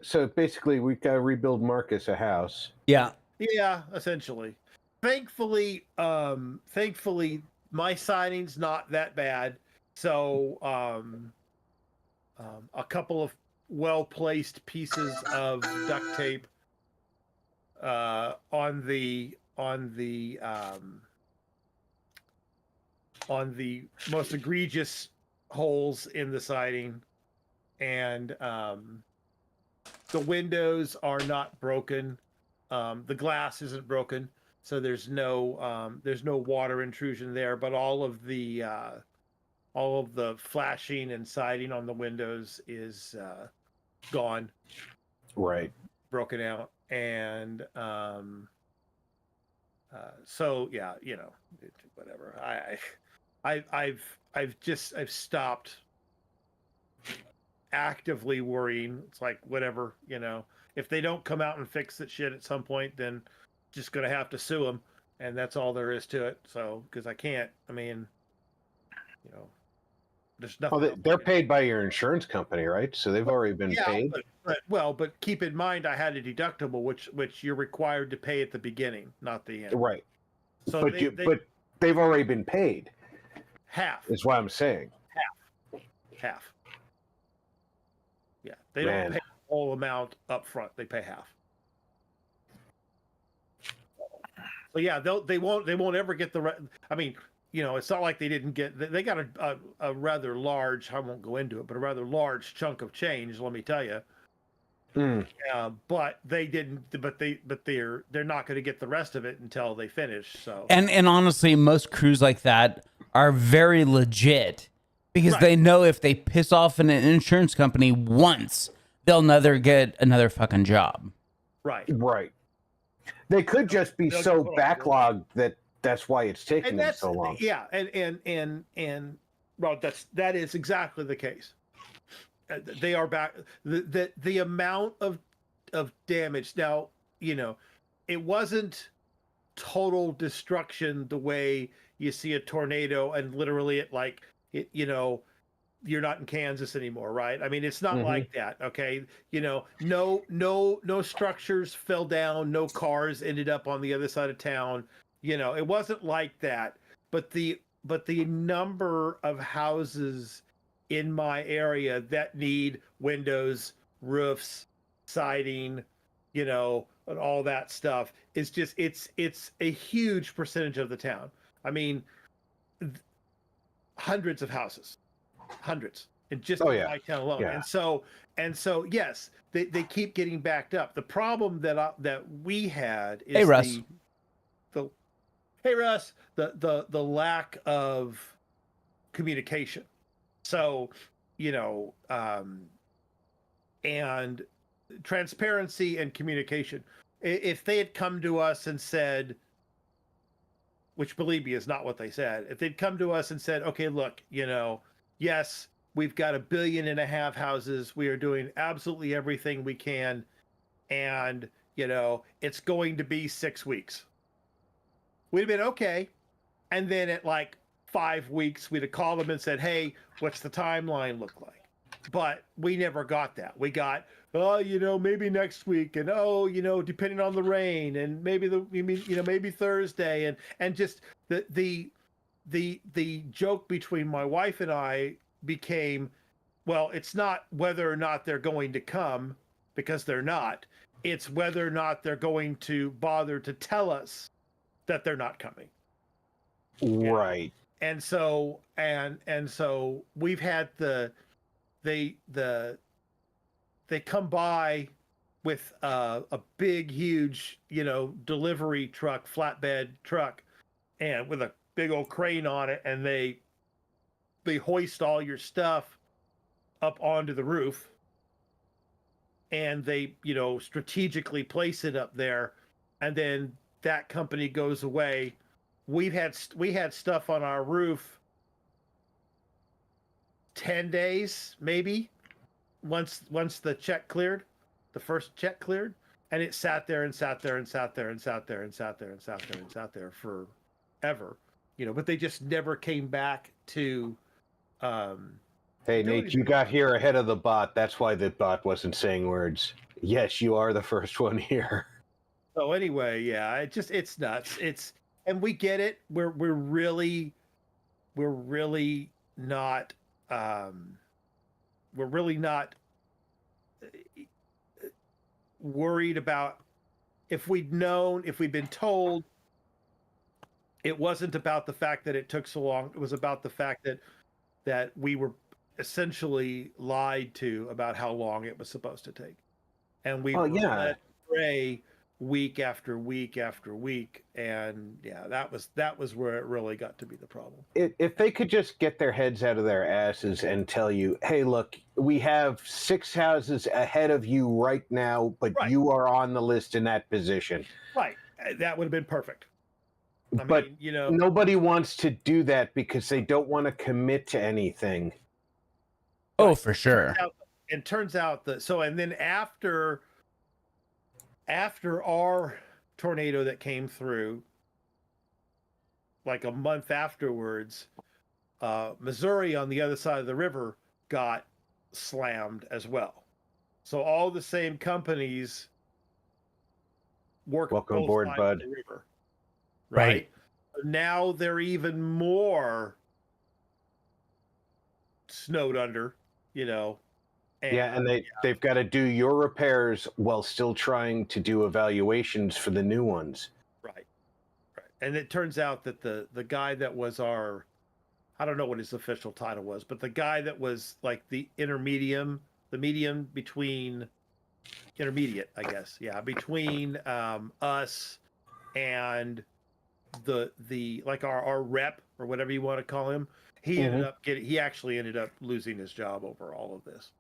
So basically, we've got to rebuild Marcus a house. Yeah. Yeah, essentially. Thankfully, my siding's not that bad. So, a couple of well-placed pieces of duct tape on the most egregious holes in the siding, and the windows are not broken. The glass isn't broken, so there's no water intrusion there. But all of the flashing and siding on the windows is gone, Right. broken out, and so yeah, whatever. I've stopped actively worrying. It's like, whatever, if they don't come out and fix that shit at some point, then just gonna have to sue them, and that's all there is to it. So, because I can't, there's nothing. Oh, they're paid by your insurance company, right? So they've already been paid. But keep in mind, I had a deductible, which you're required to pay at the beginning, not the end. Right. So but they've already been paid. Half is what I'm saying. Half. Yeah, they don't pay the whole amount up front. They pay half. So yeah, they won't ever get the. I mean, it's not like they didn't get. They got a rather large. I won't go into it, but a rather large chunk of change. Let me tell you. But they didn't. But they're not going to get the rest of it until they finish. So and honestly, most crews like that are very legit because they know if they piss off an insurance company once, they'll never get another fucking job. Right. They could just be so backlogged that's why it's taking them so long. Yeah, and well, that is exactly the case. They are back. The amount of damage now, it wasn't total destruction the way you see a tornado and literally you're not in Kansas anymore, right? I mean, it's not like that, okay? No structures fell down, no cars ended up on the other side of town. It wasn't like that. But the number of houses in my area that need windows, roofs, siding, and all that stuff is just it's a huge percentage of the town. I mean, hundreds of houses. Hundreds in just my town alone. Yeah. And so yes, they keep getting backed up. The problem that we had is hey Russ, the lack of communication. So and transparency and communication. If they had come to us and said, which believe me is not what they said, if they'd come to us and said, okay, look, yes, we've got 1.5 billion houses. We are doing absolutely everything we can. And, it's going to be 6 weeks. We'd have been okay. And then at 5 weeks, we'd have called them and said, hey, what's the timeline look like? But we never got that. We got, maybe next week. And, depending on the rain and maybe maybe Thursday. And just the joke between my wife and I became, well, it's not whether or not they're going to come, because they're not. It's whether or not they're going to bother to tell us that they're not coming. Right. And so we've had they come by with a big, huge, delivery truck, flatbed truck, and with a big old crane on it, and they hoist all your stuff up onto the roof, and they strategically place it up there, and then that company goes away. We had stuff on our roof 10 days maybe once the check cleared, the first check cleared, and it sat there forever, but they just never came back to Hey, Nate, you got here ahead of the bot. That's why the bot wasn't saying words. Yes, you are the first one here. So anyway, yeah, it's nuts. And we get it. We're really not worried about if we'd been told. It wasn't about the fact that it took so long. It was about the fact that we were essentially lied to about how long it was supposed to take. And we were led astray week after week after week. And yeah, that was where it really got to be the problem. If they could just get their heads out of their asses and tell you, hey, look, we have 6 houses ahead of you right now, but you are on the list in that position. Right. That would have been perfect. But nobody wants to do that because they don't want to commit to anything. Oh, for sure. It turns out that and then after our tornado that came through, like a month afterwards, Missouri on the other side of the river got slammed as well. So all the same companies work. Welcome aboard, bud. The river, right? Now they're even more snowed under, And, they've got to do your repairs while still trying to do evaluations for the new ones. Right. And it turns out that the guy that was I don't know what his official title was, but the guy that was like the medium between intermediate, I guess. Yeah. Between us and the like our rep or whatever you want to call him, he actually ended up losing his job over all of this.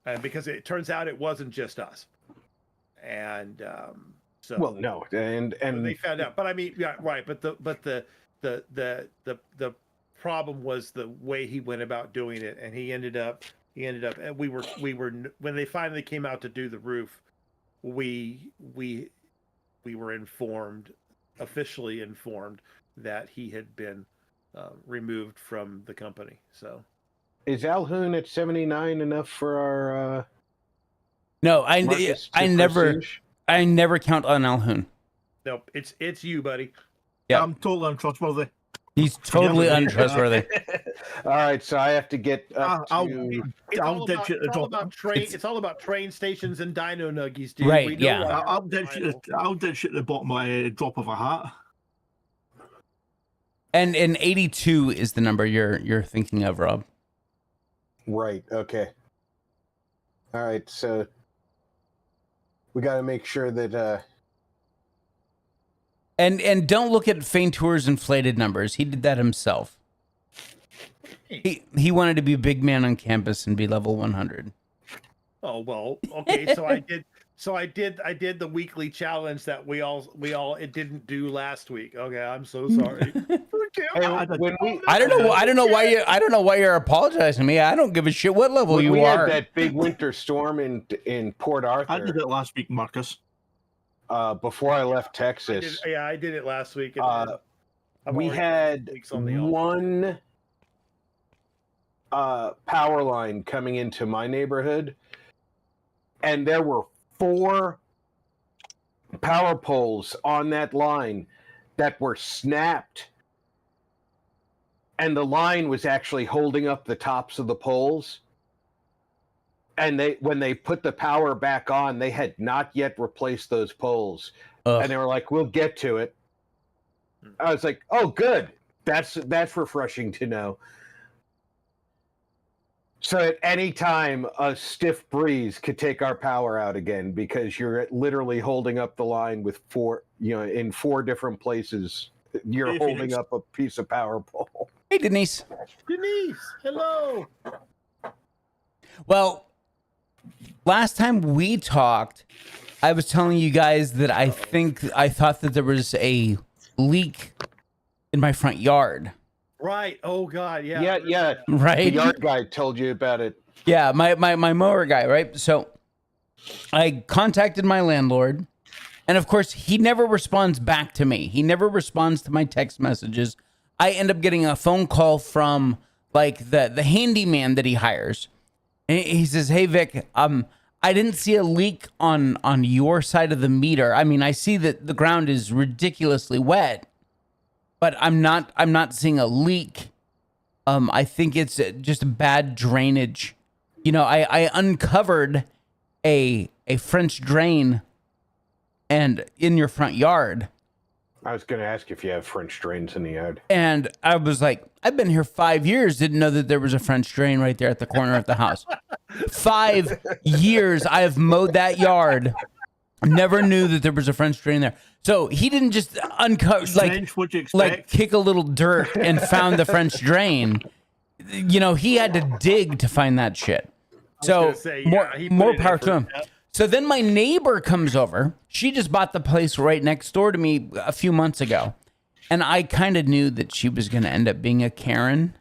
And because it turns out it wasn't just us, and no, and they found out. But I mean, yeah, right. But the problem was the way he went about doing it, and he ended up. And we were when they finally came out to do the roof, we were officially informed that he had been removed from the company. So. Is 𝐒𝐻𝐢n at 79 enough for our? No, I never count on 𝐒𝐻𝐢n. Nope, it's you, buddy. Yeah, I'm totally untrustworthy. He's totally untrustworthy. All right, so I have to get up It's all about train stations and dino nuggies, dude. Right? Yeah. I'll ditch at the bottom of a drop of a hat. And 82 is the number you're thinking of, Rob. Right. Okay. All right. So we got to make sure that. And don't look at Faentur's inflated numbers. He did that himself. He wanted to be a big man on campus and be level 100. Oh well. Okay. So I did the weekly challenge that we all it didn't do last week. Okay. I'm so sorry. I don't know why you're apologizing to me. I don't give a shit what level you are. We had that big winter storm in Port Arthur. I did it last week, Marcus. Before I left Texas. I did it last week. We had one power line coming into my neighborhood, and there were 4 power poles on that line that were snapped. And the line was actually holding up the tops of the poles. And when they put the power back on, they had not yet replaced those poles. And they were like, we'll get to it. I was like, oh, good. That's refreshing to know. So at any time, a stiff breeze could take our power out again because you're literally holding up the line with 4, in 4 different places. You're holding up a piece of power pole. Hey, Denise. Denise, hello. Well, last time we talked, I was telling you guys that I thought that there was a leak in my front yard. Right. Oh God. Yeah. Yeah. Right. The yard guy told you about it. Yeah. My mower guy. Right. So I contacted my landlord, and of course he never responds back to me. He never responds to my text messages. I end up getting a phone call from like the handyman that he hires. And he says, "Hey Vic, I didn't see a leak on your side of the meter. I mean, I see that the ground is ridiculously wet, but I'm not seeing a leak. I think it's just bad drainage. You know, I uncovered a French drain and in your front yard." I was going to ask if you have French drains in the yard. And I was like, I've been here 5 years, didn't know that there was a French drain right there at the corner of the house. 5 years I have mowed that yard. Never knew that there was a French drain there. So he didn't just uncover, like kick a little dirt and found the French drain. You know, he had to dig to find that shit. So more power to him. So then my neighbor comes over. She just bought the place right next door to me a few months ago. And I kind of knew that she was going to end up being a Karen.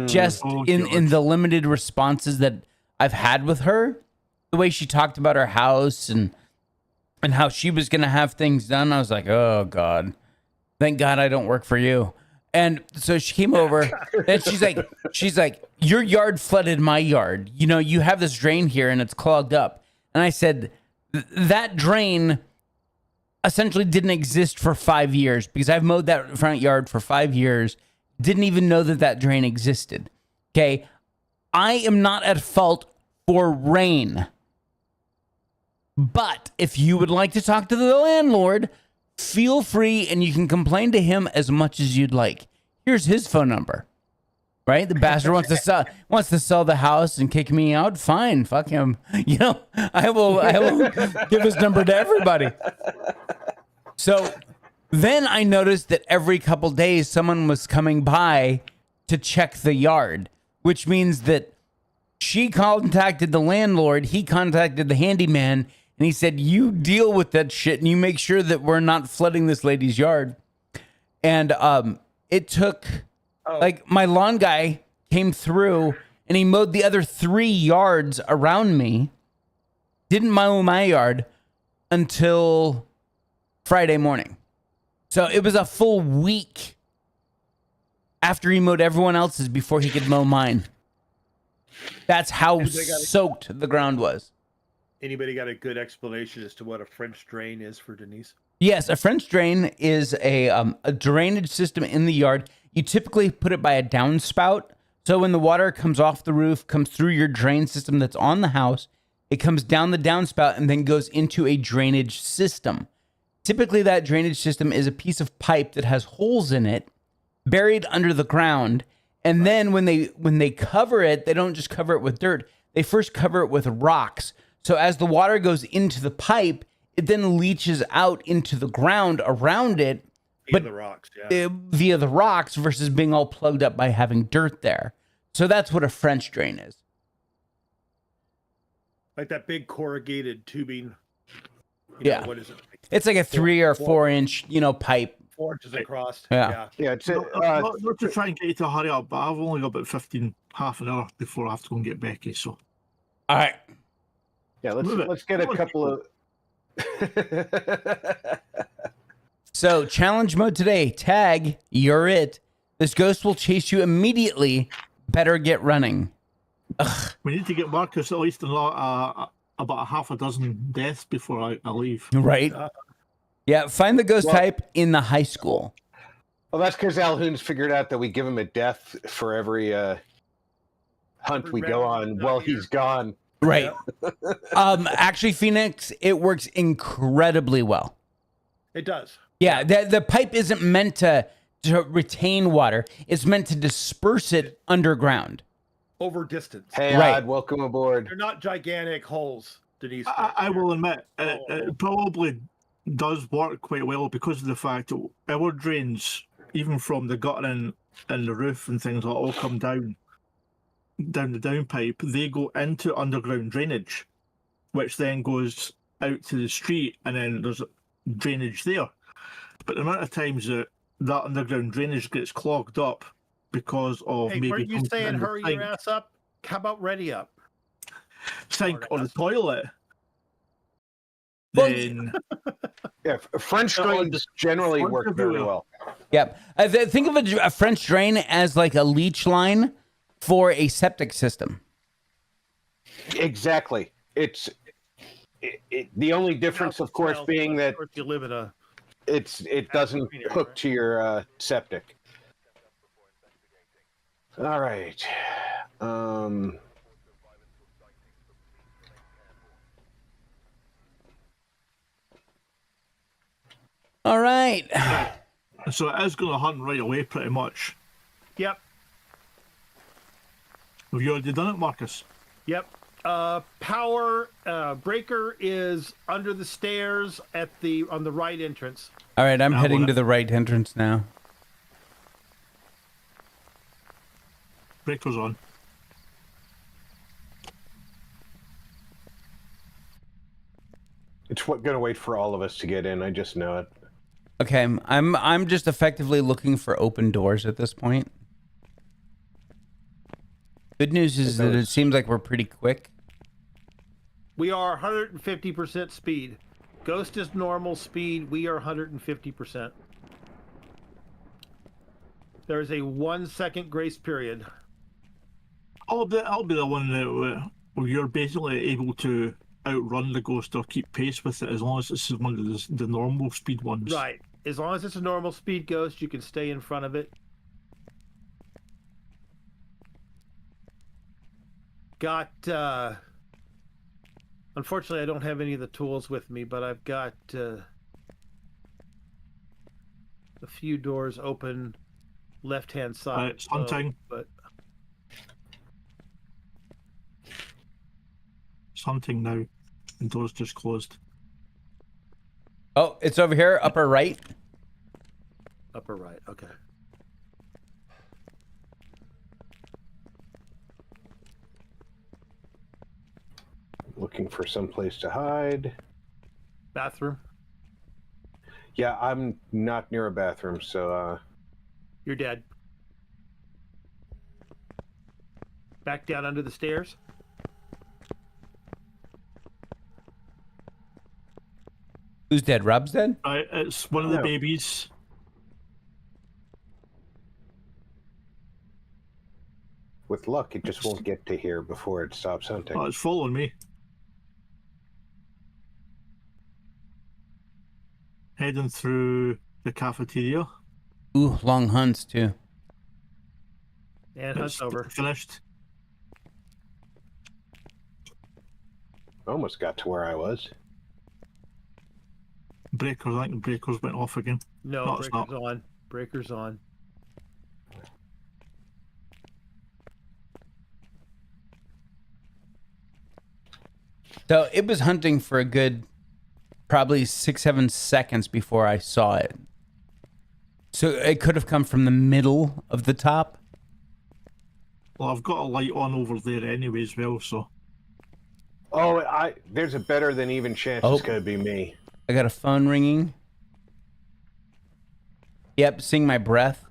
Just in the limited responses that I've had with her. The way she talked about her house and how she was going to have things done. I was like, oh, God. Thank God I don't work for you. And so she came over and she's like, your yard flooded my yard. You know, you have this drain here and it's clogged up. And I said, that drain essentially didn't exist for 5 years because I've mowed that front yard for 5 years. Didn't even know that drain existed. Okay. I am not at fault for rain. But if you would like to talk to the landlord, feel free and you can complain to him as much as you'd like. Here's his phone number. Right? The bastard wants to sell the house and kick me out. Fine, fuck him. You know, I will give his number to everybody. So then I noticed that every couple days someone was coming by to check the yard, which means that she contacted the landlord, he contacted the handyman, and he said, "You deal with that shit and you make sure that we're not flooding this lady's yard." And it took like my lawn guy came through and he mowed the other 3 yards around me. Didn't mow my yard until Friday morning. So it was a full week after he mowed everyone else's before he could mow mine. That's how soaked the ground was. Anybody got a good explanation as to what a French drain is for Denise? Yes, a French drain is a drainage system in the yard. You typically put it by a downspout. So when the water comes off the roof, comes through your drain system that's on the house, it comes down the downspout and then goes into a drainage system. Typically, that drainage system is a piece of pipe that has holes in it, buried under the ground. And then when they cover it, they don't just cover it with dirt. They first cover it with rocks. So as the water goes into the pipe, it then leaches out into the ground around it. Via the rocks, yeah. Via the rocks versus being all plugged up by having dirt there. So that's what a French drain is. Like that big corrugated tubing. Yeah. What is it? It's like a 3 or 4 inch, pipe. 4 inches across. Yeah. Yeah, it's not to try and get you to hurry up, but I've only got about half an hour before I have to go and get Becky. So, all right. Yeah, let's get a couple of. So challenge mode today. Tag, you're it. This ghost will chase you immediately. Better get running. Ugh. We need to get Marcus at least about a half a dozen deaths before I leave. Right. Yeah. Find the ghost type in the high school. Well, that's because Alhoon's figured out that we give him a death for every hunt we go on while he's gone. Right. Actually, Phoenix, it works incredibly well. It does. Yeah. The pipe isn't meant to retain water. It's meant to disperse it underground. Over distance. Hey, right. Odd, welcome aboard. They're not gigantic holes, Denise. I will admit, it probably does work quite well because of the fact that our drains, even from the gutter and the roof and things, all come down the downpipe. They go into underground drainage, which then goes out to the street, and then there's drainage there. But the amount of times that underground drainage gets clogged up because of hey, maybe... Are you saying hurry your ass up? How about ready up? Sink or the toilet. Well, then Yeah, French drains generally work very well. Yep. Think of a French drain as like a leach line for a septic system. Exactly. It's the only difference, of course, being that you live in a. it doesn't hook to your septic. All right. All right. So it is going to hunt right away, pretty much. Yep. Have you already done it, Marcus? Yep. Power breaker is under the stairs on the right entrance. All right, I'm heading to the right entrance now. Breaker's on. It's going to wait for all of us to get in. I just know it. Okay, I'm just effectively looking for open doors at this point. Good news is that it seems like we're pretty quick. We are 150% speed. Ghost is normal speed. We are 150%. There is a 1 second grace period. I'll be the one that where you're basically able to outrun the ghost or keep pace with it as long as this is one of the normal speed ones. Right. As long as it's a normal speed ghost, you can stay in front of it. Got, unfortunately, I don't have any of the tools with me, but I've got a few doors open left-hand side. It's hunting. But it's hunting now. The door's just closed. Oh, it's over here, upper right. Upper right, okay. Looking for some place to hide. Bathroom. Yeah, I'm not near a bathroom, so You're dead. Back down under the stairs. Who's dead? Rob's dead? Right, it's one of the babies. with luck, it just won't get to here before it stops hunting. Oh, it's following me. Heading through the cafeteria. Ooh, long hunts too. And hunt's over. Finished. Almost got to where I was. Breakers, I think breakers went off again. No, breaker's on. Breaker's on. So it was hunting for a good probably 6-7 seconds before I saw it. So it could have come from the middle of the top. Well, I've got a light on over there anyway as well, so. Oh, there's a better than even chance it's going to be me. I got a phone ringing. Yep, seeing my breath.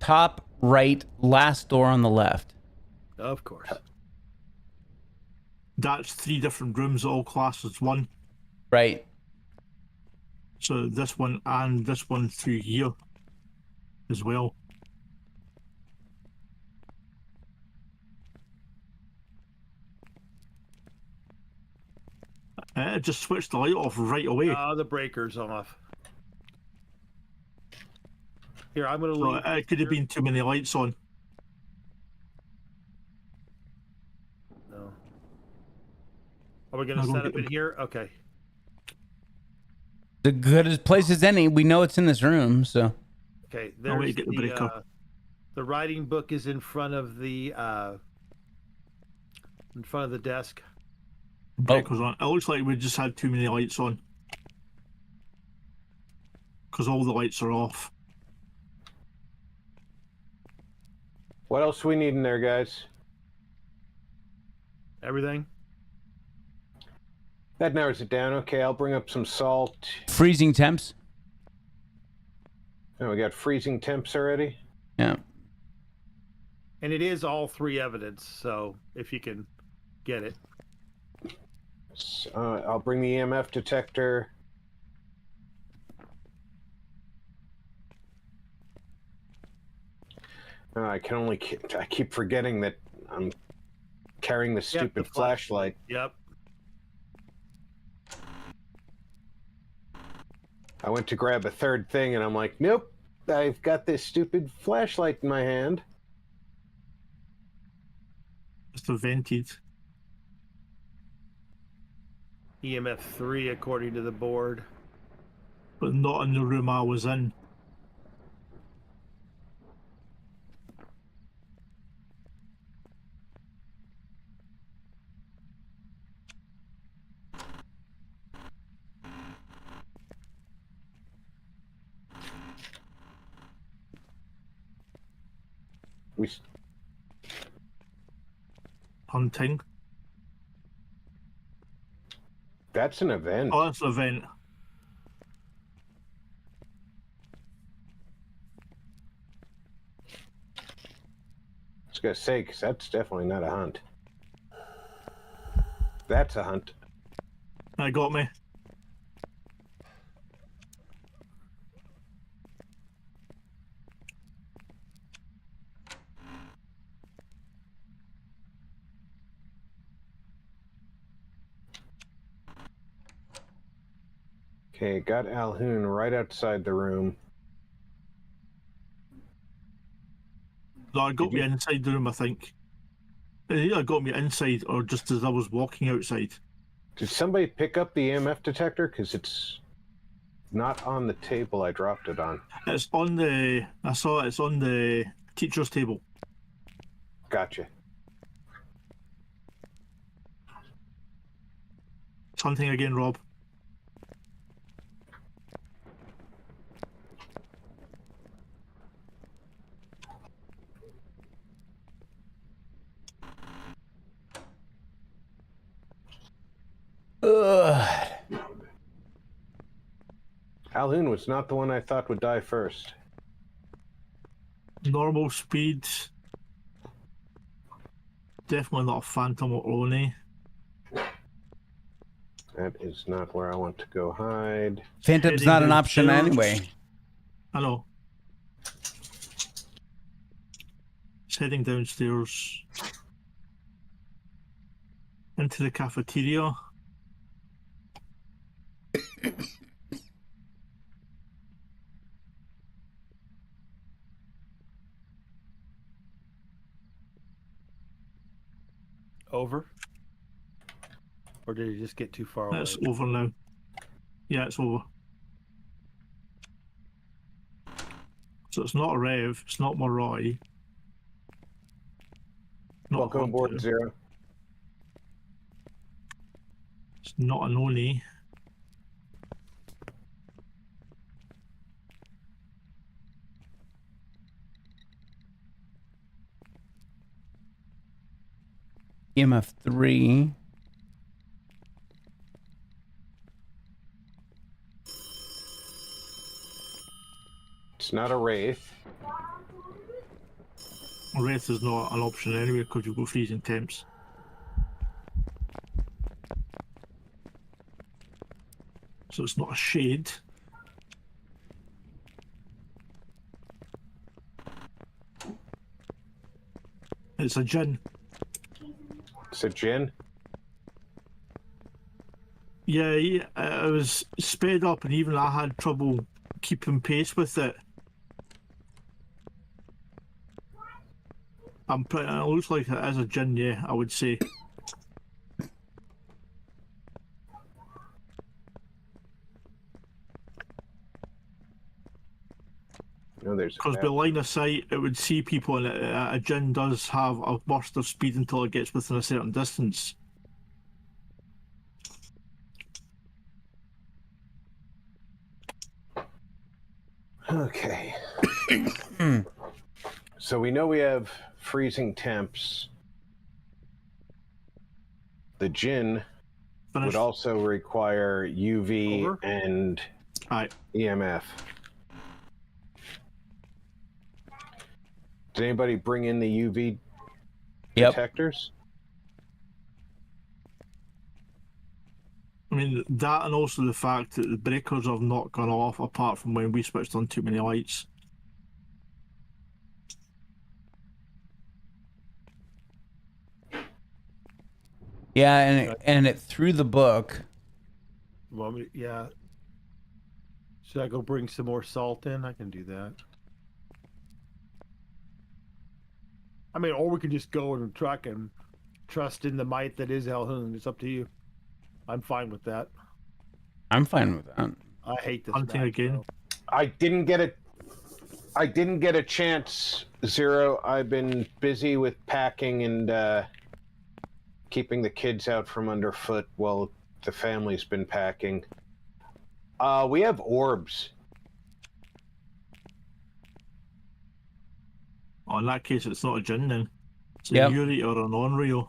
Top right, last door on the left. Of course. That's 3 different rooms, all classed as one. Right. So this one and this one through here as well. It just switched the light off right away. The breaker's off. Here, I'm going to leave. It could have been too many lights on. No. Are we going to set up in here? Okay. The good as place as any. We know it's in this room, so. Okay, there's the writing book is in front of the desk. Breakers on. It looks like we just had too many lights on. Because all the lights are off. What else do we need in there, guys? Everything? That narrows it down. Okay, I'll bring up some salt. Freezing temps. Oh, we got freezing temps already? Yeah. And it is all 3 evidence, so if you can get it. Yes, I'll bring the EMF detector. I keep forgetting that I'm carrying the stupid flashlight. Yep. I went to grab a third thing and I'm like, nope, I've got this stupid flashlight in my hand. It's vented. EMF 3 according to the board. But not in the room I was in. Hunting. That's an event. Oh, that's an event. I was gonna say, because that's definitely not a hunt. That's a hunt. That got me. Okay, got Alhoon right outside the room. No, it got me inside the room, I think. It either got me inside or just as I was walking outside. Did somebody pick up the EMF detector? Because it's not on the table I dropped it on. It's on the... I saw it, it's on the teacher's table. Gotcha. It's hunting again, Rob. Ugh. Alhoon was not the one I thought would die first. Normal speed. Definitely not a phantom or Oni. That is not where I want to go hide. Phantom's not an option anyway. I know. It's heading downstairs. Into the cafeteria. Over? Or did he just get too far away? That's over now. Yeah, it's over. So it's not a Rev, it's not Moroi. Welcome aboard, Zero. It's not an Oni. EMF 3. It's not a Wraith. Wraith is not an option anyway because you've got freezing temps. So it's not a shade. It's a Jinn. It's a Jinn? Yeah, I was sped up and even I had trouble keeping pace with it. It looks like it is a Jinn, yeah, I would say. No, there's Because by line of sight, it would see people, and a Jinn does have a burst of speed until it gets within a certain distance. Okay. So we know we have freezing temps. The Jinn would also require UV and EMF. Did anybody bring in the UV detectors? I mean, that and also the fact that the breakers have not gone off apart from when we switched on too many lights. Yeah, and it threw the book. Well, yeah. Should I go bring some more salt in? I can do that. I mean, or we can just go in the truck and trust in the might that is 𝐿𝐻𝐻𝐿. It's up to you. I'm fine with that. I'm fine with that. I hate this. Hunting map, again. though. I didn't get a chance, Zero. I've been busy with packing and keeping the kids out from underfoot while the family's been packing. We have orbs. Oh, in that case, it's not a Jinn then. It's a Yep. Yuri or an Onryo.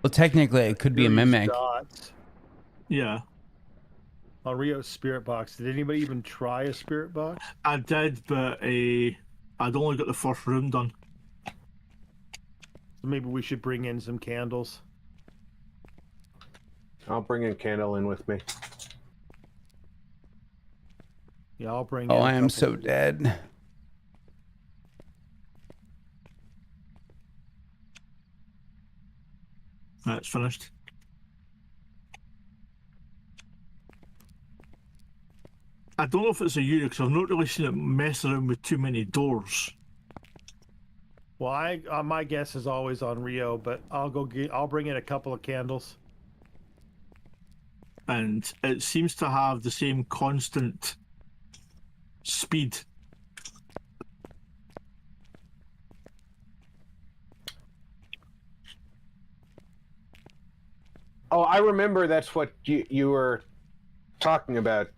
Well, technically, it could be a Curious mimic. dots Yeah, on Rio's spirit box. Did anybody even try a spirit box? I did, but I'd only got the first room done. So maybe we should bring in some candles. I'll bring a candle in with me. Yeah, I'll bring in Oh, a I am couple. so dead. That's finished. I don't know if it's a Yuri because I've not really seen it mess around with too many doors. Well, my guess is always on Rio, but I'll bring in a couple of candles. And it seems to have the same constant speed. Oh, I remember that's what you were talking about.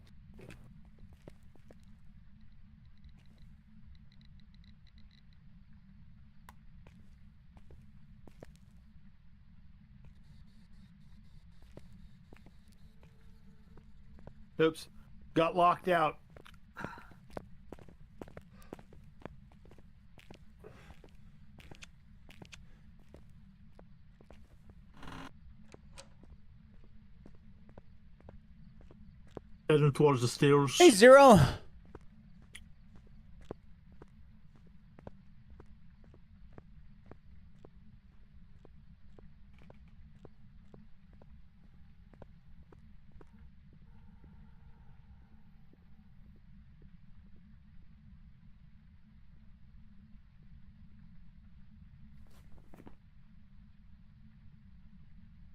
Oops, got locked out. Heading towards the stairs. Hey, Zero.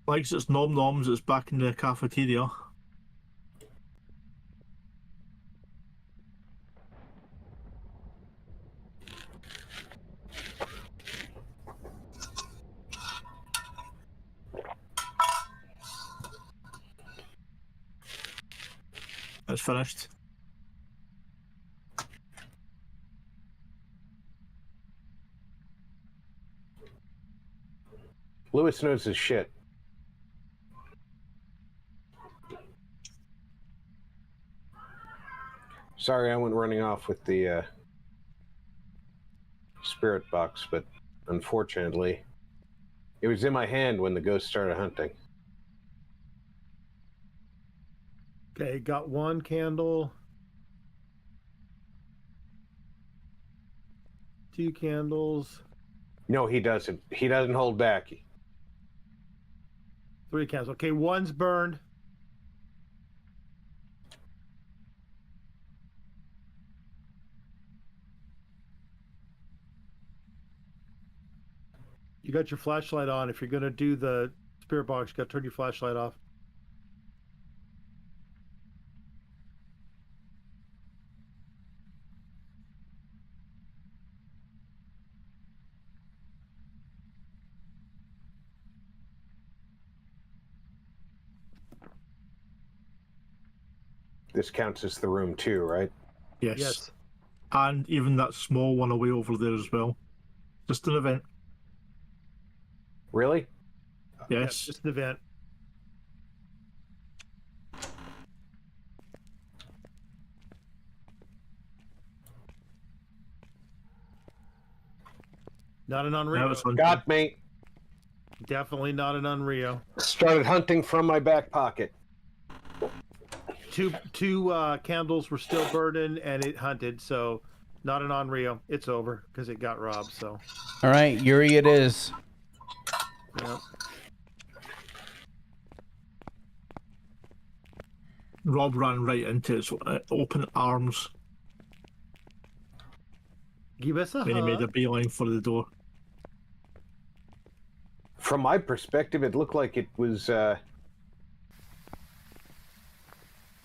Likes its nom noms, it's back in the cafeteria. It's finished. Lewis knows his shit. Sorry, I went running off with the spirit box, but unfortunately, it was in my hand when the ghost started hunting. Okay, got one candle. 2 candles. No, he doesn't. He doesn't hold back. 3 candles. Okay, one's burned. You got your flashlight on. If you're going to do the spirit box, you got to turn your flashlight off. This counts as the room too, right? Yes. Yes. And even that small one away over there as well. Just an event. Really? Yeah, Yes. just an event. Not an Now unreal. it's on. Got me. Definitely not an Unreal. Started hunting from my back pocket. Two candles were still burning, and it hunted, so not an Unreal. It's over because it got robbed. So. All right, Yuri, it is. Yep. Rob ran right into his open arms. Give us a Then he made a hug. beeline for the door. From my perspective, it looked like it was.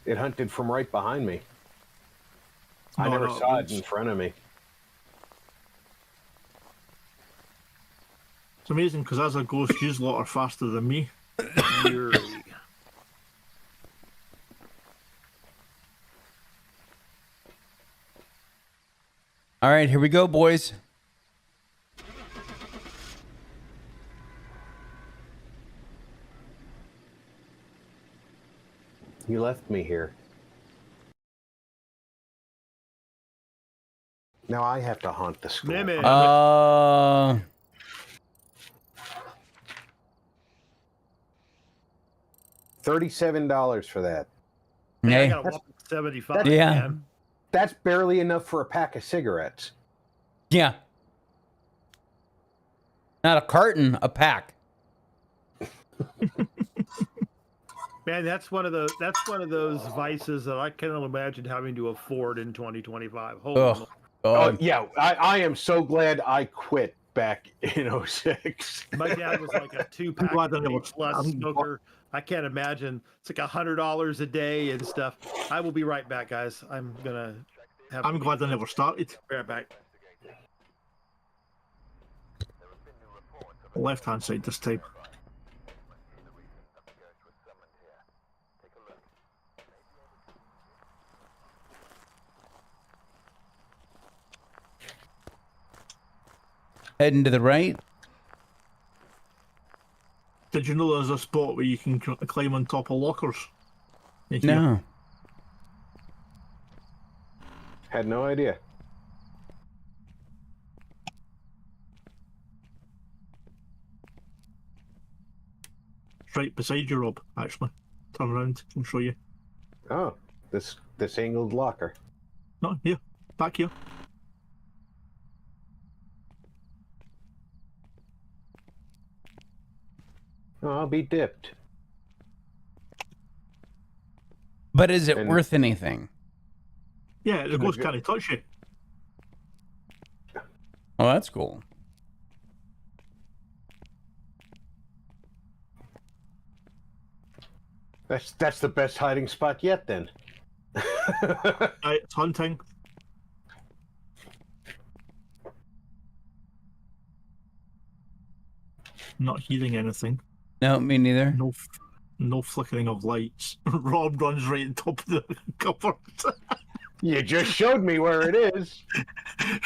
It hunted from right behind me. I never saw it in front of me. It's amazing because as a ghost, you lot are faster than me. Yuri. All right, here we go, boys. You left me here. Now I have to haunt the school. Mimic. $37 for that. I Hey, got a whopping 75. Yeah. Man. That's barely enough for a pack of cigarettes. yeah. Not a carton, a pack. Man, that's one of those vices that I cannot imagine having to afford in 2025. Holy Ugh. moly. Oh, yeah. I am so glad I quit back in 06. My dad was like a 2-pack glad I never- plus smoker. I can't imagine. It's like $100 a day and stuff. I will be right back, guys. I'm gonna have. I'm glad I never started. Be right back. Left hand side this time. Heading to the right. Did you know there's a spot where you can climb on top of lockers? In here? No. Had no idea. It's right beside you, Rob, actually. Turn around and show you. Oh, this angled locker. No, here. Back here. Oh, I'll be dipped. But is it And- worth anything? Yeah, the ghost can't touch you. Oh, that's cool. That's the best hiding spot yet, then. Right, it's hunting. Not hearing anything. No, me neither. No flickering of lights. Rob runs right on top of the cupboard. You just showed me where it is.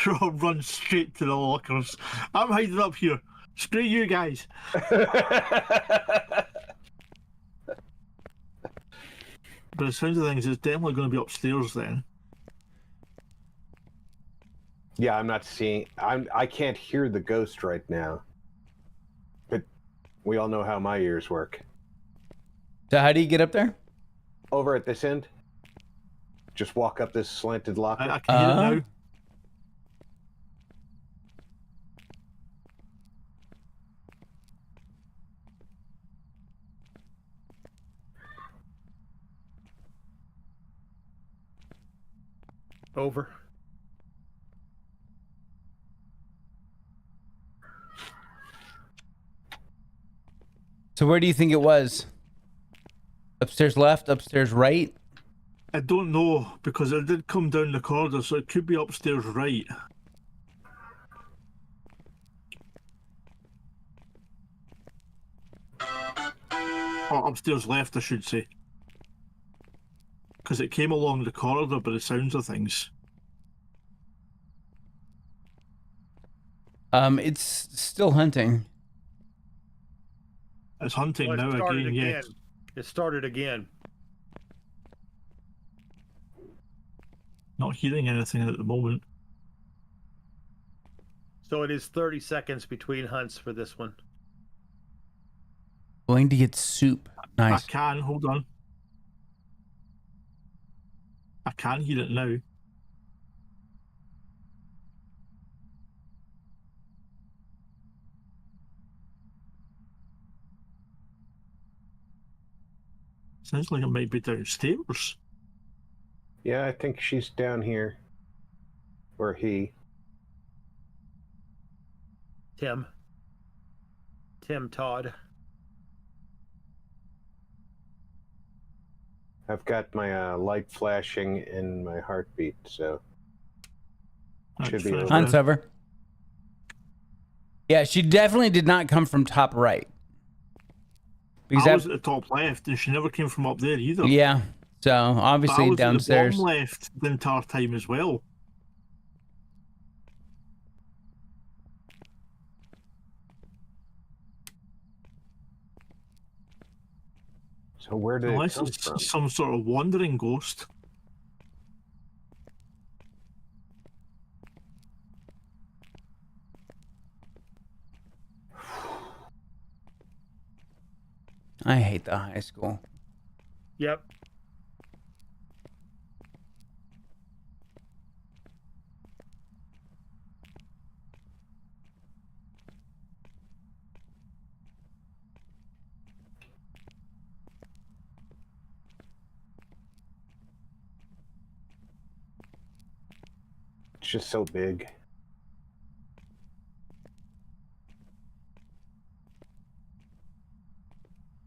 Rob runs straight to the lockers. I'm hiding up here. Screw you guys. But it sounds of things, it's definitely going to be upstairs then. Yeah, I'm not seeing. I can't hear the ghost right now. But we all know how my ears work. So how do you get up there? Over at this end. Just walk up this slanted locker. I can hear it now. Over. So where do you think it was? Upstairs left, upstairs right? I don't know, because it did come down the corridor, so it could be upstairs right. Or upstairs left, I should say. Because it came along the corridor by the sounds of things. It's still hunting. It's hunting Well, it now started again, yes. It started again. Not hearing anything at the moment. So it is 30 seconds between hunts for this one. Going to get soup. Nice. I can, hold on. I can hear it now. Sounds like it might be downstairs. Yeah, I think she's down here. Or he. Tim Todd. I've got my light flashing and my heartbeat, so should be over. Hunt's over. Yeah, she definitely did not come from top right. Because I was at the top left, and she never came from up there either. Yeah, so obviously I was downstairs. At the bottom left the entire time as well. So where did Unless it come it's from? some sort of wandering ghost. I hate the high school. Yep. It's just so big.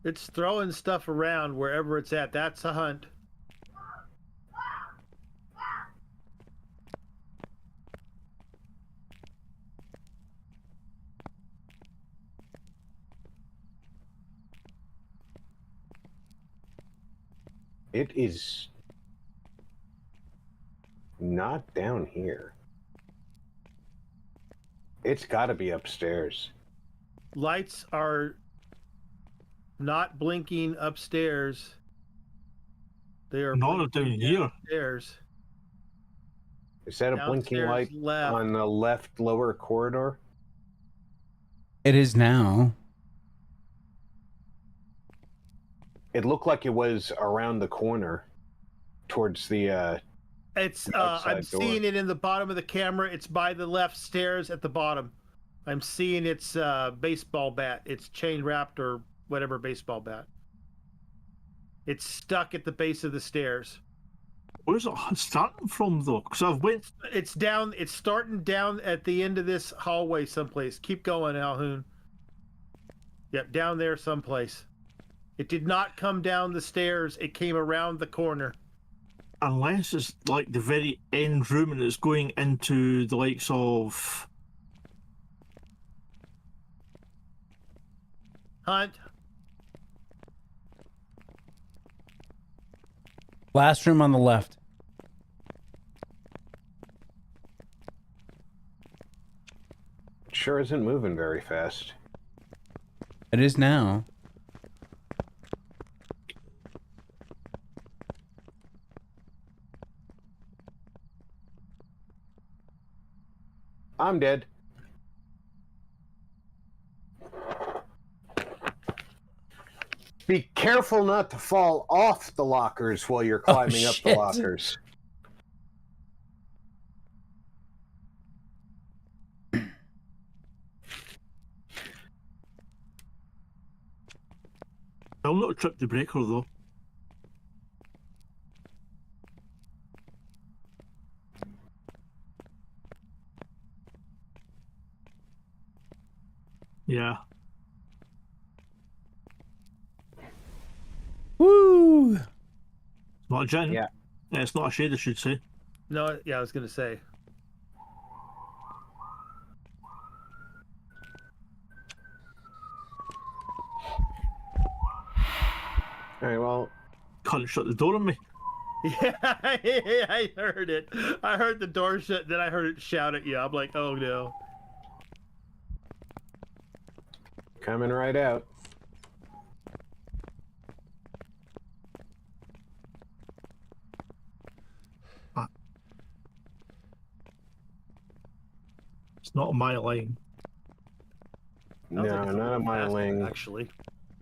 It's throwing stuff around wherever it's at. That's a hunt. It is not down here. It's got to be upstairs. Lights are not blinking upstairs. They are Not down here. downstairs. Is that a blinking Downstairs light left. on the left lower corridor? It is now. It looked like it was around the corner towards the It's outside I'm door. seeing it in the bottom of the camera. It's by the left stairs at the bottom. I'm seeing its baseball bat. It's chain wrapped or whatever baseball bat. It's stuck at the base of the stairs. Where's it starting from though? Because I've went. It's down. It's starting down at the end of this hallway someplace. Keep going, Alhoon. Yep, down there someplace. It did not come down the stairs. It came around the corner. Unless it's like the very end room and it's going into the likes of. Hunt. Last room on the left. It sure isn't moving very fast. It is now. I'm dead. Be careful not to fall off the lockers while you're climbing up the shit. lockers. I'll not trip the breaker though. Yeah. Woo! Not a gin. Yeah. It's not a shade, I should say. No, yeah, I was gonna say. All right, well, Can't shut the door on me. Yeah, I heard it. I heard the door shut. Then I heard it shout at you. I'm like, oh no. coming right out. It's not on my line. Sounds like No, it's a not little a faster, miling. actually.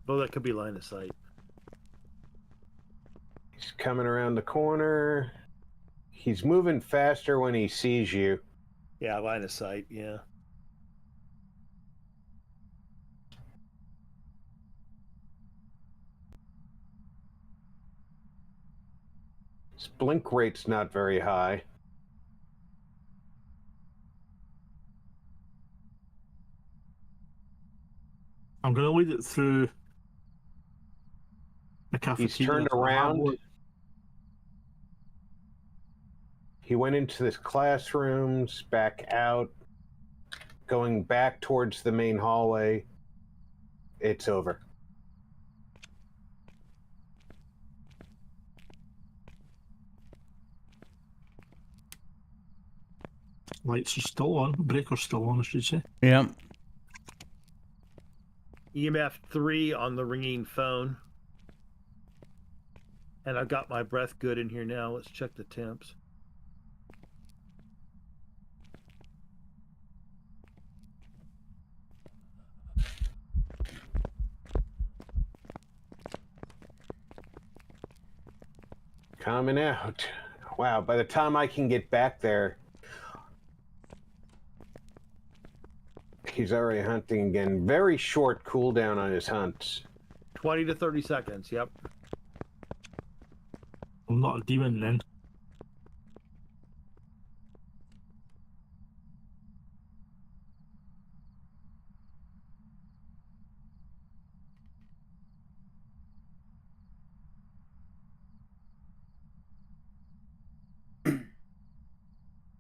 Well, that could be line of sight. He's coming around the corner. He's moving faster when he sees you. Yeah, line of sight, yeah. His blink rate's not very high. I'm going to lead it through the cafeteria. He's turned around. He went into the classrooms, back out, going back towards the main hallway. It's over. Lights are still on. Breaker's still on, I should say. Yep. EMF 3 on the ringing phone. And I've got my breath good in here now. Let's check the temps. Coming out. Wow, by the time I can get back there, he's already hunting again. Very short cooldown on his hunts. 20 to 30 seconds, yep. I'm not a demon then.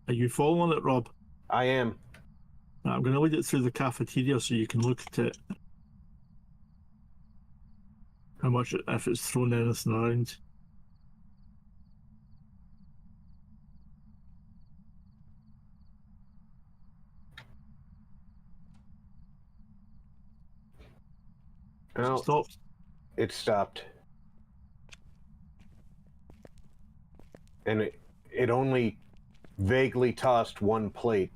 Are you following it, Rob? I am. I'm going to lead it through the cafeteria so you can look at it. How much, if it's thrown anything around. Oh, Stop. it stopped. And it only vaguely tossed one plate.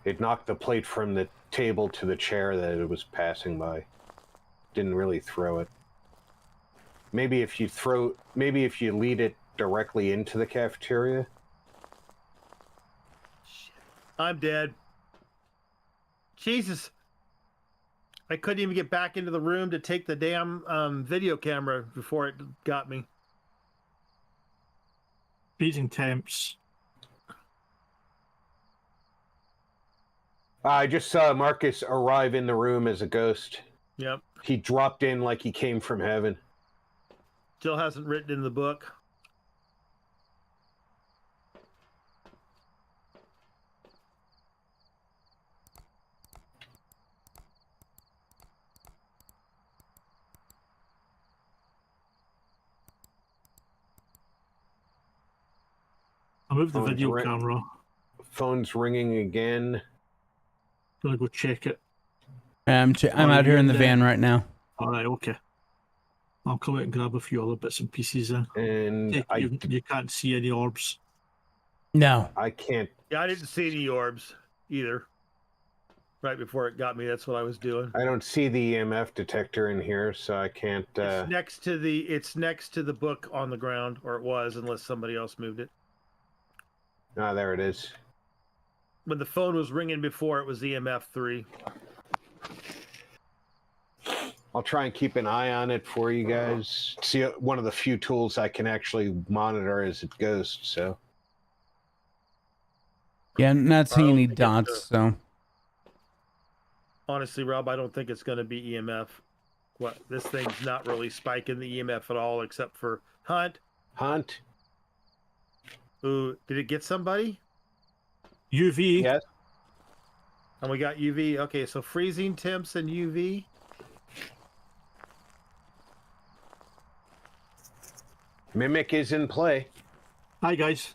It knocked the plate from the table to the chair that it was passing by. Didn't really throw it. Maybe if you lead it directly into the cafeteria. I'm dead. Jesus. I couldn't even get back into the room to take the damn video camera before it got me. Freezing temps. I just saw Marcus arrive in the room as a ghost. Yep. He dropped in like he came from heaven. Still hasn't written in the book. I moved the Phone's video ring- camera. Phone's ringing again. Gonna go check it. I'm out here in the van right now. Alright, okay. I'll come out and grab a few other bits and pieces then. And You can't see any orbs. No. I can't. Yeah, I didn't see any orbs either. Right before it got me, that's what I was doing. I don't see the EMF detector in here, so I can't. It's next to the book on the ground, or it was, unless somebody else moved it. Ah, there it is. When the phone was ringing before, it was EMF 3. I'll try and keep an eye on it for you guys. See, one of the few tools I can actually monitor as it goes. So. Yeah, I'm not seeing any dots, so. Honestly, Rob, I don't think it's going to be EMF. What? This thing's not really spiking the EMF at all, except for Hunt. Hunt. Ooh, did it get somebody? UV. Yes. And we got UV. Okay, so freezing temps and UV. Mimic is in play. Hi, guys.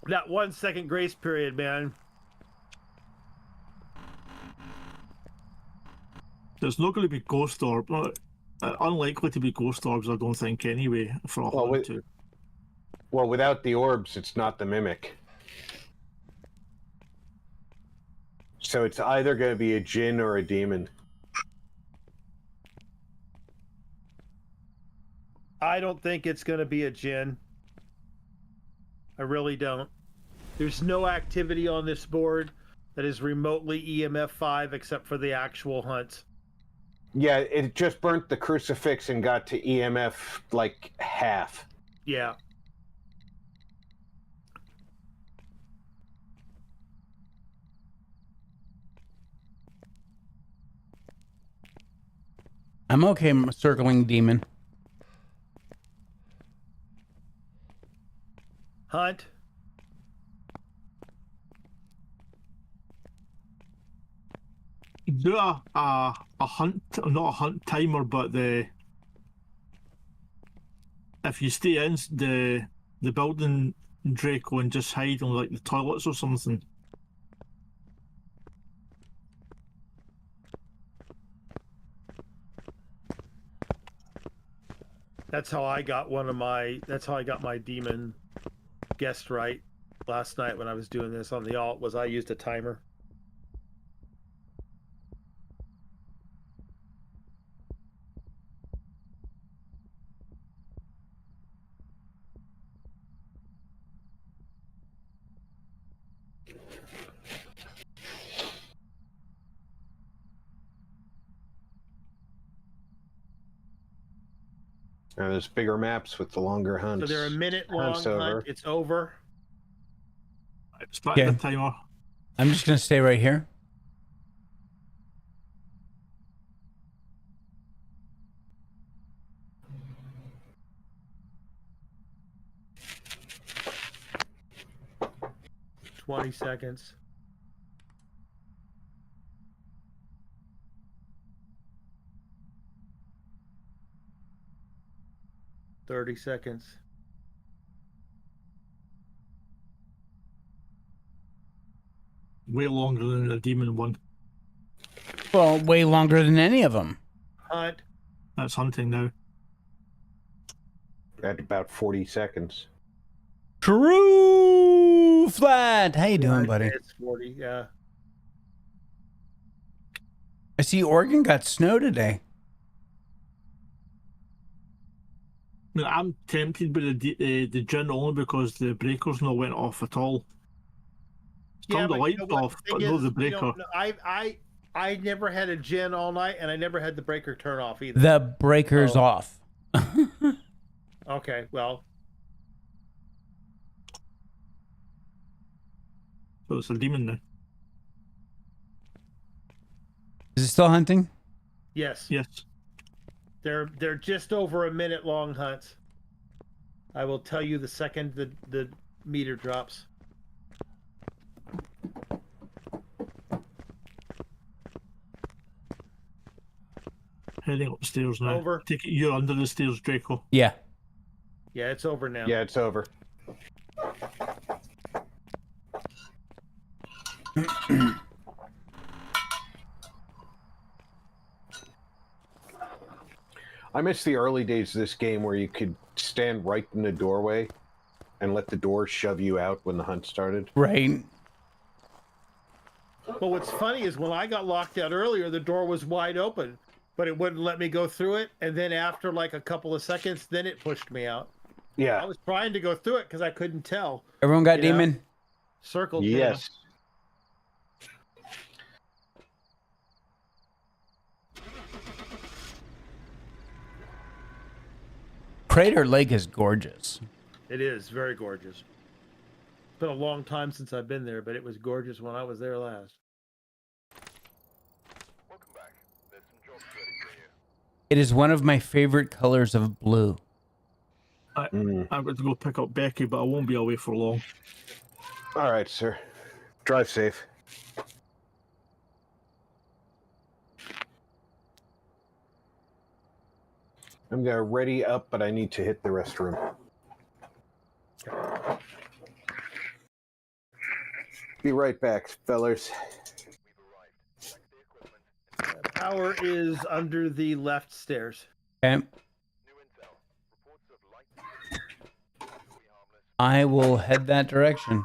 That 1 second grace period, man. There's not going to be ghost orbs. Unlikely to be ghost orbs, I don't think, anyway, for a Well, hunt to. Well, without the orbs, it's not the mimic. So it's either going to be a djinn or a demon. I don't think it's going to be a djinn. I really don't. There's no activity on this board that is remotely EMF 5 except for the actual hunts. Yeah, it just burnt the crucifix and got to EMF like half. Yeah. I'm okay circling demon. Hunt. Do a hunt, not a hunt timer, but if you stay in the building, Draco, and just hide on like the toilets or something. That's how I got my demon guessed right last night when I was doing this on the alt. Was I used a timer. Now there's bigger maps with the longer hunts. So they're a minute long Hunt's hunt. over. It's over. Start Okay. the timer. I'm just gonna stay right here. $20 seconds. $30 seconds. Way longer than the demon one. Well, way longer than any of them. Hunt. That's hunting now. At about 40 seconds. TruFlat. How you doing, buddy? It's 40. Yeah. I see Oregon got snow today. I mean, I'm tempted by the gin only because the breaker's not went off at all. Turned the but lights you know what? off, The but thing no is, the you breaker. know, I never had a gin all night, and I never had the breaker turn off either. The breaker's Oh. off. Okay, well, So it's a demon now. Is it still hunting? yes, Yes. they're just over a minute long hunts. I will tell you the second the meter drops. Heading upstairs now. Over. Take it you're under the stairs, Draco. Yeah. Yeah, it's over now. Yeah, it's over. I miss the early days of this game where you could stand right in the doorway and let the door shove you out when the hunt started. Right. But what's funny is when I got locked out earlier, the door was wide open, but it wouldn't let me go through it. And then after like a couple of seconds, then it pushed me out. I Yeah. was trying to go through it because I couldn't tell. Everyone got Yeah. demon? Circled. Yes. Crater Lake is gorgeous. It is very gorgeous. It's been a long time since I've been there, but it was gorgeous when I was there last. It is one of my favorite colors of blue. Mm. I'm going to go pick up Becky, but I won't be away for long. All right, sir. Drive safe. I'm gonna ready up, but I need to hit the restroom. Be right back, fellers. Power is under the left stairs. Okay. I will head that direction.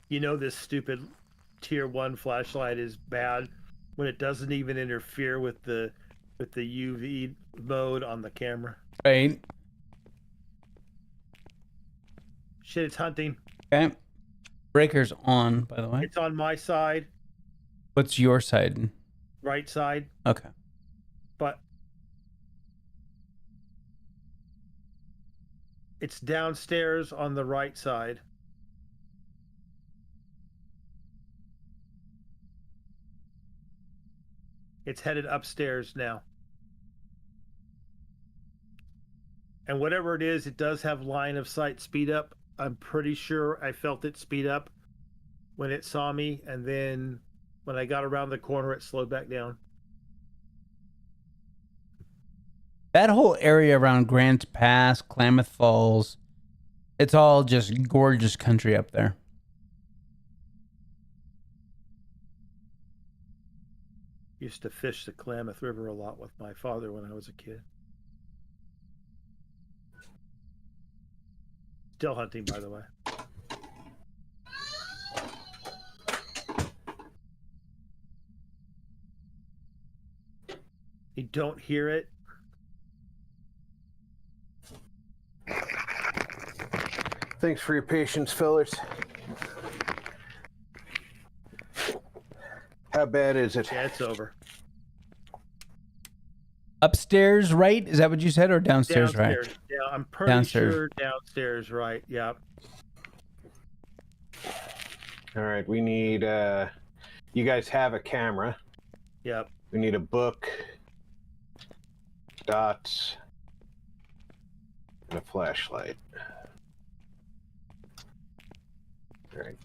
You know, this stupid tier 1 flashlight is bad when it doesn't even interfere with the UV mode on the camera. Right. Shit, it's hunting. Okay. Breaker's on, by the way. It's on my side. What's your side? Right side. Okay. But it's downstairs on the right side. It's headed upstairs now. And whatever it is, it does have line of sight speed up. I'm pretty sure I felt it speed up when it saw me, and then when I got around the corner, it slowed back down. That whole area around Grants Pass, Klamath Falls, it's all just gorgeous country up there. Used to fish the Klamath River a lot with my father when I was a kid. Still hunting, by the way. You don't hear it. Thanks for your patience, fellers. How bad is it? Yeah, it's over. Upstairs, right? Is that what you said, or downstairs, right? Yeah, I'm pretty sure downstairs, right? Yeah. All right, we need. You guys have a camera. Yep. We need a book, dots, and a flashlight. All right.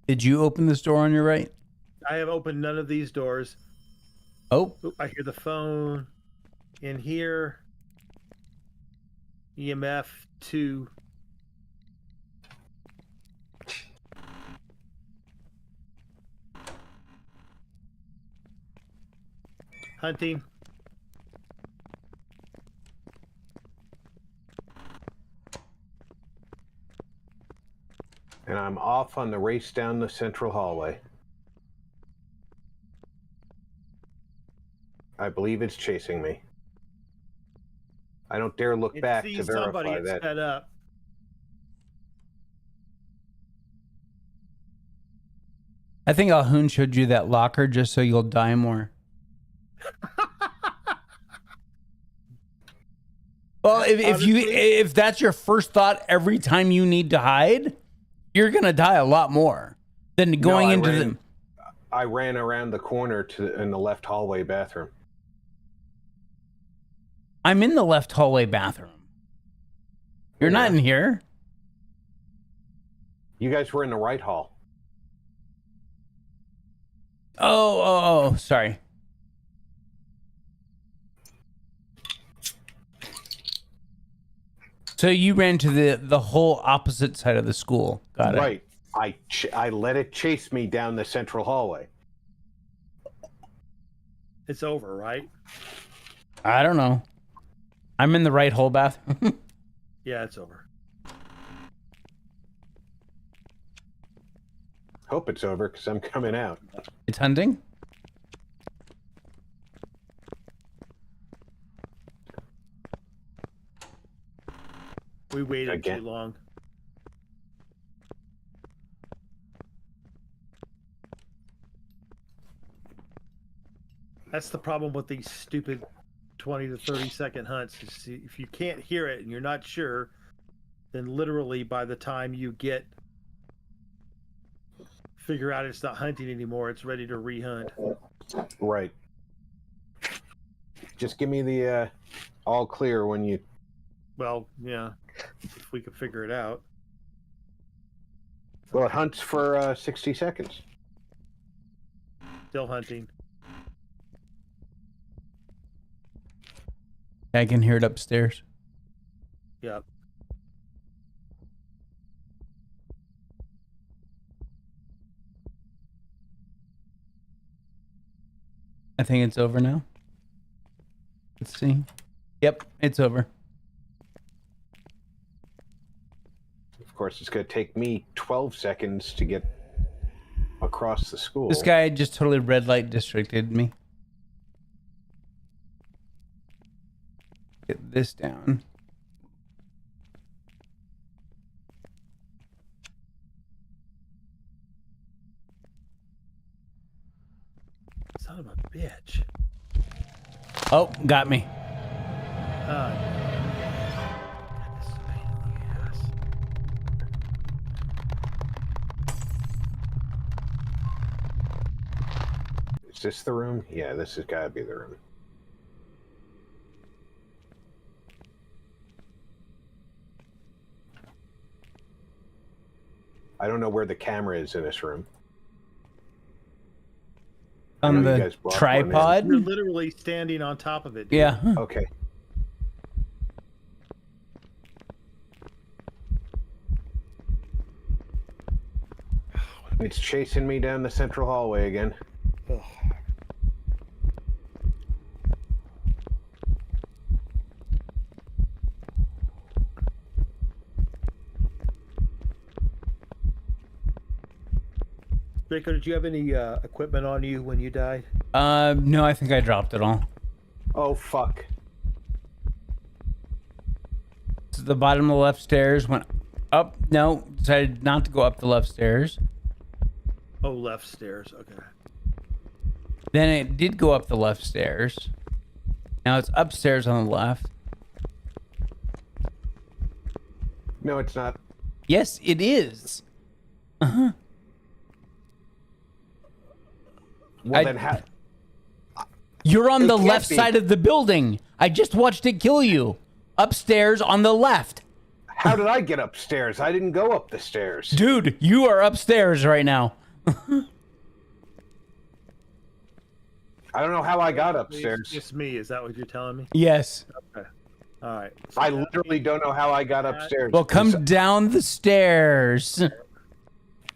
Did you open this door on your right? I have opened none of these doors. Oh. Oop, I hear the phone in here. EMF 2. Hunting. And I'm off on the race down the central hallway. I believe it's chasing me. I don't dare look back to verify that. Sped up. I think 𝐂𝐻𝐚 showed you that locker just so you'll die more. Well, if that's your first thought every time you need to hide, you're gonna die a lot more than going into the. I ran around the corner in the left hallway bathroom. I'm in the left hallway bathroom. You're not in here. You guys were in the right hall. Oh, sorry. So you ran to the whole opposite side of the school. Got it. Right. I let it chase me down the central hallway. It's over, right? I don't know. I'm in the right hole bathroom. Yeah, it's over. Hope it's over because I'm coming out. It's hunting? We waited Again. too long. That's the problem with these stupid 20 to 30 second hunts. If you can't hear it and you're not sure, then literally by the time you figure out it's not hunting anymore, it's ready to rehunt. Right. Just give me the all clear when you... Well, yeah, if we could figure it out. Well, it hunts for 60 seconds. Still hunting. I can hear it upstairs. Yep. I think it's over now. Let's see. Yep, it's over. Of course, it's going to take me 12 seconds to get across the school. This guy just totally red light districted me. Get this down. Son of a bitch. Oh, got me. This is a pain in the ass. Is this the room? Yeah, this has got to be the room. I don't know where the camera is in this room. On know you the guys brought one tripod? You're literally standing on top of it. Dude. Yeah. Okay. It's chasing me down the central hallway again. Ugh. Draco, did you have any equipment on you when you died? No, I think I dropped it all. Oh, fuck. To the bottom of the left stairs, went up. No, decided not to go up the left stairs. Oh, left stairs. Okay. Then it did go up the left stairs. Now it's upstairs on the left. No, it's not. Yes, it is. Uh-huh. Well, then how... You're on It the can't left be. side of the building. I just watched it kill you. Upstairs on the left. How did I get upstairs? I didn't go up the stairs. Dude, you are upstairs right now. I don't know how I got It's upstairs. just me. Is that what you're telling me? Yes. Okay. All right. So I that literally don't know how I got upstairs. Well, come down the stairs.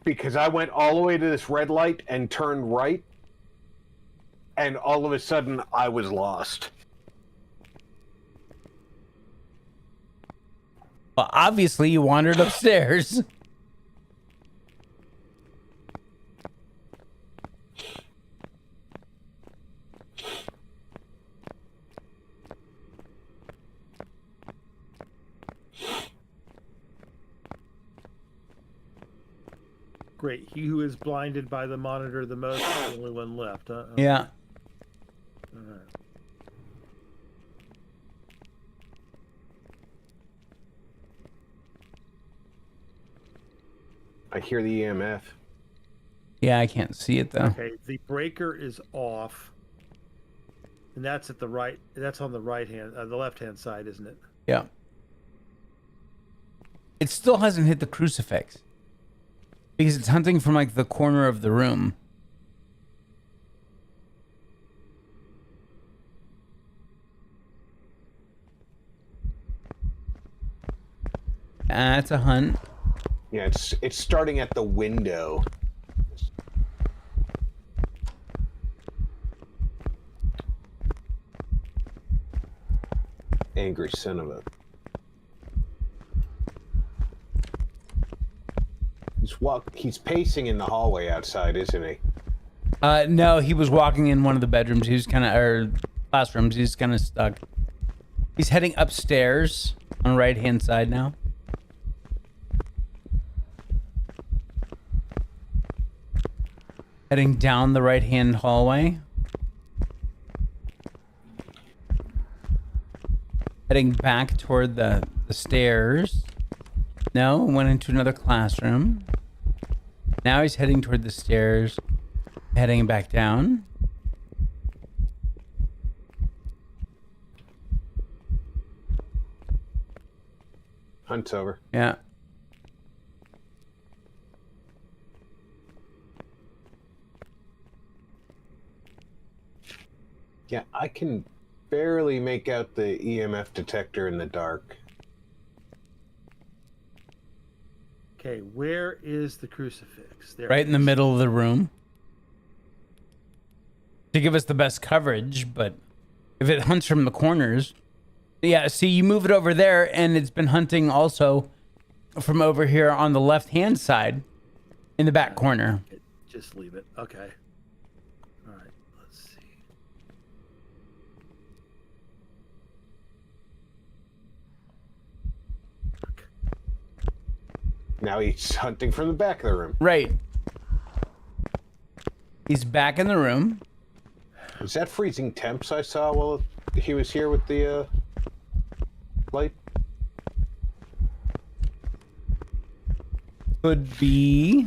Because I went all the way to this red light and turned right, and all of a sudden I was lost. Well, obviously you wandered upstairs. Great. He who is blinded by the monitor the most is the only one left, huh? Yeah. All right. I hear the EMF. Yeah, I can't see it though. Okay. The breaker is off. And that's at the right. That's on the right hand, the left hand side, isn't it? Yeah. It still hasn't hit the crucifix. Because it's hunting from like the corner of the room. That's a hunt. Yeah, it's starting at the window. Angry son of a... He's pacing in the hallway outside, isn't he? No, he was walking in one of the bedrooms. He was kind of, or classrooms. He's kind of stuck. He's heading upstairs on the right-hand side now. Heading down the right-hand hallway. Heading back toward the stairs. No, went into another classroom. Now he's heading toward the stairs. Heading back down. Hunt's over. Yeah. Yeah, I can barely make out the EMF detector in the dark. Okay, where is the crucifix? There Right it in the is. middle of the room. To give us the best coverage, but if it hunts from the corners... Yeah, see, you move it over there, and it's been hunting also from over here on the left-hand side in the back corner. Just leave it. Okay. All right, let's see. Now he's hunting from the back of the room. Right. He's back in the room. Is that freezing temps I saw while he was here with the light? Could be.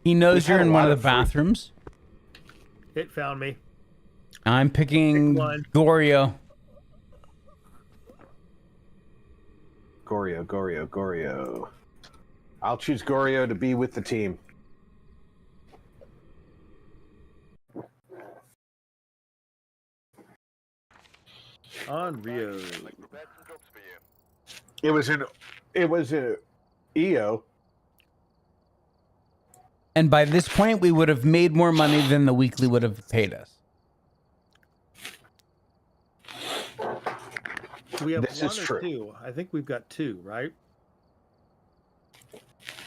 He knows We've you're had a in one lot of the of bathrooms. It found me. I'm picking Pick one. Goryo. Goryo. I'll choose Goryo to be with the team. On Rio. It was a EO. And by this point, we would have made more money than the weekly would have paid us. Do we have This one is or true. two? I think we've got two, right?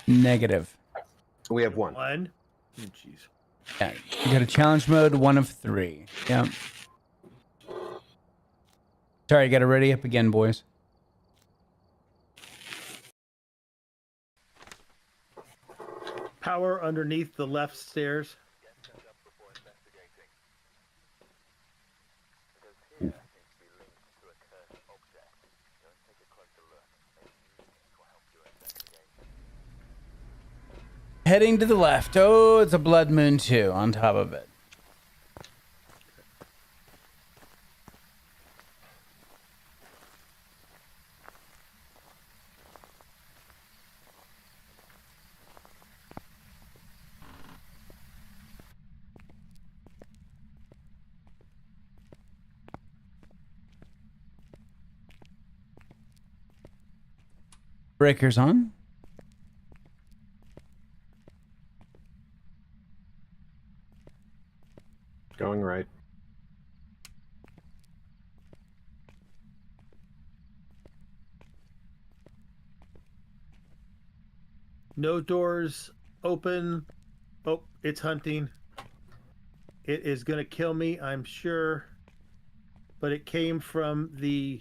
Negative. We have one. One. Oh, jeez. Yeah. You got a challenge mode, 1 of 3. Yep. Sorry, I got to ready up again, boys. Power underneath the left stairs. Heading to the left. Oh, it's a blood moon too on top of it. Breakers on. Going right. No doors open. Oh, it's hunting. It is going to kill me, I'm sure. But it came from the...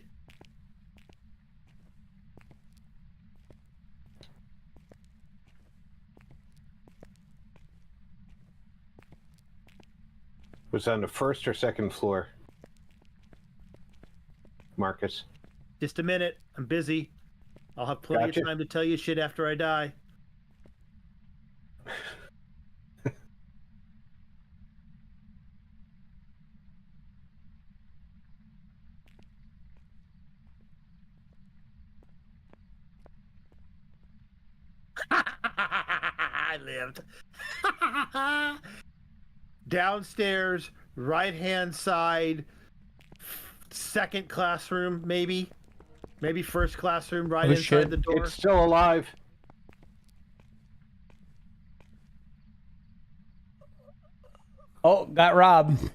Was on the first or second floor? Marcus. Just a minute. I'm busy. I'll have plenty Gotcha. of time to tell you shit after I die. I lived. Downstairs, right-hand side, second classroom, maybe first classroom, right Oh, inside shit. the door. It's still alive. Oh, got robbed.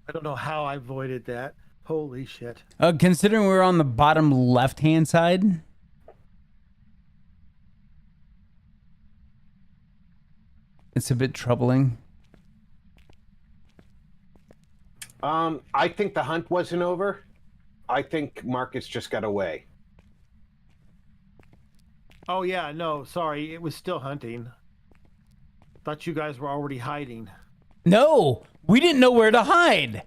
I don't know how I avoided that. Holy shit. Considering we're on the bottom left-hand side. It's a bit troubling. I think the hunt wasn't over. I think Marcus just got away. Oh yeah, no, sorry, it was still hunting. Thought you guys were already hiding. No, we didn't know where to hide.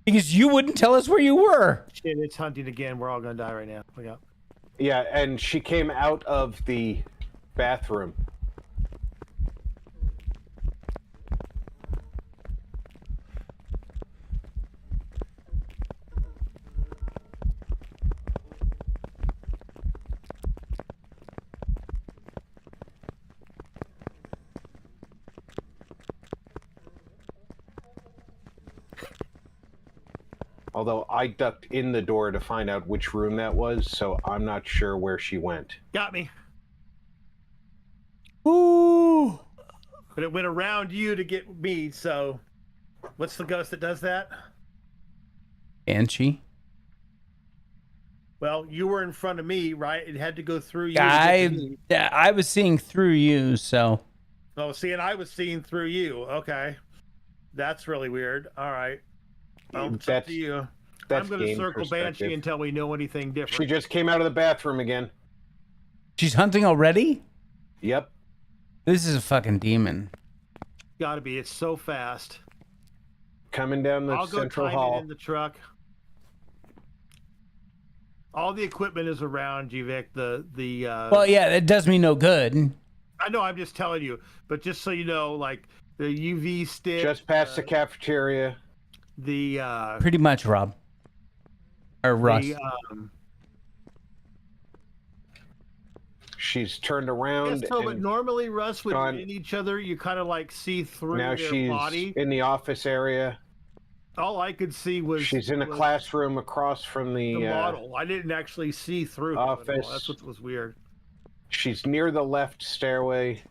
Because you wouldn't tell us where you were. Shit, it's hunting again. We're all gonna die right now. Look out. Yeah, and she came out of the bathroom. Although I ducked in the door to find out which room that was, so I'm not sure where she went. Got me. Ooh. But it went around you to get me, so what's the ghost that does that? Banshee. Well, you were in front of me, right? It had to go through you. To get to me. I was seeing through you, so. Oh, see, and I was seeing through you. Okay. That's really weird. All right. Well, it's up to you. I'm going to circle Banshee until we know anything different. She just came out of the bathroom again. She's hunting already? Yep. This is a fucking demon. Gotta be. It's so fast. Coming down the I'll go central time hall. it in the truck. All the equipment is around you, Vic. Well, yeah, it does me no good. I know. I'm just telling you, but just so you know, like the UV stick. Just past the cafeteria. The pretty much, Rob. Or Russ. She's turned around. Yeah, so but normally, Russ, when you're in each other, you kind of like see through now their body. In the office area. All I could see was she's in a classroom across from the model. I didn't actually see through office. That's what was weird. She's near the left stairway.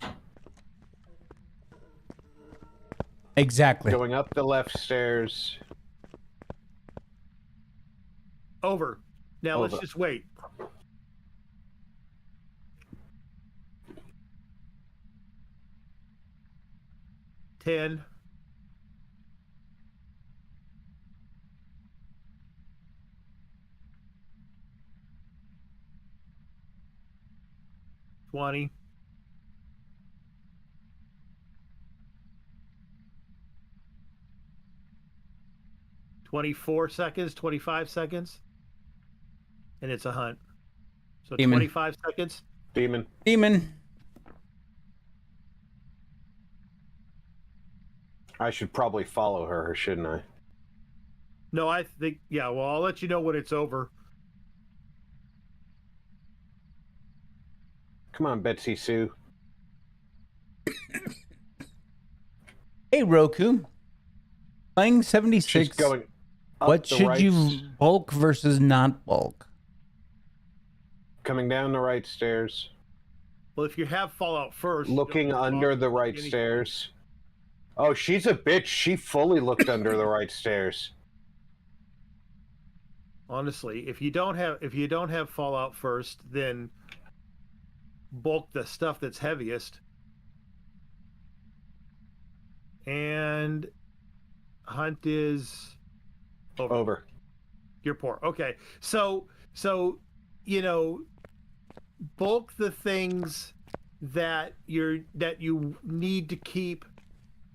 Exactly. Going up the left stairs. Over. Now let's just wait. Ten. 20. 24 seconds, 25 seconds, and it's a hunt. So demon. 25 seconds. Demon. Demon. I should probably follow her, shouldn't I? No, I think, yeah, well, I'll let you know when it's over. Come on, Betsy Sue. Hey, Roku. Playing 76. She's going up what the should right you bulk versus not bulk? Coming down the right stairs. Well, if you have Fallout first. Looking under the right stairs. Oh, she's a bitch. She fully looked under the right stairs. Honestly, if you don't have Fallout first, then bulk the stuff that's heaviest. And hunt is over. You're poor. Okay. So you know, bulk the things that you need to keep.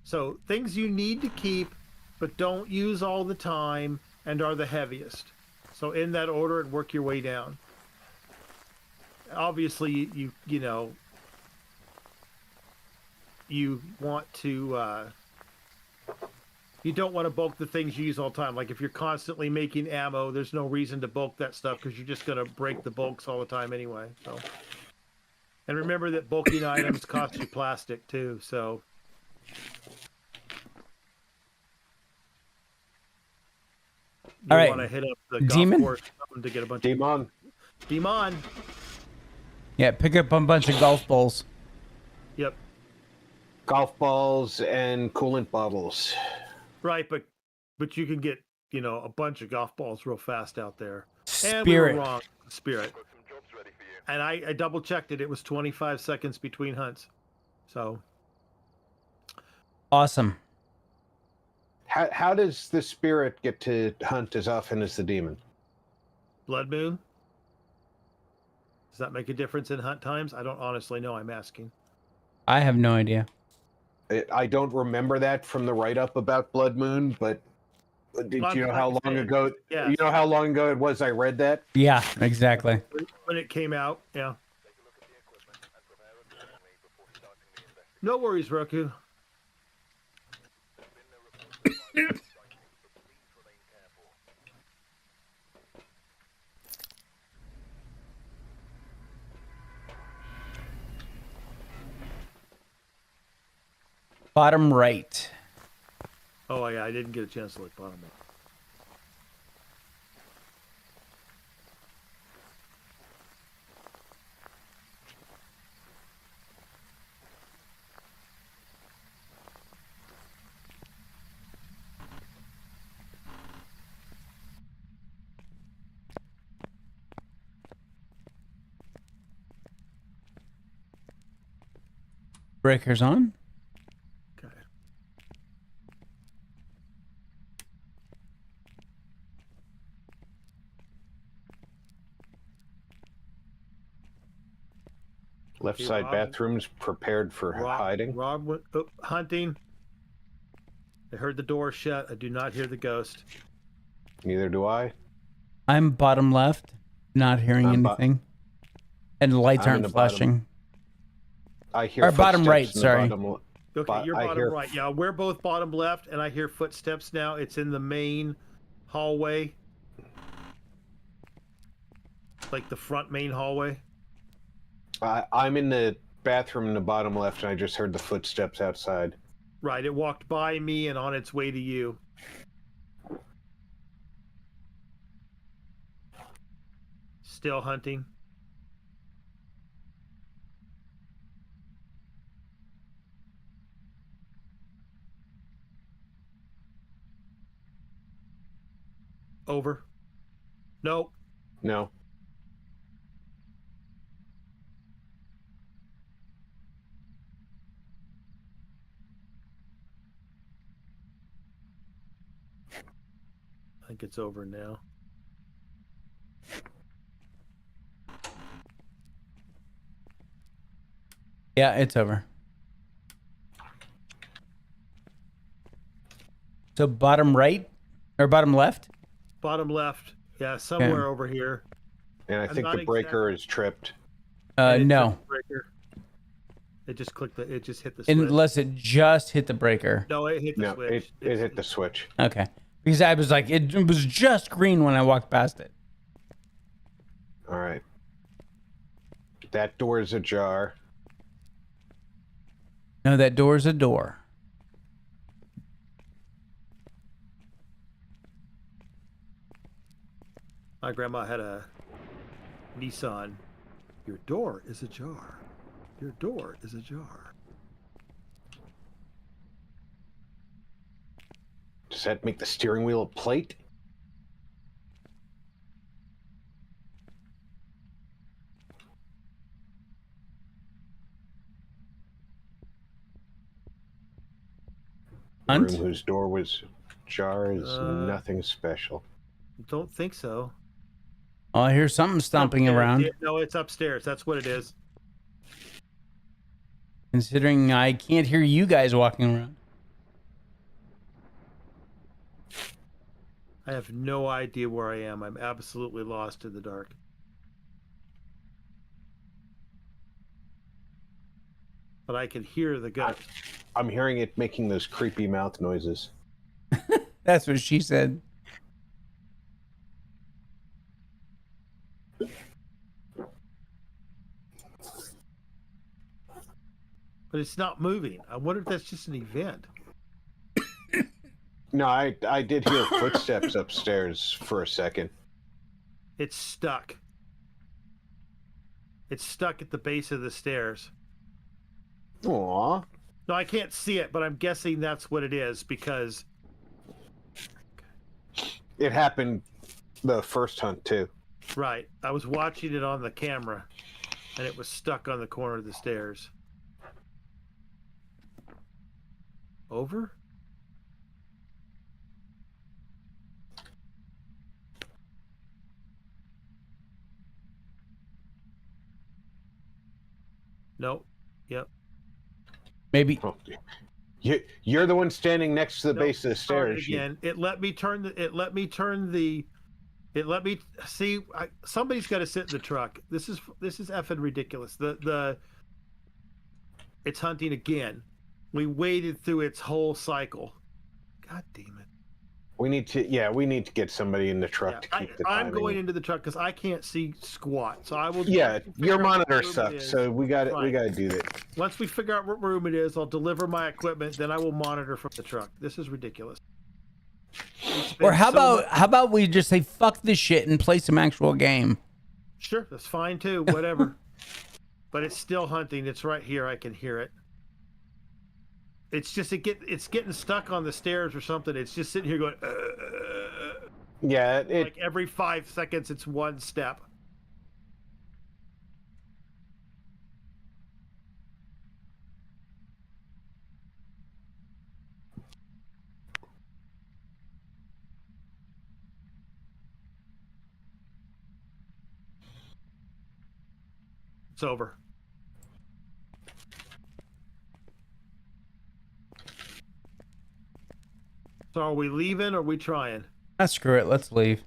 So things you need to keep but don't use all the time and are the heaviest. So in that order, and work your way down. Obviously, you know, you want to you don't want to bulk the things you use all the time. Like if you're constantly making ammo, there's no reason to bulk that stuff because you're just going to break the bulks all the time anyway. So, and remember that bulking items cost you plastic too. So. All right. Want to hit up the Demon? golf course to get a bunch Demon. Demon. Yeah, pick up a bunch of golf balls. Yep. Golf balls and coolant bottles. Right, but you can get, you know, a bunch of golf balls real fast out there. Spirit. And we were wrong. Spirit. And I double checked it. It was 25 seconds between hunts. So. Awesome. How does the spirit get to hunt as often as the demon? Blood moon? Does that make a difference in hunt times? I don't honestly know. I'm asking. I have no idea. I don't remember that from the write-up about Blood Moon, but did you know how long ago? Yeah. You know how long ago it was I read that? Yeah, exactly. When it came out, yeah. No worries, Roku. Bottom right. Oh yeah, I didn't get a chance to look bottom. Breaker's on. Okay. Left Hey, side Rob. bathroom's prepared for hiding. Rob went hunting. I heard the door shut. I do not hear the ghost. Neither do I. I'm bottom left, not hearing anything. And the lights I'm in aren't the flashing. I hear Or bottom right, footsteps in the sorry. bottom Okay, you're I bottom hear- right. Yeah, we're both bottom left, and I hear footsteps now. It's in the main hallway. Like the front main hallway. I'm in the bathroom in the bottom left, and I just heard the footsteps outside. Right, it walked by me and on its way to you. Still hunting. Over. Nope. No. I think it's over now. Yeah, it's over. So bottom right or bottom left? Bottom left. Yeah, somewhere over here. And I I'm think not the breaker is tripped. And it No. took the breaker. It just clicked it just hit the switch. Unless it just hit the breaker. No, it hit the No, switch. it hit the switch. Okay. Because I was like, it was just green when I walked past it. All right. That door is ajar. No, that door's a door. My grandma had a Nissan. Your door is ajar. Your door is ajar. Does that make the steering wheel a plate? The Hunt? room whose door was ajar is nothing special. Don't think so. Oh, I hear something stomping Upstairs. around. Yeah, no, it's upstairs. That's what it is. Considering I can't hear you guys walking around. I have no idea where I am. I'm absolutely lost in the dark. But I can hear the ghost. I'm hearing it making those creepy mouth noises. That's what she said. But it's not moving. I wonder if that's just an event. No, I did hear footsteps upstairs for a second. It's stuck. It's stuck at the base of the stairs. Aw. No, I can't see it, but I'm guessing that's what it is because It happened the first hunt, too. right, I was watching it on the camera and it was stuck on the corner of the stairs. Over? Nope. Yep. Maybe. Oh, you're the one standing next to the Nope, base of the started stairs. again. It let me turn the. It let me turn the. It let me see. Somebody's got to sit in the truck. This is effing ridiculous. It's hunting again. We waited through its whole cycle. God damn it. We need to get somebody in the truck to keep the timing. I'm going into the truck because I can't see squat. So I will. Yeah, figure your out what monitor room it sucks, is. so we got Right. to do that. Once we figure out what room it is, I'll deliver my equipment. Then I will monitor from the truck. This is ridiculous. Or how about we just say fuck this shit and play some actual game? Sure, that's fine too. Whatever. But it's still hunting. It's right here. I can hear it. It's just it's getting stuck on the stairs or something. It's just sitting here going. Yeah, Like every 5 seconds, it's one step. It's over. So are we leaving or are we trying? Ah, screw it. Let's leave.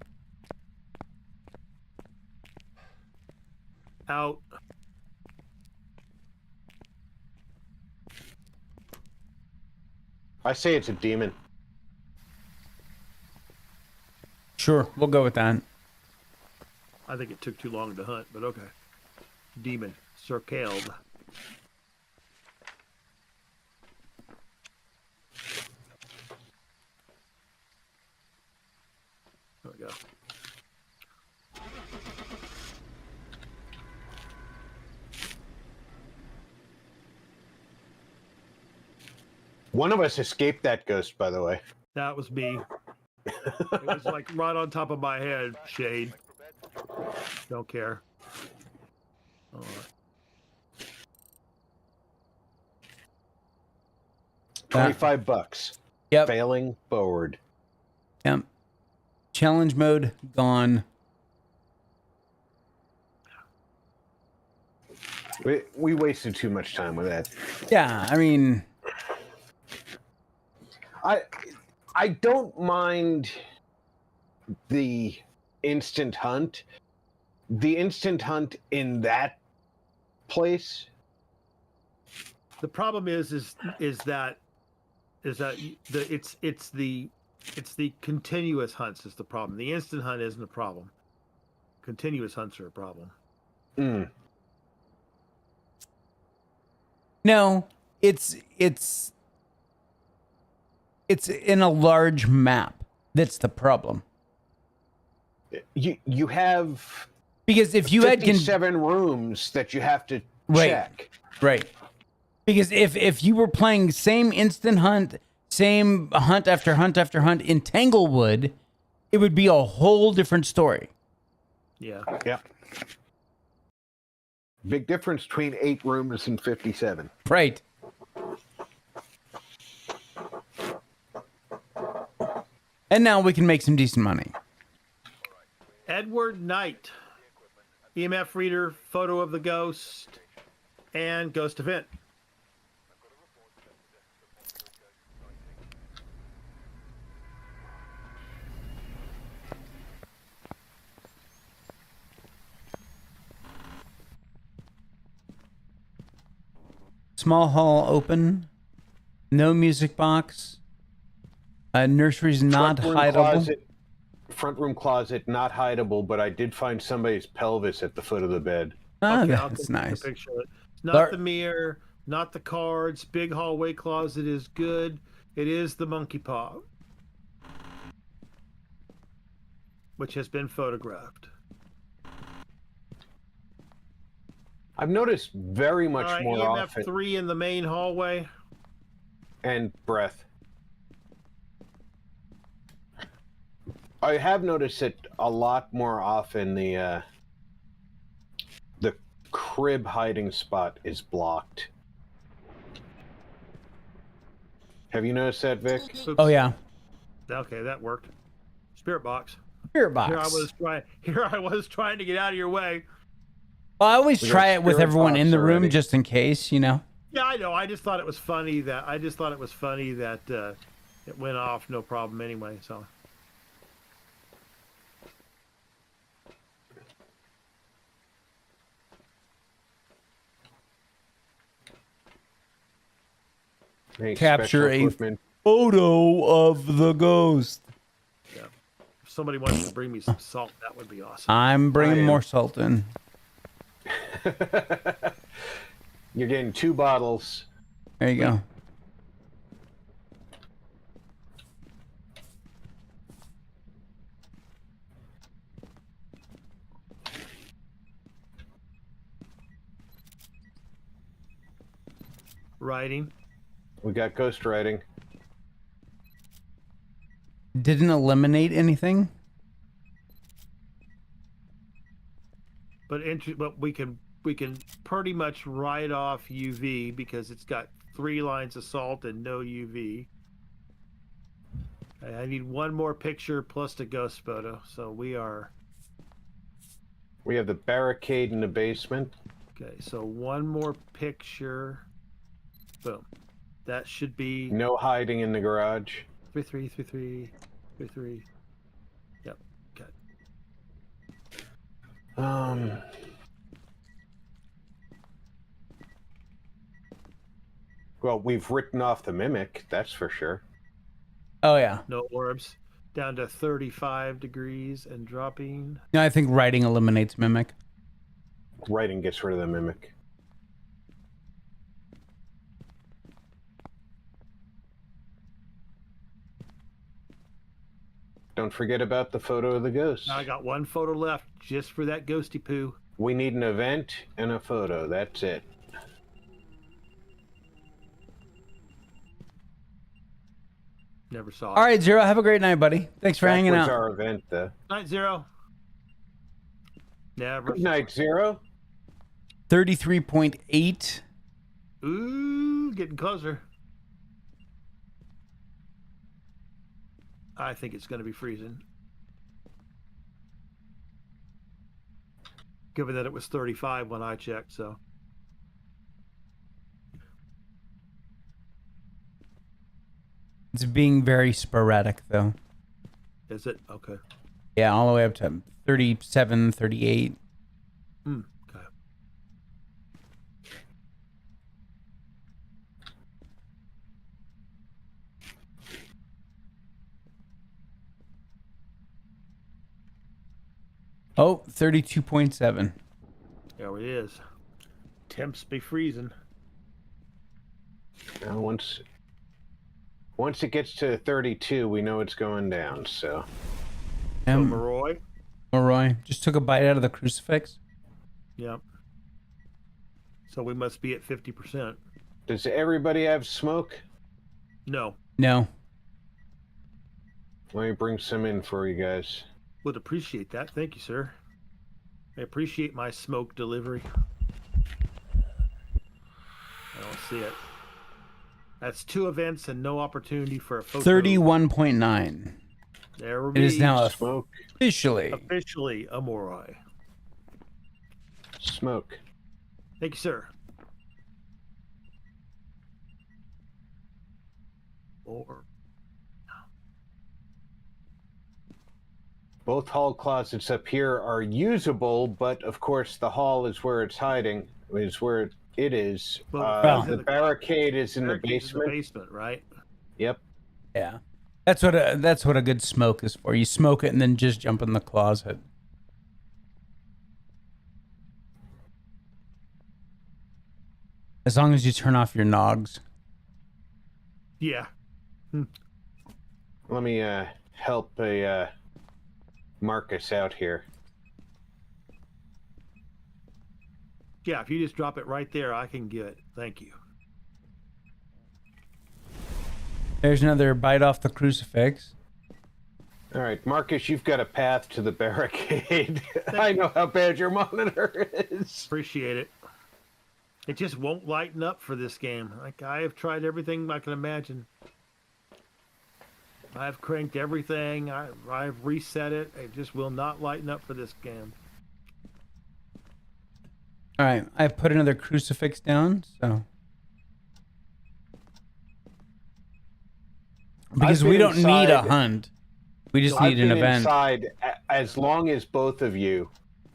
Out. I say it's a demon. Sure, we'll go with that. I think it took too long to hunt, but okay. Demon. Circled. There we go. One of us escaped that ghost, by the way. That was me. It was like right on top of my head, Shade. Don't care. All right. $25. Yep. Failing forward. Yep. Challenge mode gone. We wasted too much time with that. Yeah, I mean, I don't mind the instant hunt. The instant hunt in that place. The problem is that it's the continuous hunts is the problem. The instant hunt isn't a problem. Continuous hunts are a problem. Mm. no, it's in a large map. That's the problem. You have Because if you had 57 rooms that you have to check. Right. Because if you were playing same instant hunt, same hunt after hunt after hunt in Tanglewood, it would be a whole different story. Yeah. Yep. Big difference between 8 rooms and 57. Right. And now we can make some decent money. Edward Knight, EMF reader, photo of the ghost, and ghost event. Small hall open. No music box. Nursery's not hideable. Front room closet, not hideable, but I did find somebody's pelvis at the foot of the bed. Oh, Okay, I'll that's take a nice. picture of it. It's not the mirror, not the cards. Big hallway closet is good. It is the monkey paw, which has been photographed. I've noticed very much All right, more EMF often. 3 in the main hallway. And breath. I have noticed it a lot more often. The crib hiding spot is blocked. Have you noticed that, Vic? Oops. Oh, yeah. Okay, that worked. Spirit box. Spirit box. Here I was trying to get out of your way. Well, I always We try got it with spirit everyone in box the room already. just in case, you know. Yeah, I know. I just thought it was funny that it went off no problem anyway. So Any Capture special a equipment? photo of the ghost. yeah, if somebody wants to bring me some salt, that would be awesome. I'm bringing I am. more salt in. You're getting 2 bottles. There you go. Writing. We got ghost writing. Didn't eliminate anything? But we can pretty much write off UV because it's got 3 lines of salt and no UV. I need one more picture plus the ghost photo. So we We have the barricade in the basement. Okay, so one more picture. Boom. That should be No hiding in the garage. 333333. Yep. Okay. Well, we've written off the mimic, that's for sure. Oh yeah. No orbs. Down to 35 degrees and dropping. No, I think writing eliminates mimic. Writing gets rid of the mimic. Don't forget about the photo of the ghost. Now I got one photo left just for that ghosty poo. We need an event and a photo. That's it. Never saw it. All right, Zero. Have a great night, buddy. Thanks for hanging That was out. our event, though. Night, Zero. Never. Good night, Zero. 33.8. Ooh, getting closer. I think it's going to be freezing. Given that it was 35 when I checked, so. It's being very sporadic, though. Is it? Okay. Yeah, all the way up to 37, 38. Okay. Oh, 32.7. There it is. Temps be freezing. Now, once it gets to 32, we know it's going down, so. So, Maroy? Roy just took a bite out of the crucifix. Yep. So we must be at 50%. Does everybody have smoke? No. No. Let me bring some in for you guys. Would appreciate that. Thank you, sir. I appreciate my smoke delivery. I don't see it. That's 2 events and no opportunity for a photo. 31.9. There we It is now Smoke. officially. officially a Morai. Smoke. Thank you, sir. Or Both hall closets up here are usable, but of course the hall is where it's hiding, is where it is. Well, the barricade is in the barricade's basement. basement, right? Yep. Yeah. That's what a good smoke is for. You smoke it and then just jump in the closet. As long as you turn off your nogs. Yeah. Let me help Marcus out here. Yeah, if you just drop it right there, I can get it. Thank you. There's another bite off the crucifix. All right, Marcus, you've got a path to the barricade. I know how bad your monitor is. Appreciate it. It just won't lighten up for this game. Like, I have tried everything I can imagine. I've cranked everything. I've reset it. It just will not lighten up for this game. All right, I put another crucifix down, so because we don't need a hunt, we just need an event. Inside as long as both of you,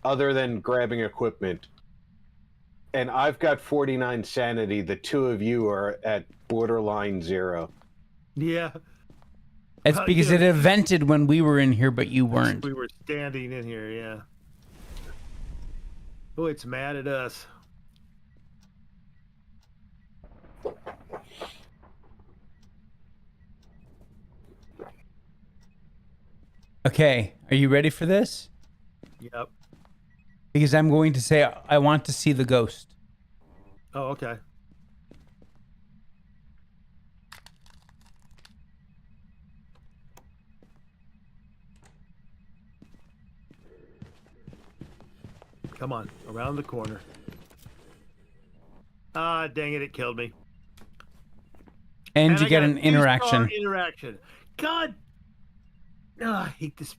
other than grabbing equipment, and I've got 49 sanity. The 2 of you are at borderline 0. Yeah. It's because it evented when we were in here, but you weren't. We were standing in here, yeah. Oh, it's mad at us. Okay, are you ready for this? Yep. Because I'm going to say I want to see the ghost. Oh, okay. Come on, around the corner. Ah, dang it, it killed me. And you I get got an a 2-star interaction. interaction. God, I hate this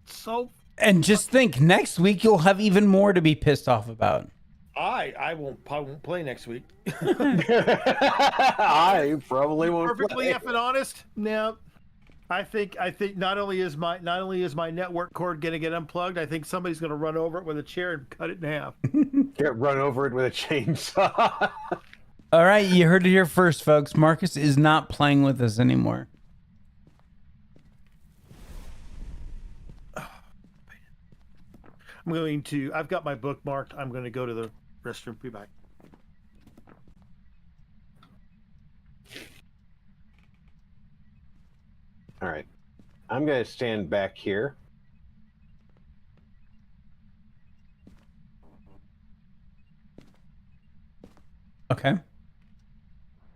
so. And just think, next week you'll have even more to be pissed off about. I won't play next week. I probably won't Perfectly play. effing honest. No, I think not only is my network cord gonna get unplugged, I think somebody's gonna run over it with a chair and cut it in half. Get run over it with a chainsaw. All right, you heard it here first, folks. Marcus is not playing with us anymore. I've got my book marked. I'm going to go to the restroom. Be back. All right. I'm going to stand back here. Okay.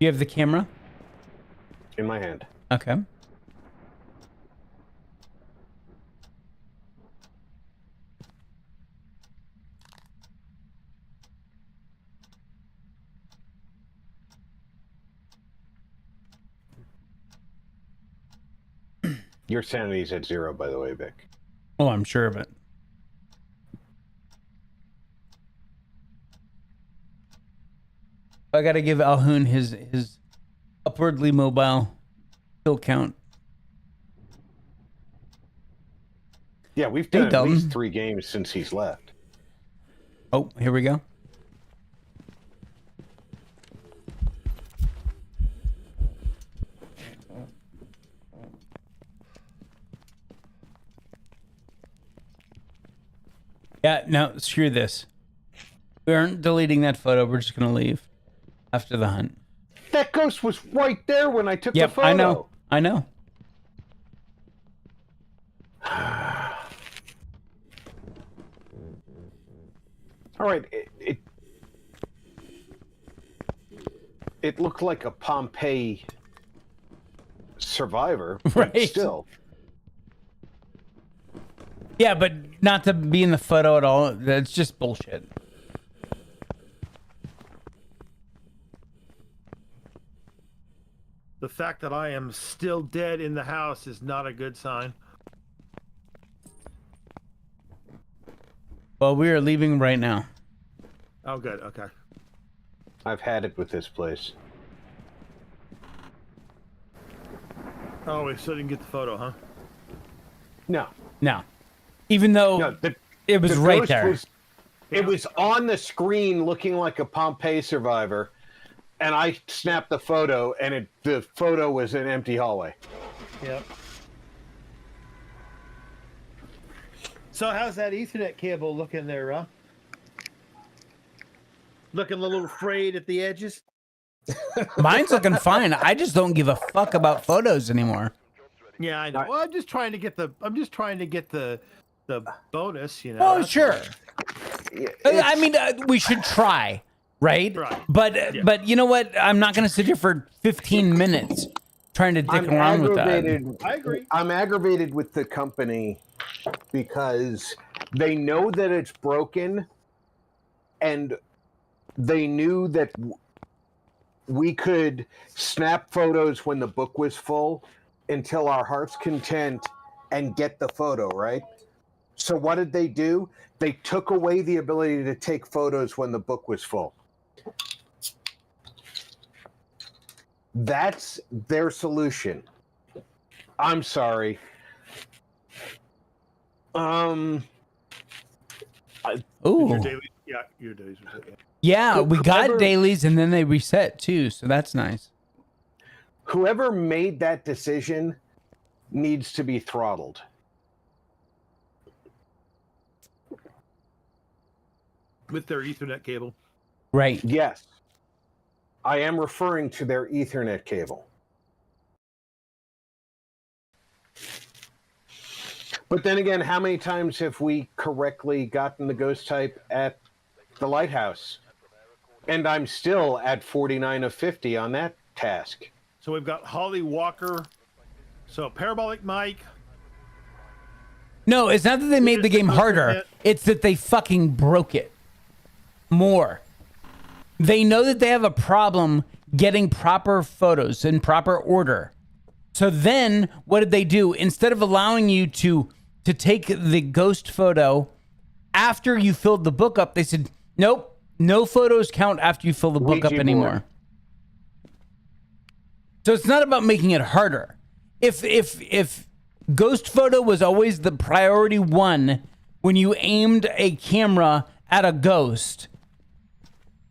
You have the camera? In my hand. Okay. Your sanity's at 0, by the way, Vic. Oh, I'm sure of it. I gotta give Alhoon his upwardly mobile kill count. Yeah, we've done at Dalton. least 3 games since he's left. Oh, here we go. Yeah, no, screw this. We aren't deleting that photo. We're just gonna leave after the hunt. That ghost was right there when I took the Yep, photo. I know. I know. All right, it looked like a Pompeii survivor, but Right. still. Yeah, but not to be in the photo at all. That's just bullshit. The fact that I am still dead in the house is not a good sign. Well, we are leaving right now. Oh, good. Okay. I've had it with this place. Oh, we still didn't get the photo, huh? No. No. Even though No, it was the right ghost there. It was on the screen looking like a Pompeii survivor, and I snapped the photo, and the photo was an empty hallway. Yep. So how's that Ethernet cable looking there, huh? Looking a little frayed at the edges? Mine's looking fine. I just don't give a fuck about photos anymore. Yeah, I know. Well, I'm just trying to get the bonus, you know. Oh, That's sure. all. I mean, we should try, right? Right. But you know what? I'm not going to sit here for 15 minutes trying to dick I'm around with that. aggravated. I agree. I'm aggravated with the company because they know that it's broken, and they knew that we could snap photos when the book was full until our heart's content and get the photo, right? So what did they do? They took away the ability to take photos when the book was full. That's their solution. I'm sorry. Ooh. Your daily, yeah, your days. Yeah, we got Whoever- dailies and then they reset too, so that's nice. Whoever made that decision needs to be throttled. With their Ethernet cable. Right. Yes. I am referring to their Ethernet cable. But then again, how many times have we correctly gotten the ghost type at the lighthouse? And I'm still at 49 of 50 on that task. So we've got Holly Walker. So parabolic mic. No, it's not that they made the game harder. It's that they fucking broke it more. They know that they have a problem getting proper photos in proper order. So then what did they do? Instead of allowing you to take the ghost photo after you filled the book up, they said, nope, No photos count after you fill the book Ouija up board. anymore. So it's not about making it harder. If ghost photo was always the priority one when you aimed a camera at a ghost,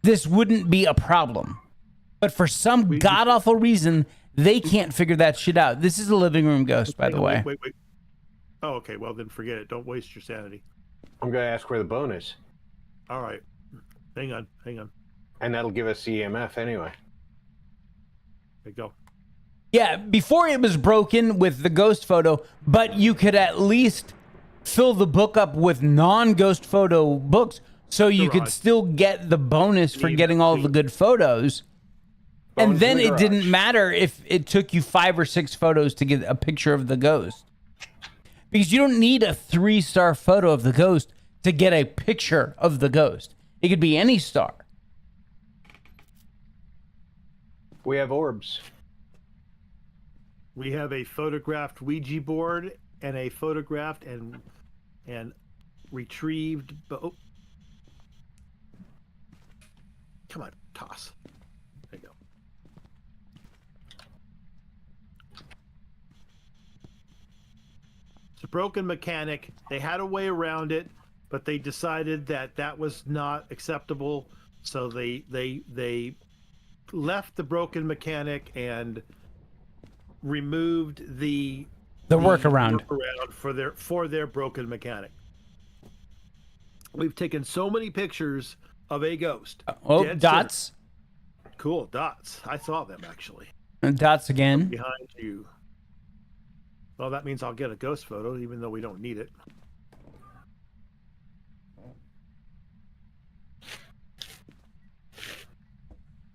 this wouldn't be a problem. But for some god-awful reason, they can't figure that shit out. This is a living room ghost, by the way. Wait. Oh, okay. Well, then forget it. Don't waste your sanity. I'm going to ask where the bone is. All right. Hang on. And that'll give us EMF anyway. There you go. Yeah, before it was broken with the ghost photo, but you could at least fill the book up with non-ghost photo books so you could still get the bonus for getting all the good photos. And then it didn't matter if it took you 5 or 6 photos to get a picture of the ghost. Because you don't need a 3-star photo of the ghost to get a picture of the ghost. It could be any star. We have orbs. We have a photographed Ouija board and a photographed and retrieved. Oh. Come on, toss. There you go. It's a broken mechanic. They had a way around it, but they decided that that was not acceptable. So they left the broken mechanic and removed the workaround for their broken mechanic. We've taken so many pictures of a ghost. Dots. Cool, dots. I saw them actually. And dots again. Behind you. Well, that means I'll get a ghost photo, even though we don't need it.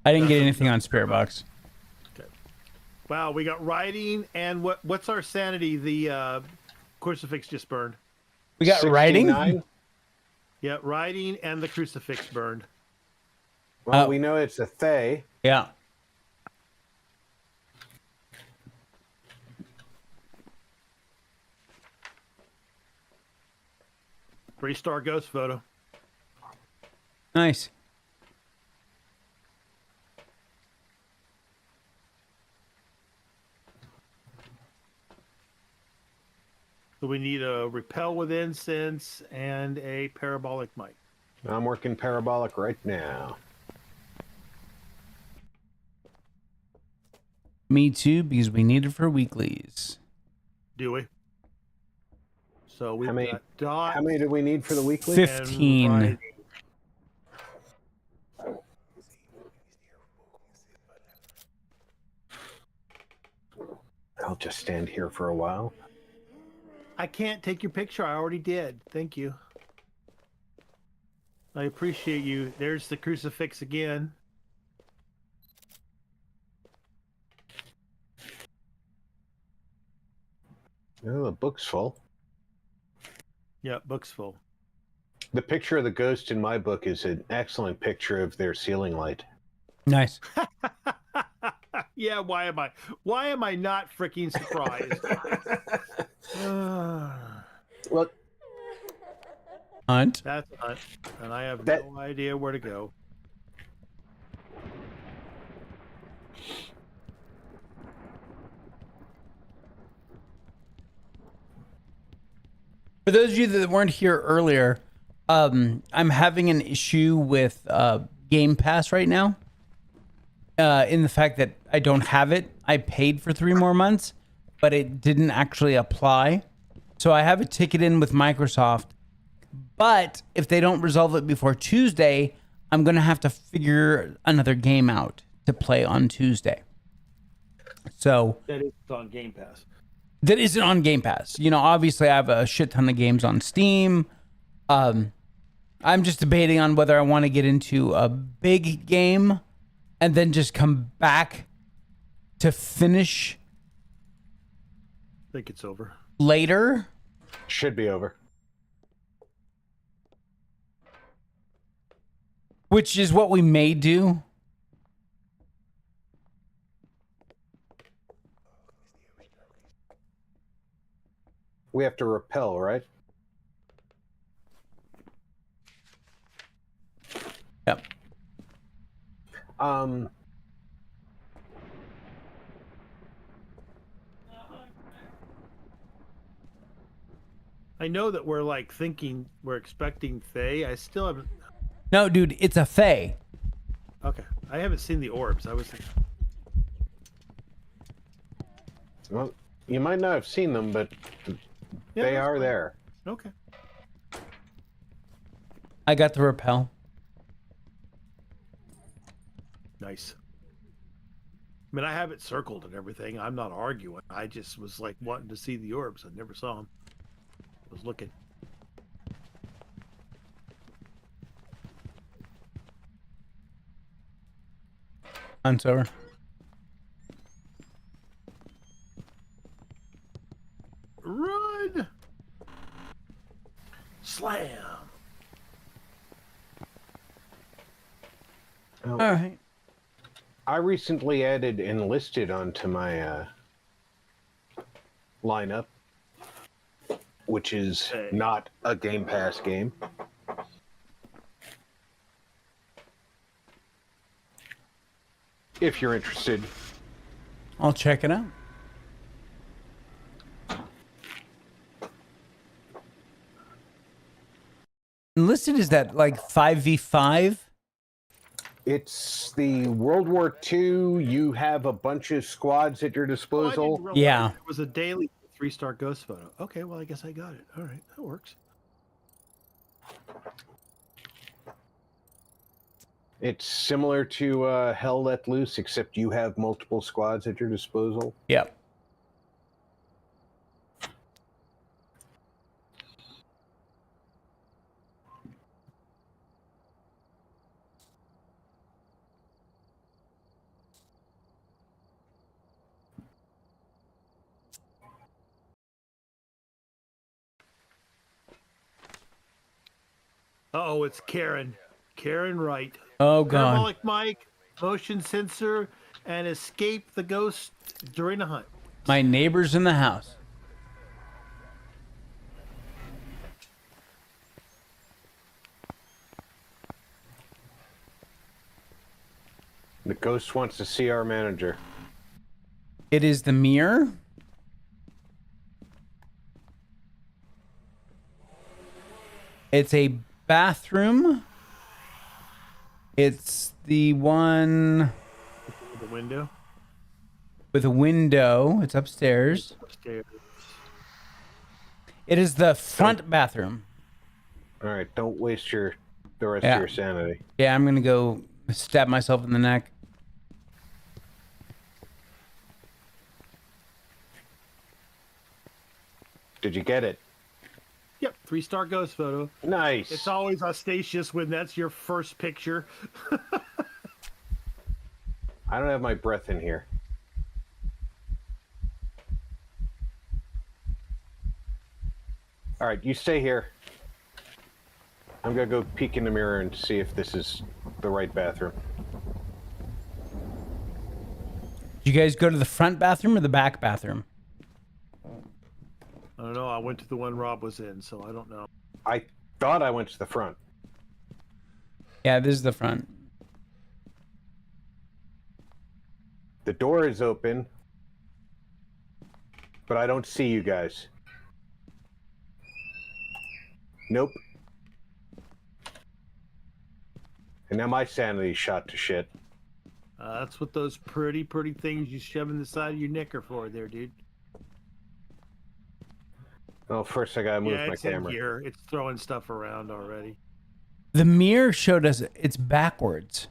I didn't get anything on Spirit Box. Okay. Wow, we got writing and what's our sanity? The crucifix just burned. We got 69? writing? Yeah, writing and the crucifix burned. Well, we know it's a Thay. Yeah. Three-star ghost photo. Nice. So we need a repel with incense and a parabolic mic. I'm working parabolic right now. Me too, because we need it for weeklies. Do we? So we've got dot. How many do we need for the weekly? 15. I'll just stand here for a while. I can't take your picture. I already did. Thank you. I appreciate you. There's the crucifix again. Oh, the book's full. Yeah, book's full. The picture of the ghost in my book is an excellent picture of their ceiling light. Nice. Yeah, why am I not freaking surprised? Look, Hunt. That's Hunt, and I have no idea where to go. For those of you that weren't here earlier, I'm having an issue with Game Pass right now. In the fact that I don't have it. I paid for 3 more months, but it didn't actually apply. So I have a ticket in with Microsoft. But if they don't resolve it before Tuesday, I'm going to have to figure another game out to play on Tuesday. So That is on Game Pass. that isn't on Game Pass. You know, obviously I have a shit ton of games on Steam. I'm just debating on whether I want to get into a big game and then just come back to finish I think it's over. later. should be over. Which is what we may do. We have to repel, right? Yep. I know that we're like thinking we're expecting Fae. I still haven't. No, dude, it's a Fae. Okay, I haven't seen the orbs. I was thinking. Well, you might not have seen them, but Yeah, they that's are fine. there. Okay. I got the repel. Nice. I mean, I have it circled and everything. I'm not arguing. I just was like wanting to see the orbs. I never saw them. I was looking. Hunt's over. Run! Slam! Oh, All right. I recently added Enlisted onto my lineup, which is Hey. not a Game Pass game. If you're interested. I'll check it out. Enlisted, is that like 5v5? It's the World War II. You have a bunch of squads at your Oh, I didn't disposal. realize Yeah. It was a daily 3-star ghost photo. Okay, well, I guess I got it. All right, that works. It's similar to Hell Let Loose, except you have multiple squads at your disposal. Yep. Uh-oh, it's Karen. Karen Wright. Oh, God. Parabolic mic, motion sensor, and escape the ghost during a hunt. My neighbor's in the house. The ghost wants to see our manager. It is the mirror. It's a bathroom. It's the one The window. with a window. It's upstairs. Upstairs. It is the front bathroom. All right, don't waste the rest Yeah. of your sanity. Yeah, I'm gonna go stab myself in the neck. Did you get it? Yep, 3-star ghost photo. Nice. It's always auspicious when that's your first picture. I don't have my breath in here. All right, you stay here. I'm gonna go peek in the mirror and see if this is the right bathroom. Did you guys go to the front bathroom or the back bathroom? I don't know. I went to the one Rob was in, so I don't know. I thought I went to the front. Yeah, this is the front. The door is open, but I don't see you guys. Nope. And now my sanity's shot to shit. That's what those pretty things you shove in the side of your neck are for there, dude. Well, first I gotta move Yeah, my it's in camera. here. It's throwing stuff around already. The mirror showed us it's backwards.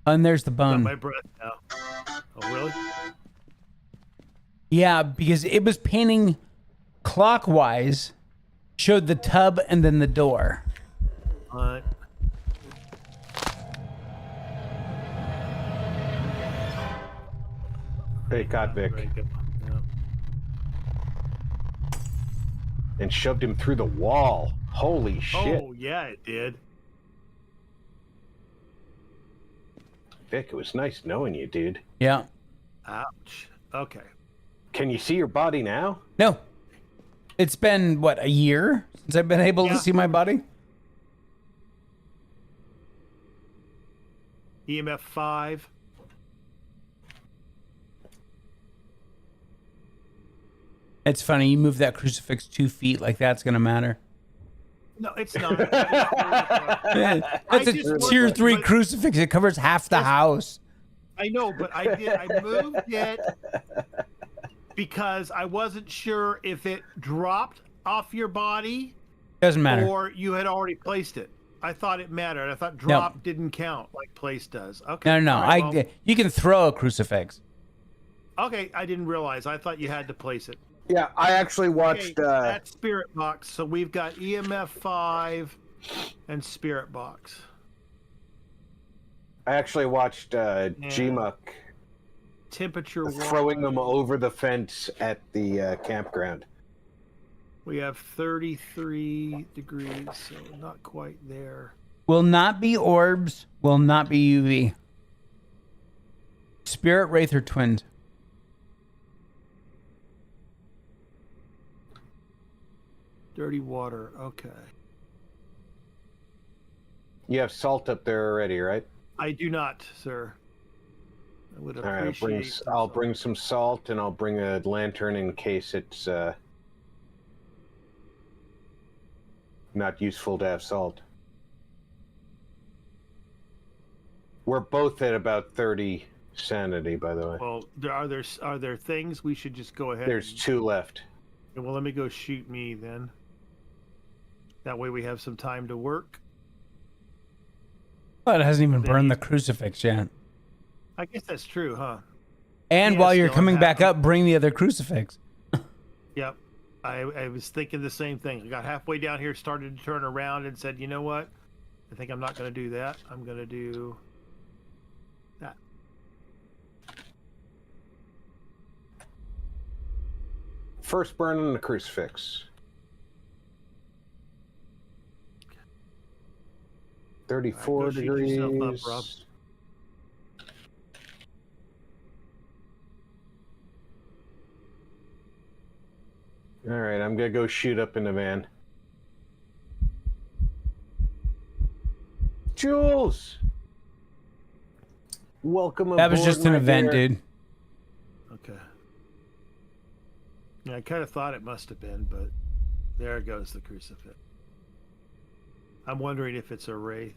And there's the Got bone. my breath now. Oh, really? Yeah, because it was painting clockwise, showed the tub and then the door. What? They got Vic Draco. Yeah. and shoved him through the wall. Holy shit. Oh, yeah, it did. Vic, it was nice knowing you, dude. Yeah. Ouch. Okay. Can you see your body now? No. It's been, what, a year since I've been able to Yeah. see my body? EMF 5. It's funny, you move that crucifix 2 feet like that's gonna matter. No, it's not. That's a tier 3 crucifix. It covers half the house. I know, but I moved it because I wasn't sure if it dropped off your body. Doesn't matter. Or you had already placed it. I thought it mattered. I thought drop didn't count like place does. Okay. No. Right, well, you can throw a crucifix. okay, I didn't realize. I thought you had to place it. Yeah, I actually watched. That spirit box. So we've got EMF 5 and spirit box. I actually watched 𝐂𝐡𝐚𝐧𝐬𝐭 Temperature throwing them over the fence at the campground. We have 33 degrees, so not quite there. Will not be orbs. Will not be UV. Spirit, Wraith, or twins. Dirty water. Okay. You have salt up there already, right? I do not, sir. I would All right, appreciate. I'll bring some salt, and I'll bring a lantern in case it's not useful to have salt. We're both at about 30 sanity, by the way. Well, are there things we should just go ahead? There's 2 left. Well, let me go shoot me then. That way we have some time to work. Well, it hasn't even burned the crucifix yet. I guess that's true, huh? And Yeah, while you're still coming back happening. up, bring the other crucifix. Yep. I was thinking the same thing. I got halfway down here, started to turn around, and said, you know what? I think I'm not going to do that. I'm going to do that. First burn on the crucifix. 34 All right, go shoot degrees. yourself up, Rob. All right, I'm gonna go shoot up in the van. Jules, welcome aboard. That was just an my event, dear. dude. Okay. Yeah, I kind of thought it must have been, but there goes the crucifix. I'm wondering if it's a wraith.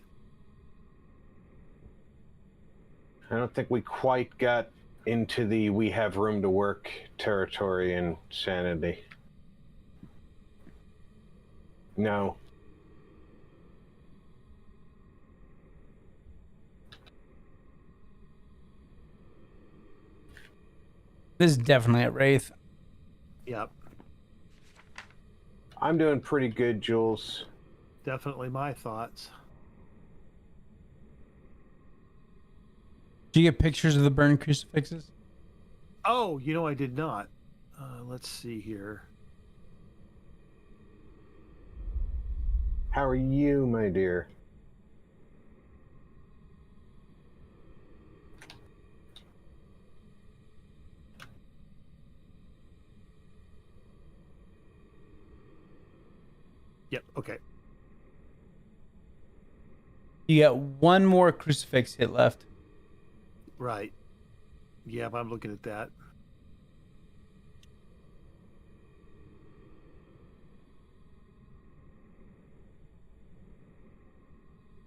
I don't think we quite got into the we have room to work territory in sanity. No. This is definitely a wraith. Yep. I'm doing pretty good, Jules. Definitely my thoughts. Do you get pictures of the burned crucifixes? Oh, you know, I did not. Let's see here. How are you, my dear? Yep, okay. You got one more crucifix hit left. Right. Yep, I'm looking at that.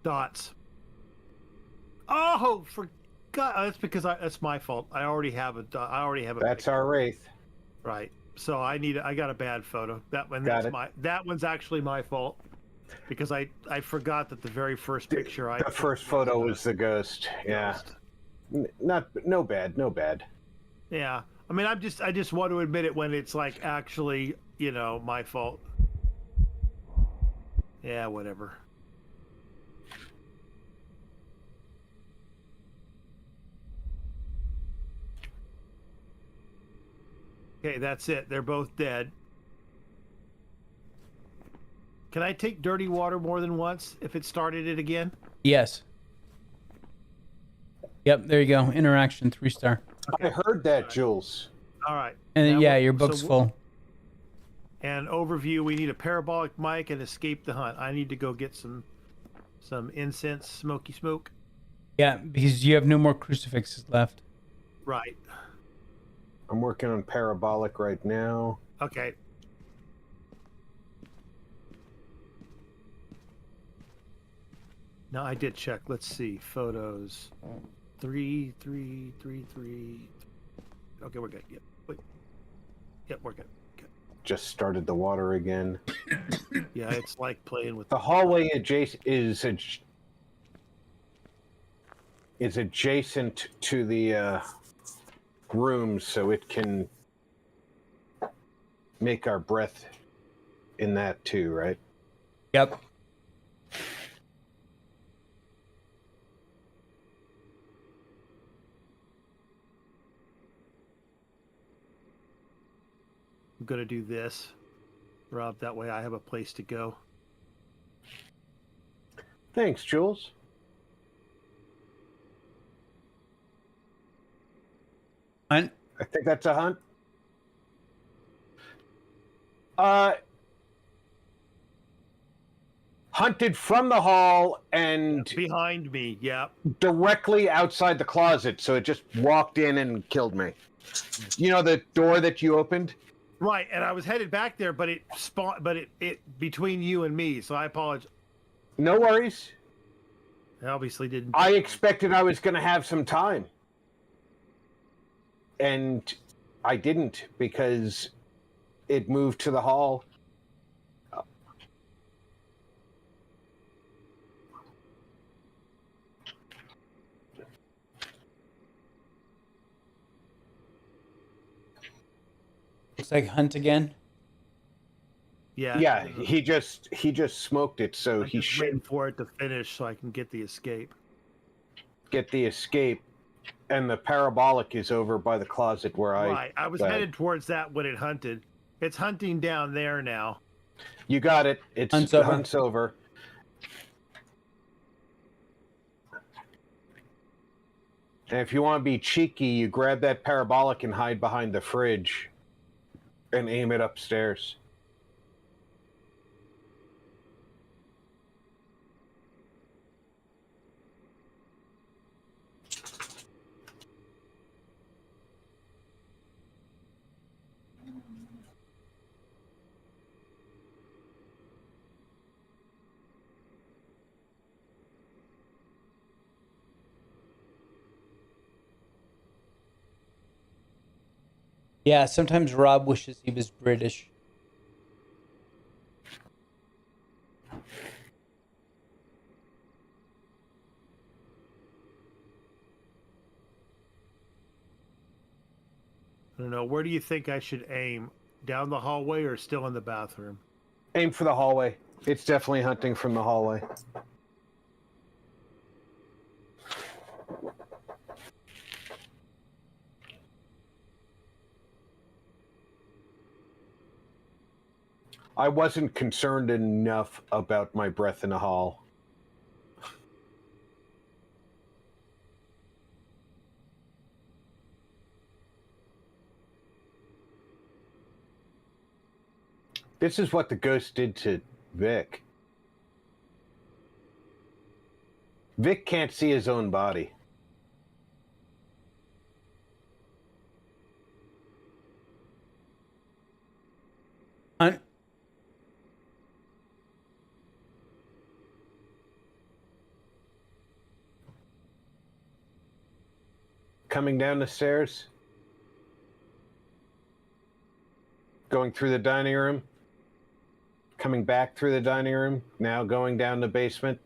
Dots. Oh, forgot. That's because that's my fault. I already have a. That's picture. our wraith. Right. So I got a bad photo. That one. Got That's it. that one's actually my fault because I forgot that the very first picture I. The first photo was the ghost. Yeah. No bad. Yeah. I mean, I just want to admit it when it's like actually, you know, my fault. Yeah, whatever. Okay, that's it. They're both dead. Can I take dirty water more than once if it started it again? Yes. Yep, there you go. Interaction 3-star. I heard that, Jules. All right. And Now yeah, what- your book's so full. And overview, we need a parabolic mic and escape the hunt. I need to go get some incense, smoky smoke. Yeah, because you have no more crucifixes left. Right. I'm working on parabolic right now. Okay. Now I did check. Let's see. Photos. 3, 3, 3, 3. Okay, we're good. Yep. Wait. Yep, we're good. Okay. Just started the water again. Yeah, it's like playing with The hallway adjacent is adjacent to the room, so it can make our breath in that too, right? Yep. I'm gonna do this, Rob. That way I have a place to go. Thanks, Jules. Hunt. I think that's a hunt. Hunted from the hall and Behind me, yeah. directly outside the closet, so it just walked in and killed me. You know the door that you opened? Right, and I was headed back there, but it between you and me, so I apologize. No worries. I obviously didn't. I expected I was going to have some time. And I didn't, because it moved to the hall. Looks like Hunt again. Yeah. Yeah, he just smoked it, so I'm he just should waiting for it to finish so I can get the escape. get the escape. And the parabolic is over by the closet where Right, I was died. headed towards that when it hunted. It's hunting down there now. You got it. It's Hunt's over. Hunt's over. And if you want to be cheeky, you grab that parabolic and hide behind the fridge and aim it upstairs. Yeah, sometimes Rob wishes he was British. I don't know. Where do you think I should aim? Down the hallway or still in the bathroom? Aim for the hallway. It's definitely hunting from the hallway. I wasn't concerned enough about my breath in the hall. This is what the ghost did to Vic. Vic can't see his own body. Hunt. Coming down the stairs. Going through the dining room. Coming back through the dining room. Now going down the basement.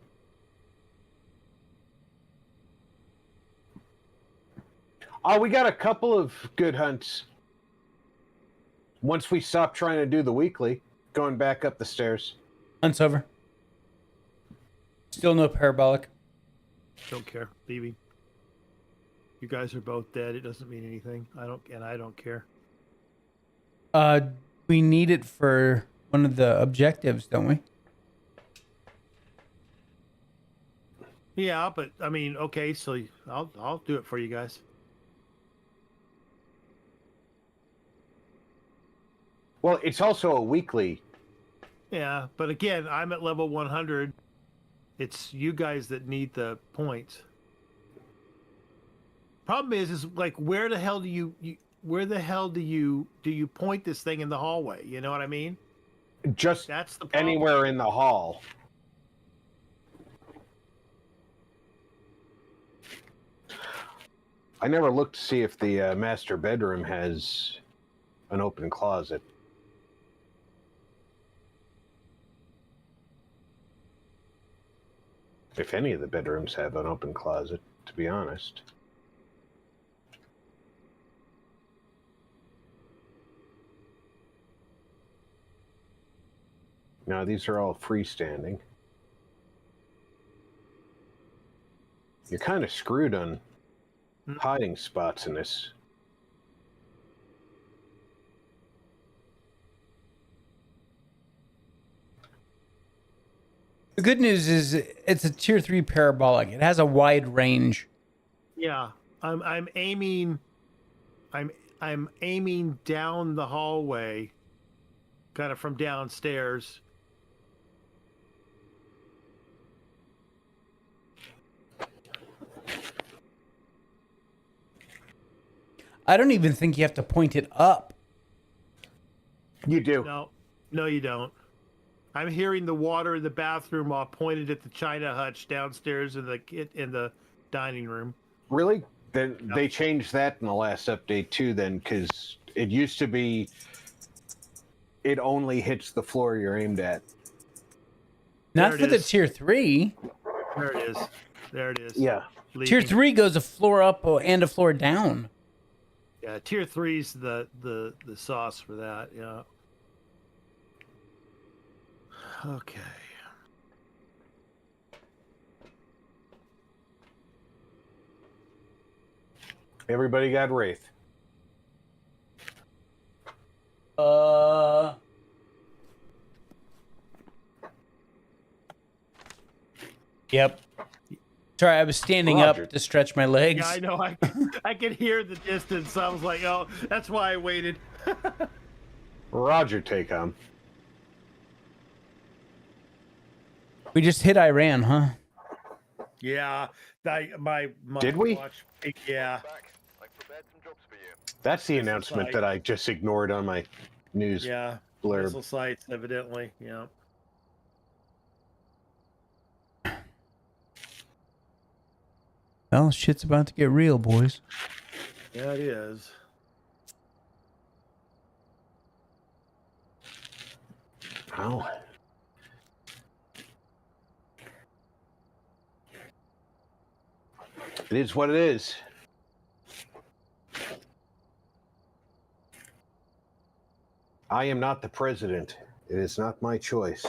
Oh, we got a couple of good hunts. Once we stop trying to do the weekly, going back up the stairs. Hunt's over. Still no parabolic. Don't care. Leaving. You guys are both dead. It doesn't mean anything. I don't care. We need it for one of the objectives, don't we? Yeah, but I mean, okay, so I'll do it for you guys. Well, it's also a weekly. Yeah, but again, I'm at level 100. It's you guys that need the points. problem is like where the hell do you point this thing in the hallway? You know what I mean? Just That's the problem. anywhere in the hall. I never looked to see if the master bedroom has an open closet. If any of the bedrooms have an open closet, to be honest. Now, these are all freestanding. You're kind of screwed on hiding spots in this. The good news is it's a tier 3 parabolic. It has a wide range. Yeah, I'm aiming down the hallway, kind of from downstairs. I don't even think you have to point it up. You do. No, you don't. I'm hearing the water in the bathroom while pointed at the China hutch downstairs in the dining room. Really? Then they changed that in the last update too. Then, because it used to be, it only hits the floor you're aimed at. Not for the tier 3. There it is. There it is. Yeah. Tier 3 goes a floor up and a floor down. Yeah, tier 3's the sauce for that. Yeah. Okay. Everybody got Wraith. Yep. Sorry, I was standing Roger. up to stretch my legs. Yeah, I know. I could hear the distance. I was like, oh, that's why I waited. Roger, take-on. We just hit Iran, huh? Yeah, my Did we? watch, yeah. That's the announcement that I just ignored on my news Yeah, blurb. missile sites, evidently. Yeah. Well, shit's about to get real, boys. Yeah, it is. Oh. It is what it is. I am not the president. It is not my choice.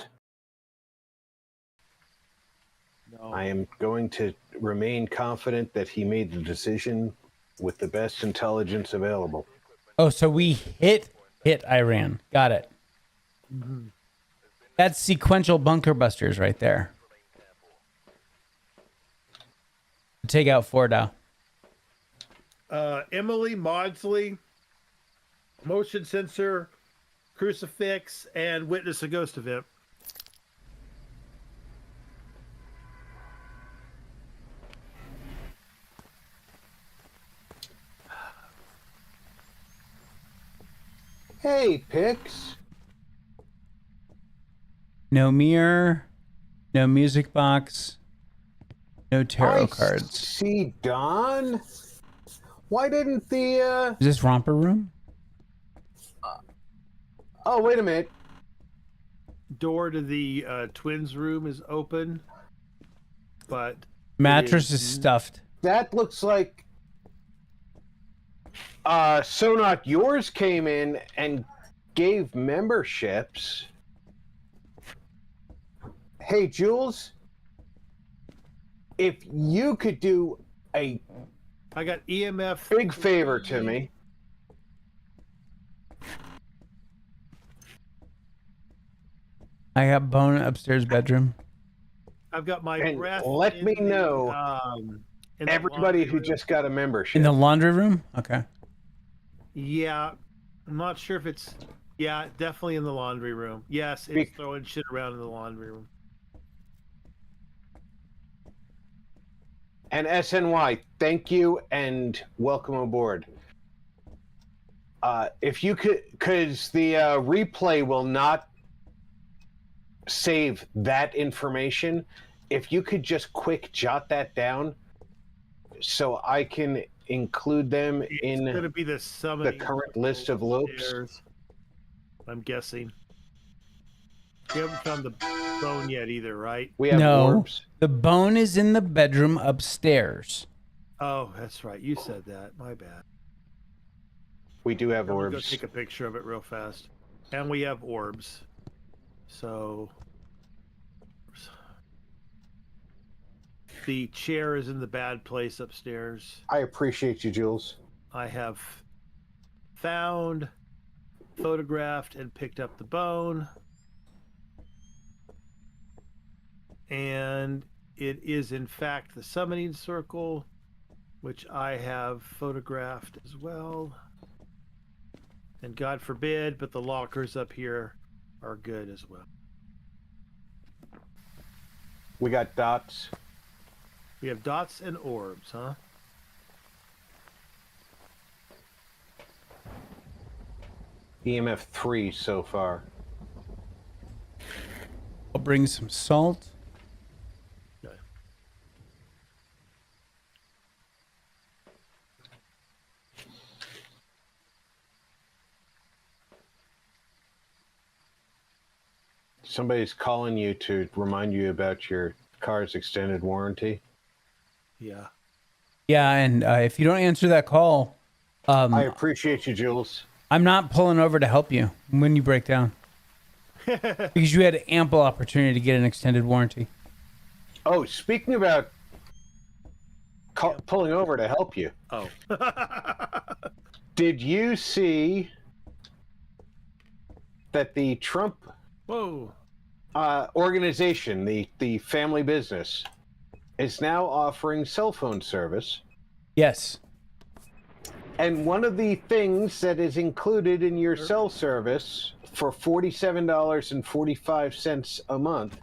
No. I am going to remain confident that he made the decision with the best intelligence available. Oh, so we hit Iran. Got it. Mm-hmm. That's sequential bunker busters right there. Take out Fordow. Emily, Maudsley, motion sensor, crucifix, and witness a ghost event. Hey, Pix. No mirror. No music box. No tarot cards. See, Don. Why didn't the Is this romper room? Oh, wait a minute. Door to the twins' room is open, but Mattress is stuffed. That looks like So Not Yours came in and gave memberships. Hey, Jules, if you could do a I got EMF. big favor to me. I got bone upstairs bedroom. I've got my And breath. let in me the, know in the everybody laundry who room. just got a membership. In the laundry room? Okay. Yeah, I'm not sure if it's. Yeah, definitely in the laundry room. Yes, it's throwing shit around in the laundry room. And SNY, thank you and welcome aboard. If you could, because the replay will not save that information, if you could just quick jot that down so I can include them in It's going to be the current list of loops. I'm guessing. We haven't found the bone yet either, right? We have orbs. The bone is in the bedroom upstairs. Oh, that's right. You said that. My bad. We do have I'm gonna orbs. go take a picture of it real fast. And we have orbs. So the chair is in the bad place upstairs. I appreciate you, Jules. I have found, photographed, and picked up the bone. And it is in fact the summoning circle, which I have photographed as well. And God forbid, but the lockers up here are good as well. We got dots. We have dots and orbs, huh? EMF 3 so far. I'll bring some salt. Okay. Somebody's calling you to remind you about your car's extended warranty. Yeah. Yeah, and if you don't answer that call, I appreciate you, Jules. I'm not pulling over to help you when you break down. Because you had ample opportunity to get an extended warranty. Oh, speaking about pulling over to help you. Oh. Did you see that the Trump Whoa. organization, the family business, is now offering cell phone service? Yes. And one of the things that is included in your cell service for $47.45 a month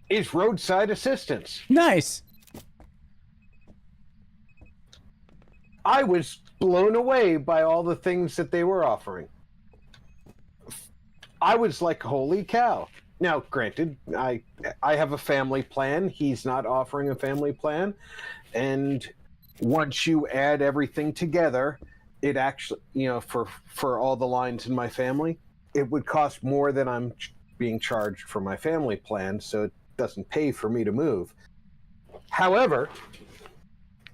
is roadside assistance. Nice. I was blown away by all the things that they were offering. I was like, holy cow. Now, granted, I have a family plan. He's not offering a family plan. And once you add everything together, it actually, for all the lines in my family, it would cost more than I'm being charged for my family plan, so it doesn't pay for me to move. However,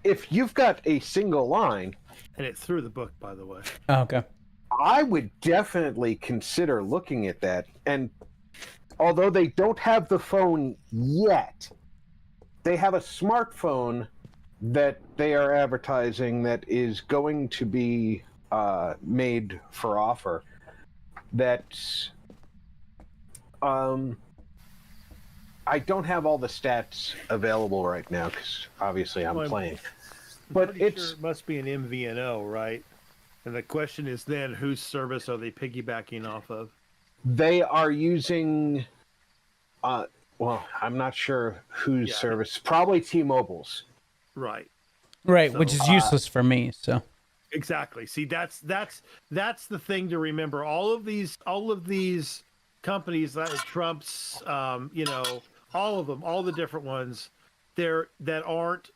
if you've got a single line... And it threw the book, by the way. Oh, okay. I would definitely consider looking at that. And although they don't have the phone yet, they have a smartphone that they are advertising that is going to be made for offer. That's I don't have all the stats available right now because obviously I'm playing. But Sure it must be an MVNO, right? And the question is then, whose service are they piggybacking off of? They are using, well, I'm not sure whose service. Probably T-Mobile's. Right. Right, So, which is useless for me. So exactly. See, that's the thing to remember. All of these companies that Trump's, all of them, all the different ones, that aren't,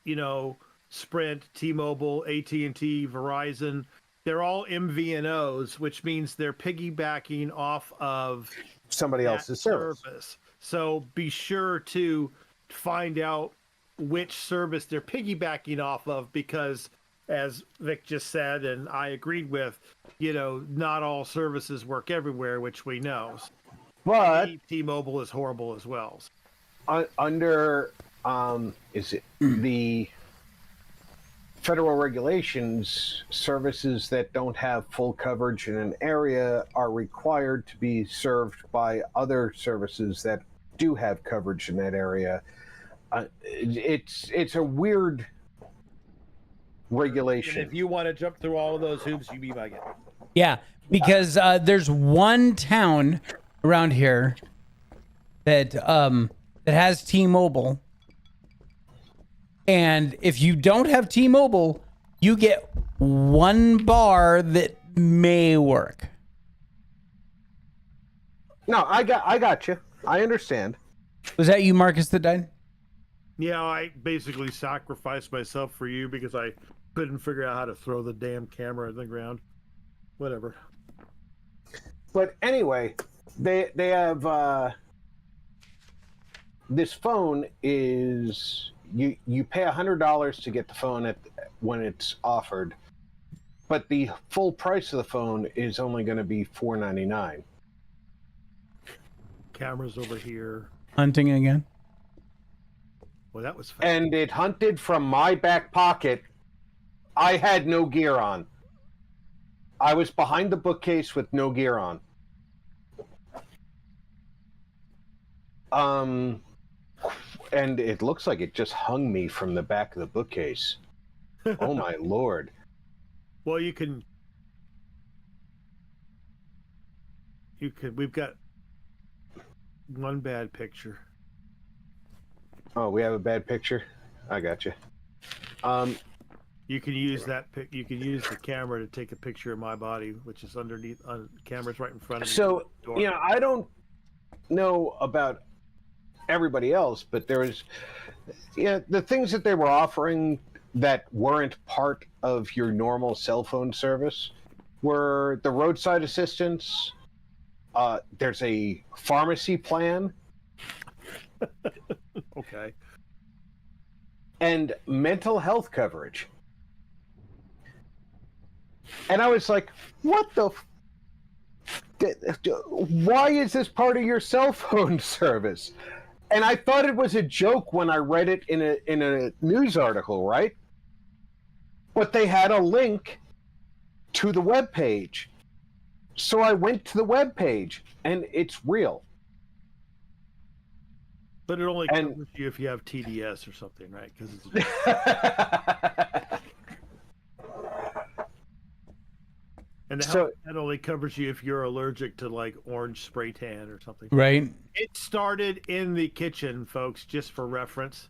Sprint, T-Mobile, AT&T, Verizon. They're all MVNOs, which means they're piggybacking off of somebody else's service. So be sure to find out which service they're piggybacking off of, because as Vic just said, and I agreed with, not all services work everywhere, which we know. But T-Mobile is horrible as well. Under is it the federal regulations, services that don't have full coverage in an area are required to be served by other services that do have coverage in that area. It's a weird regulation. And if you want to jump through all of those hoops, you be my guest. yeah, because there's one town around here that has T-Mobile, And if you don't have T-Mobile, you get one bar that may work. No, I got you. I understand. Was that you, Marcus, that died? Yeah, I basically sacrificed myself for you because I couldn't figure out how to throw the damn camera in the ground. Whatever. But anyway, they have this phone is you pay $100 to get the phone when it's offered, but the full price of the phone is only going to be $499. Camera's over here. Hunting again? Well, that was fast. And it hunted from my back pocket. I had no gear on. I was behind the bookcase with no gear on. And it looks like it just hung me from the back of the bookcase. Oh my lord. Well, you can. We've got one bad picture. Oh, we have a bad picture? I got you. You can use you can use the camera to take a picture of my body, which is underneath. Camera's right in front of me. So, I don't know about everybody else, but there was, the things that they were offering that weren't part of your normal cell phone service were the roadside assistance. There's a pharmacy plan. Okay. And mental health coverage. And I was like, what the why is this part of your cell phone service? And I thought it was a joke when I read it in a news article, right? But they had a link to the webpage. So I went to the webpage, and it's real. But it only covers you if you have TDS or something, right? Because and that only covers you if you're allergic to like orange spray tan or something. Right. It started in the kitchen, folks, just for reference.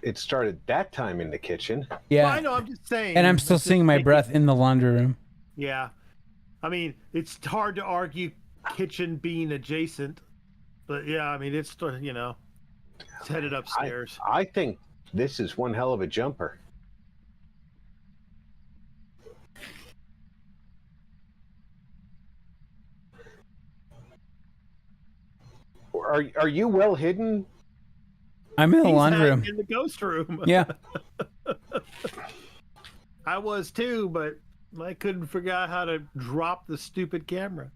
It started that time in the kitchen. Yeah. Well, I know, I'm just saying. And I'm still seeing my breath in the laundry room. Yeah. I mean, it's hard to argue kitchen being adjacent. But yeah, I mean, it's headed upstairs. I think this is one hell of a jumper. Are you well hidden? I'm in the laundry room. In the ghost room. Yeah. I was too, but I couldn't figure out how to drop the stupid camera.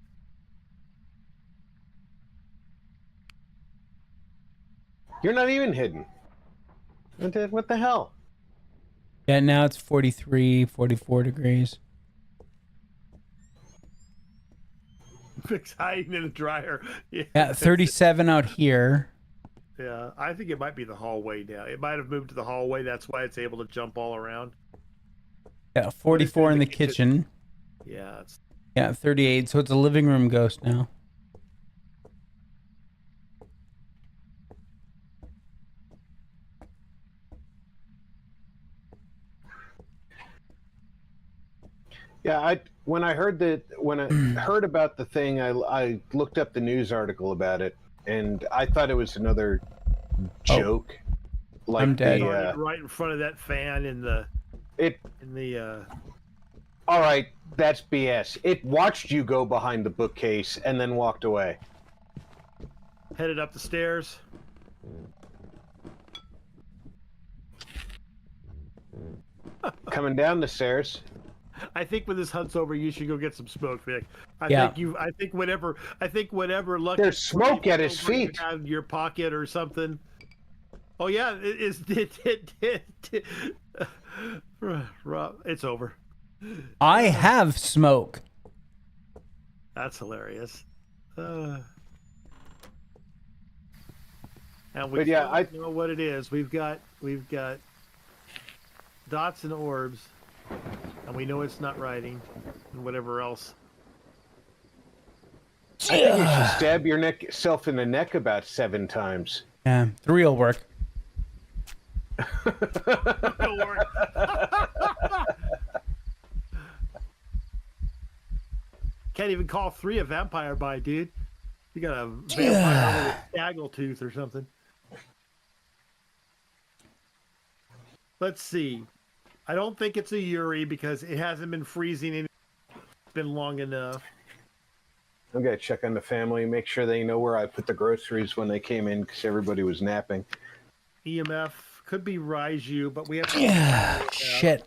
You're not even hidden. What the hell? Yeah, now it's 43, 44 degrees. It's hiding in the dryer. Yeah, 37 out here. Yeah, I think it might be the hallway now. It might have moved to the hallway. That's why it's able to jump all around. Yeah, 44 in the kitchen. Yeah. It's... Yeah, 38. So it's a living room ghost now. Yeah, when I heard about the thing, I looked up the news article about it, and I thought it was another joke. Like I'm dead. Right in front of that fan in the. All right, that's BS. It watched you go behind the bookcase and then walked away. Headed up the stairs. Coming down the stairs. I think when this hunt's over, you should go get some smoke, Vic. I think whatever luck. There's smoke at his feet. Out of your pocket or something. Oh yeah, it's over. I have smoke. That's hilarious. And we don't know what it is. We've got dots and orbs, and we know it's not writing, and whatever else. I think you should stab yourself in the neck about 7 times. Yeah, 3 will work. Don't worry. Can't even call 3 a vampire bite, dude. You got a vampire with a snaggletooth or something. Let's see. I don't think it's a Yuri because it hasn't been freezing. It's been long enough. I'm gonna check on the family, make sure they know where I put the groceries when they came in because everybody was napping. EMF could be Raiju, but we have. Shit.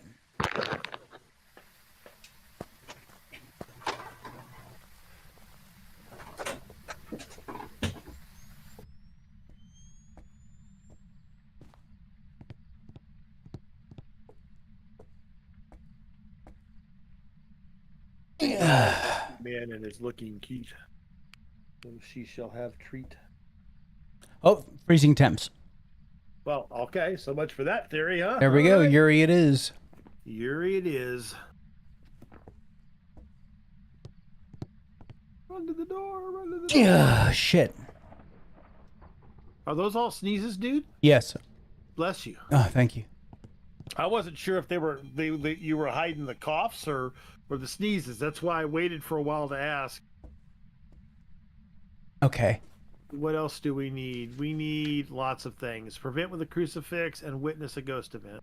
Man and is looking cute. So she shall have treat. Oh, freezing temps. Well, okay. So much for that theory, huh? There we go. Alright. Yuri it is. Yuri it is. Run to the door. Run to the door. Yeah, shit. Are those all sneezes, dude? Yes. Bless you. Oh, thank you. I wasn't sure if you were hiding the coughs or the sneezes. That's why I waited for a while to ask. Okay. What else do we need? We need lots of things. Prevent with a crucifix and witness a ghost event.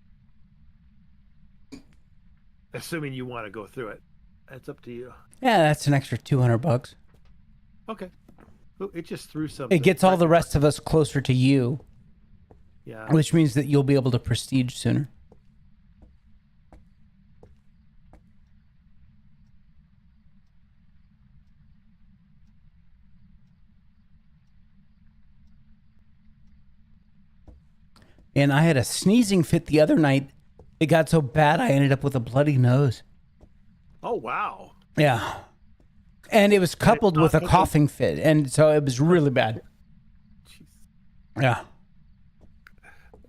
Assuming you want to go through it. That's up to you. Yeah, that's an extra $200. Okay. Ooh, it just threw something. It gets all the rest of us closer to you, Yeah. which means that you'll be able to prestige sooner. And I had a sneezing fit the other night. It got so bad I ended up with a bloody nose. Oh, wow. Yeah. And it was coupled with a coughing fit. And so it was really bad. Yeah.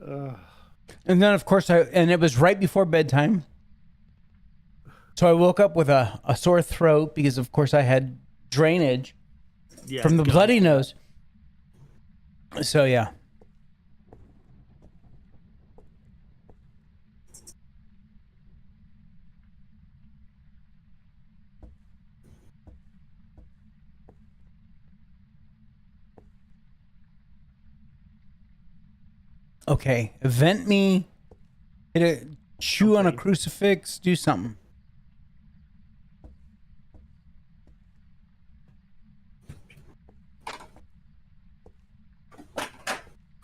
And then, of course, it was right before bedtime. So I woke up with a sore throat because, of course, I had drainage from the bloody nose. So, yeah. Okay, event me, hit a chew on a crucifix, do something.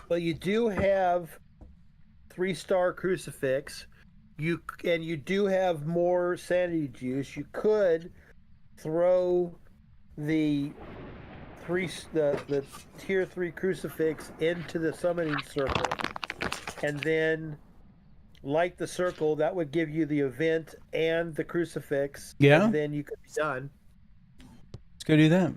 Well, you do have 3-star crucifix. You do have more sanity juice. You could throw the tier 3 crucifix into the summoning circle and then light the circle. That would give you the event and the crucifix. Yeah. And then you could be done. Let's go do that.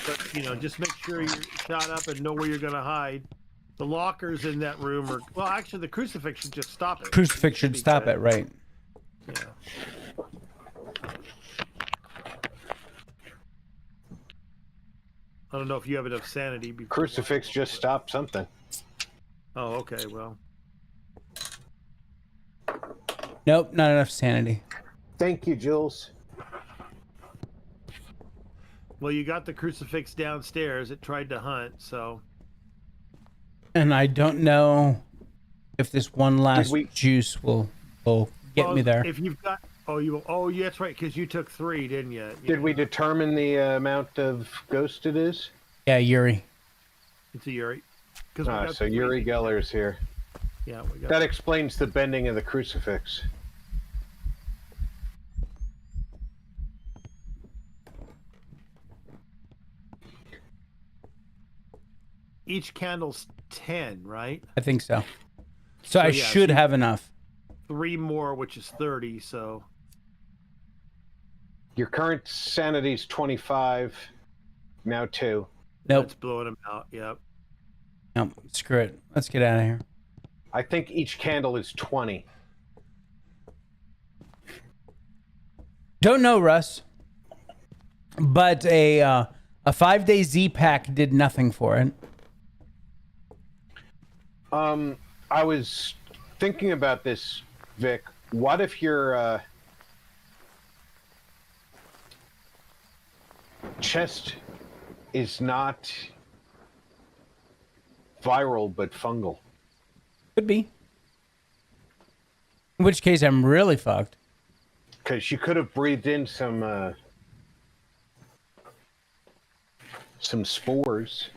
But, just make sure you're shot up and know where you're going to hide. The lockers in that room are... Well, actually, the crucifix should just stop it. Crucifix should stop it, right. Yeah. I don't know if you have enough sanity. Crucifix just stopped something. Oh, okay. Well, Nope, not enough sanity. Thank you, Jules. you got the crucifix downstairs. It tried to hunt, so... And I don't know if this one last juice will get me there. If you've got... Oh, yeah, that's right, because you took 3, didn't you? Did we determine the amount of ghost it is? Yeah, Yuri. It's a Yuri. So Yuri Geller's here. Yeah, we got That explains the bending of the crucifix. Each candle's 10, right? I think so. So I should have enough. 3 more, which is 30, so... Your current sanity's 25. Now 2. Nope. That's blowing him out, yep. Nope. Screw it. Let's get out of here. I think each candle is 20. Don't know, Russ. But a 5-day Z pack did nothing for it. I was thinking about this, Vic. What if your chest is not viral but fungal? Could be. In which case, I'm really fucked. Because you could have breathed in some spores,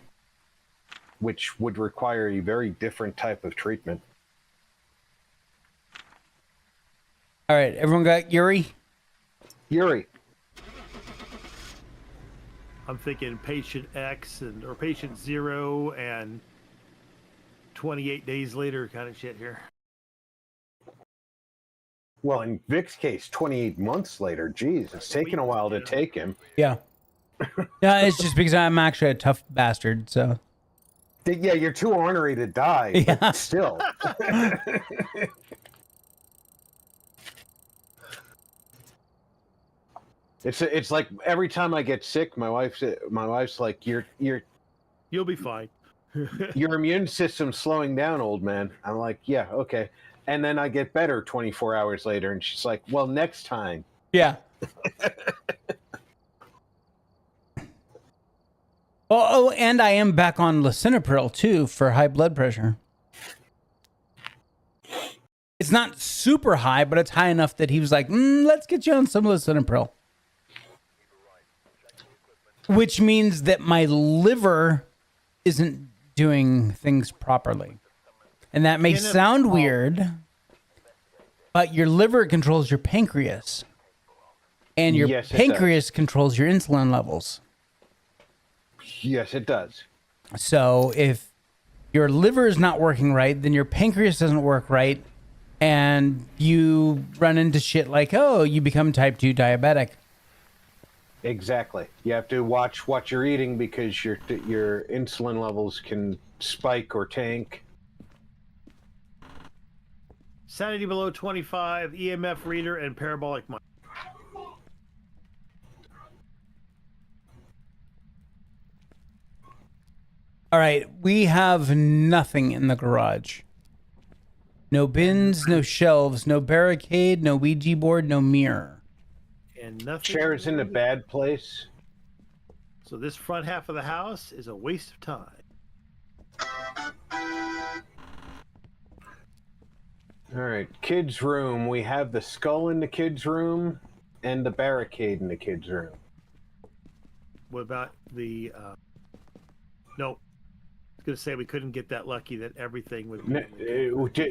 which would require a very different type of treatment. All right, everyone got Yuri? Yuri. I'm thinking patient X or patient 0 and 28 days later kind of shit here. Well, in Vic's case, 28 months later. Geez, it's taken a while to take him. Yeah. No, it's just because I'm actually a tough bastard, so. Yeah, you're too ornery to die, Yeah. but still. It's like every time I get sick, my wife's like, You'll be fine. your immune system's slowing down, old man. I'm like, yeah, okay. And then I get better 24 hours later, and she's like, well, next time. Yeah. Oh, and I am back on lisinopril too for high blood pressure. It's not super high, but it's high enough that he was like, let's get you on some lisinopril. Which means that my liver isn't doing things properly. And that may sound weird, but your liver controls your pancreas. And your Yes, it pancreas controls your insulin levels. Yes, it does. So if your liver is not working right, then your pancreas doesn't work right, and you run into shit like, oh, you become type 2 diabetic. Exactly. You have to watch what you're eating because your insulin levels can spike or tank. Sanity below 25, EMF reader, and parabolic mic. All right, we have nothing in the garage. No bins, no shelves, no barricade, no Ouija board, no mirror. And nothing. Chair's in a bad place. So this front half of the house is a waste of time. All right, kids' room. We have the skull in the kids' room and the barricade in the kids' room. What about the... Nope. I was going to say we couldn't get that lucky that everything would be...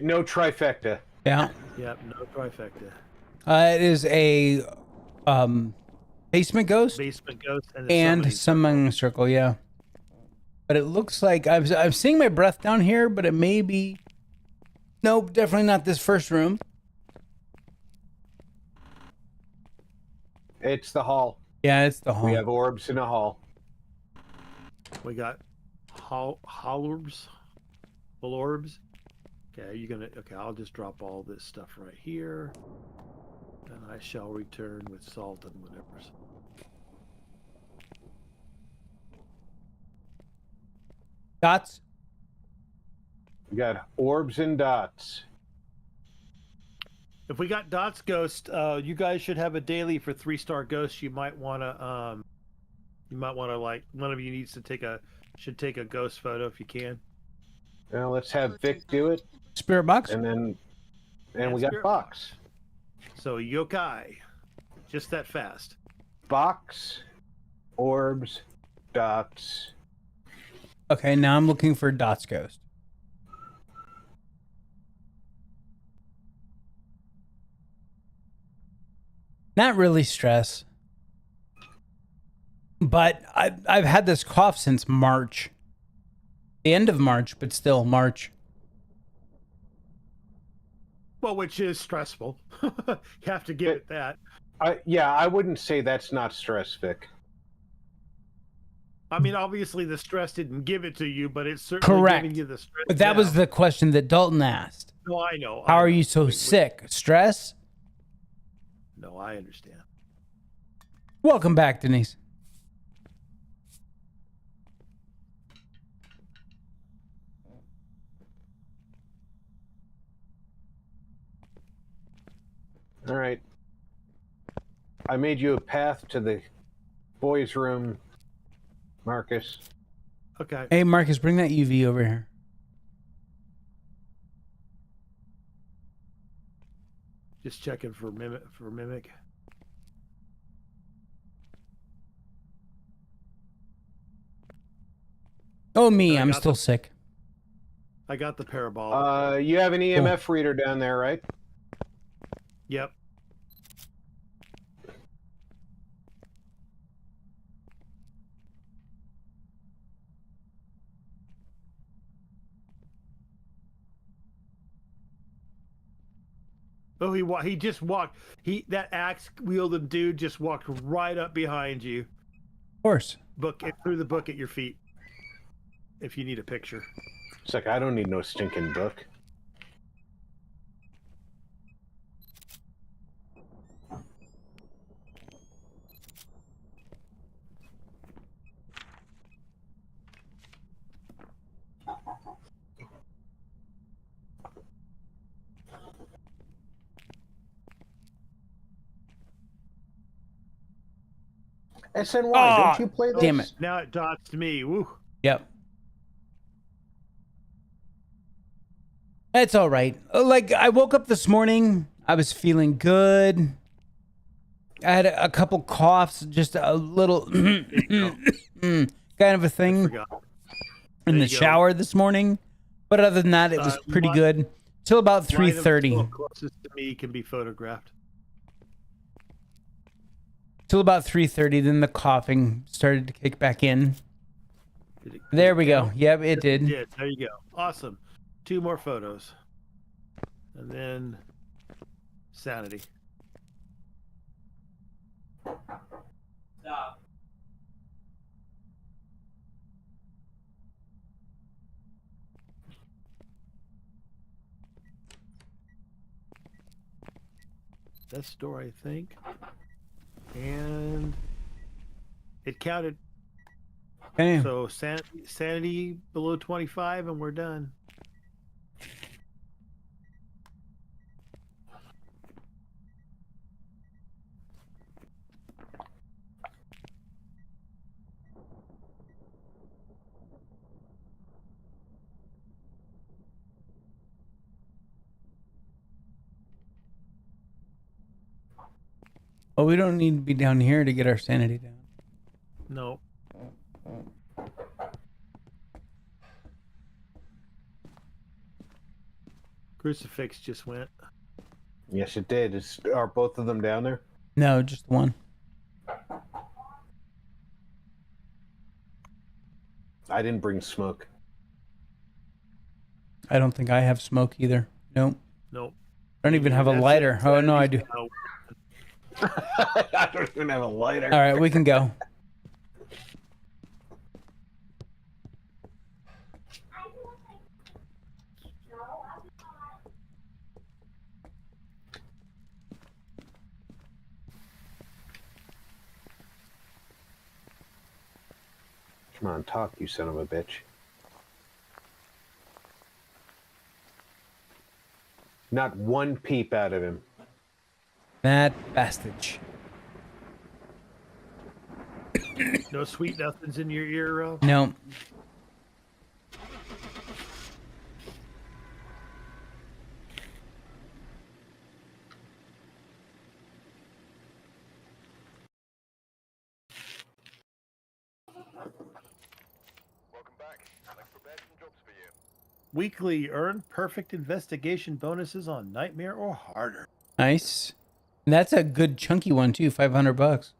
No trifecta. Yeah. Yep, no trifecta. It is a basement ghost Basement ghost and summoning circle, yeah. But it looks like I'm seeing my breath down here, but it may be... Nope, definitely not this first room. It's the hall. Yeah, it's the hall. We have orbs in the hall. We got holorbs. Orbs. Okay, you're gonna... Okay, I'll just drop all this stuff right here. And I shall return with salt and whatever. Dots? We got orbs and dots. If we got dots ghost, you guys should have a daily for 3-star ghosts. You might want to like, one of you needs to should take a ghost photo if you can. Now let's have Vic do it. Spirit box? And we got box. So yokai, just that fast. Box, orbs, dots. Okay, now I'm looking for dots ghost. Not really stress. But I've had this cough since March. The end of March, but still March. Well, which is stressful. You have to give it that. I wouldn't say that's not stress, Vic. I mean, obviously the stress didn't give it to you, but it's certainly Correct. giving you the stress. But that was the question that Dalton asked. No, I know. How are you so sick? Stress? No, I understand. Welcome back, Denise. I made you a path to the boys' room, Marcus. Okay. Hey, Marcus, bring that UV over here. Just checking for mimic. Oh, me. I I'm got still sick. I got the parabolic. You have an EMF reader down there, right? Yep. Oh, he just walked. That axe wielding dude just walked right up behind you. Of course. Threw the book at your feet. If you need a picture. It's like, I don't need no stinking book. SNY, don't you play this? Damn it. Now it dots me. Woo. Yep. It's all right. Like, I woke up this morning. I was feeling good. I had a couple coughs, just a little kind of a thing in the shower this morning. But other than that, it was pretty good. Till about 3:30. Closest to me can be photographed. Till about 3:30, then the coughing started to kick back in. There we go. Yep, it did. Yeah, there you go. Awesome. 2 more photos. And then sanity. Stop. That's door, I think. And it counted. Okay. So sanity below 25, and we're done. Oh, we don't need to be down here to get our sanity down. No. Crucifix just went. Yes, it did. Are both of them down there? No, just one. I didn't bring smoke. I don't think I have smoke either. Nope. Nope. I don't even have a lighter. Oh, no, I do. I don't even have a lighter. All right, we can go. Come on, talk, you son of a bitch. Not one peep out of him. That bastard. No sweet nothings in your ear, Rob? No. Weekly earn perfect investigation bonuses on Nightmare or harder. Nice. And that's a good chunky one too, $500.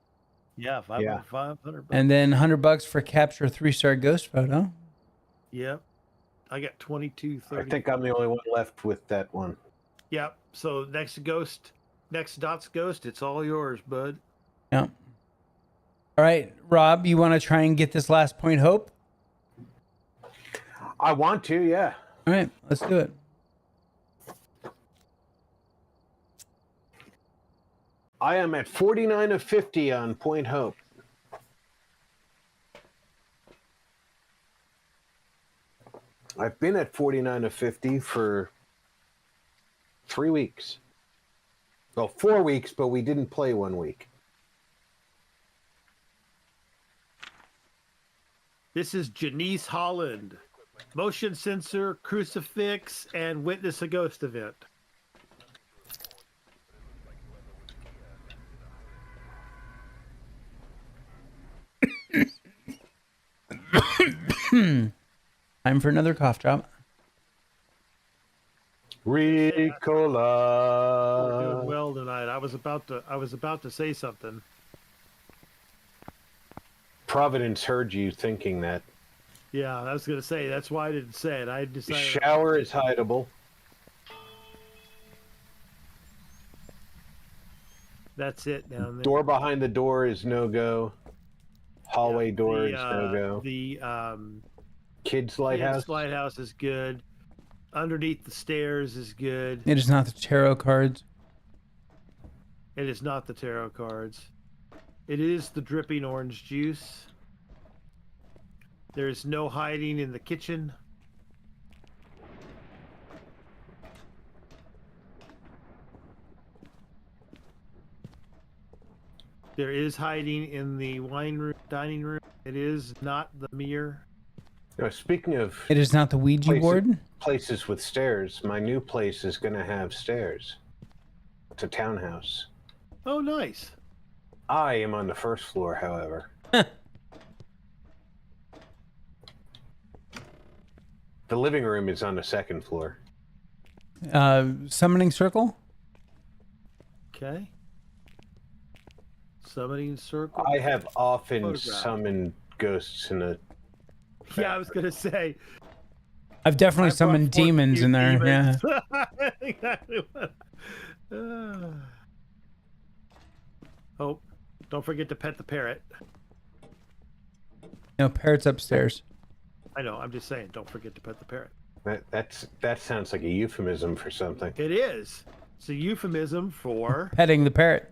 Yeah, 500 bucks. And then $100 for capture a 3-star ghost photo. Yep. I got 22.30. I think I'm the only one left with that one. Yep. So next Dot's ghost, it's all yours, bud. Yep. All right, Rob, you want to try and get this last point hope? I want to, yeah. All right, let's do it. I am at 49 of 50 on Point Hope. I've been at 49 of 50 for 3 weeks. Well, 4 weeks, but we didn't play 1 week. This is Janice Holland. Motion sensor, crucifix, and witness a ghost event. Time for another cough drop. Ricola. We're doing well tonight. I was about to say something. Providence heard you thinking that. Yeah, I was gonna say that's why I didn't say it. I decided. Shower is hideable. That's it down there. Door behind the door is no go. Hallway door is no go. The Kids lighthouse. Kids lighthouse is good. Underneath the stairs is good. It is not the tarot cards. It is not the tarot cards. It is the dripping orange juice. There is no hiding in the kitchen. There is hiding in the wine room, dining room. It is not the mirror. No, speaking of It is not the Ouija board. places with stairs, my new place is going to have stairs. It's a townhouse. Oh, nice. I am on the first floor, however. The living room is on the second floor. Summoning circle. Okay. Summoning circle. I have often Photograph. summoned ghosts in a... Yeah, I was gonna say. I've definitely I brought summoned forth a demons few in there. demons. Yeah. Exactly what- Oh, don't forget to pet the parrot. No, parrot's upstairs. I know. I'm just saying. Don't forget to pet the parrot. That sounds like a euphemism for something. It is. It's a euphemism for. Petting the parrot.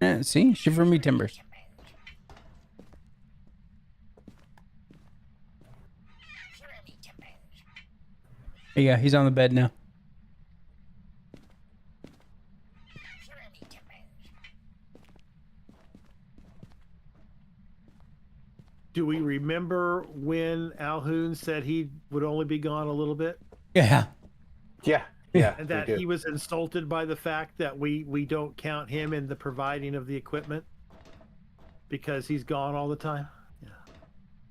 Yeah, see? Shiver me timbers. Yeah, he's on the bed now. Do we remember when Alhoun said he would only be gone a little bit? Yeah. Yeah. And that we do. he was insulted by the fact that we don't count him in the providing of the equipment because he's gone all the time. Yeah.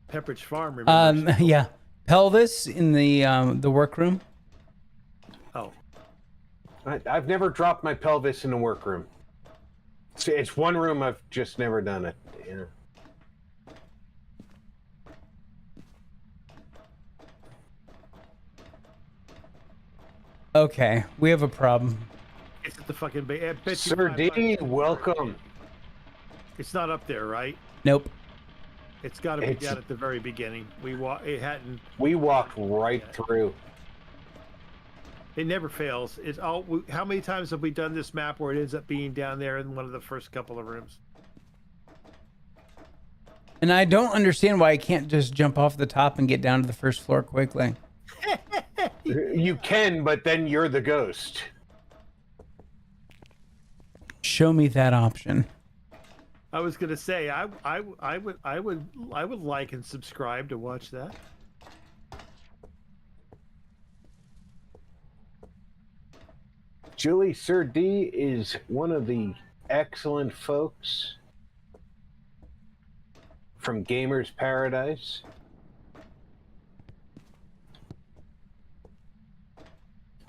Pepperidge Farm. Remembers. Yeah. Pelvis in the workroom. Oh. I've never dropped my pelvis in a workroom. It's one room I've just never done it. Yeah. Okay, we have a problem. It's at the fucking I bet you Sir D, $5. welcome. It's not up there, right? Nope. It's got to be down at the very beginning. It hadn't. We walked right through. It never fails. It's all. How many times have we done this map where it ends up being down there in one of the first couple of rooms? And I don't understand why I can't just jump off the top and get down to the first floor quickly. You can, but then you're the ghost. Show me that option. I was gonna say I would like and subscribe to watch that. Julie, Sir D is one of the excellent folks from Gamer's Paradise.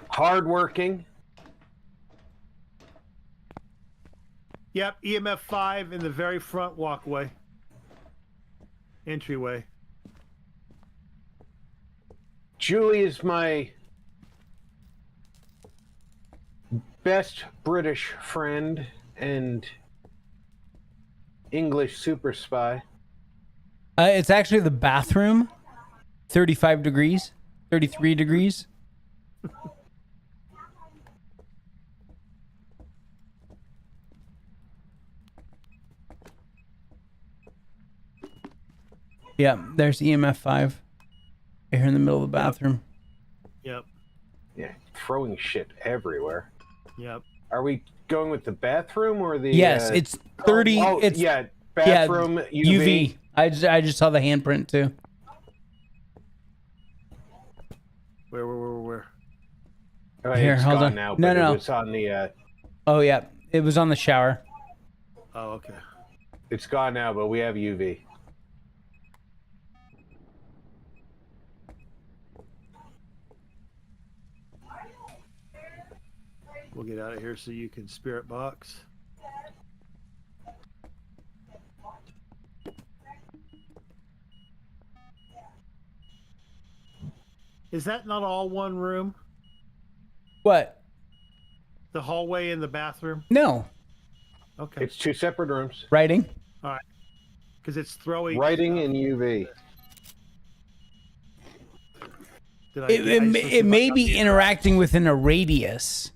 Hardworking. Yep, EMF 5 in the very front walkway. Entryway. Julie is my best British friend and English super spy. It's actually the bathroom. 35 degrees. 33 degrees. Yeah, there's EMF 5. Right here in the middle of the bathroom. Yep. Yeah, throwing shit everywhere. Yep. Are we going with the bathroom or the? Yes, it's 30. Oh, it's yeah, bathroom UV. I just saw the handprint too. Where? Oh, Here, it's hold gone on. now, No, but no. it was on the. Oh yeah, it was on the shower. Oh, okay. It's gone now, but we have UV. We'll get out of here so you can spirit box. Is that not all one room? What? The hallway and the bathroom? No. Okay. It's 2 separate rooms. Writing. Because it's throwing. Writing and UV. It may be interacting within a radius.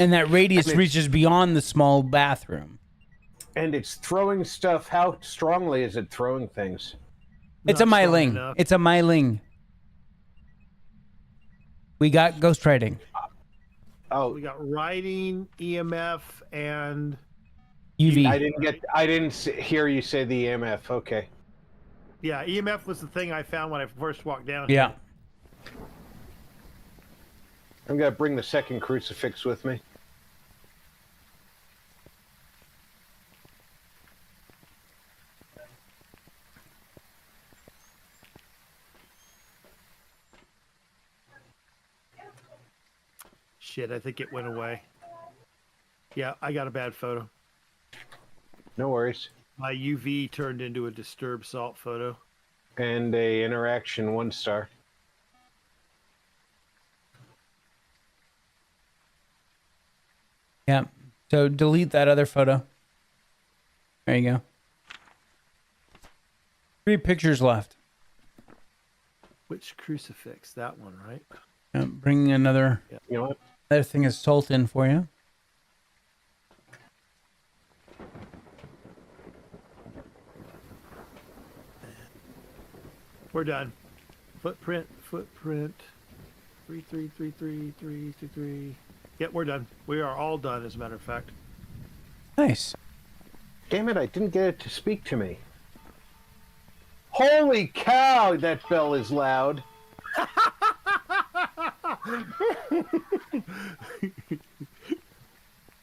And that radius reaches beyond the small bathroom. And it's throwing stuff. How strongly is it throwing things? It's a Not strong myling. enough. It's a myling. We got ghost writing. Oh, We got writing, EMF, and UV. I didn't hear you say the EMF. Okay. yeah, EMF was the thing I found when I first walked down. Yeah. I'm gonna bring the second crucifix with me. Shit, I think it went away. Yeah, I got a bad photo. No worries. My UV turned into a disturbed salt photo. And a interaction 1 star. Yeah. So delete that other photo. There you go. 3 pictures left. Which crucifix? That one, right? Yeah, bring another You know what? thing of salt in for you. We're done. Footprint. 33333333. Yep, we're done. We are all done, as a matter of fact. Nice. Damn it! I didn't get it to speak to me. Holy cow! That bell is loud.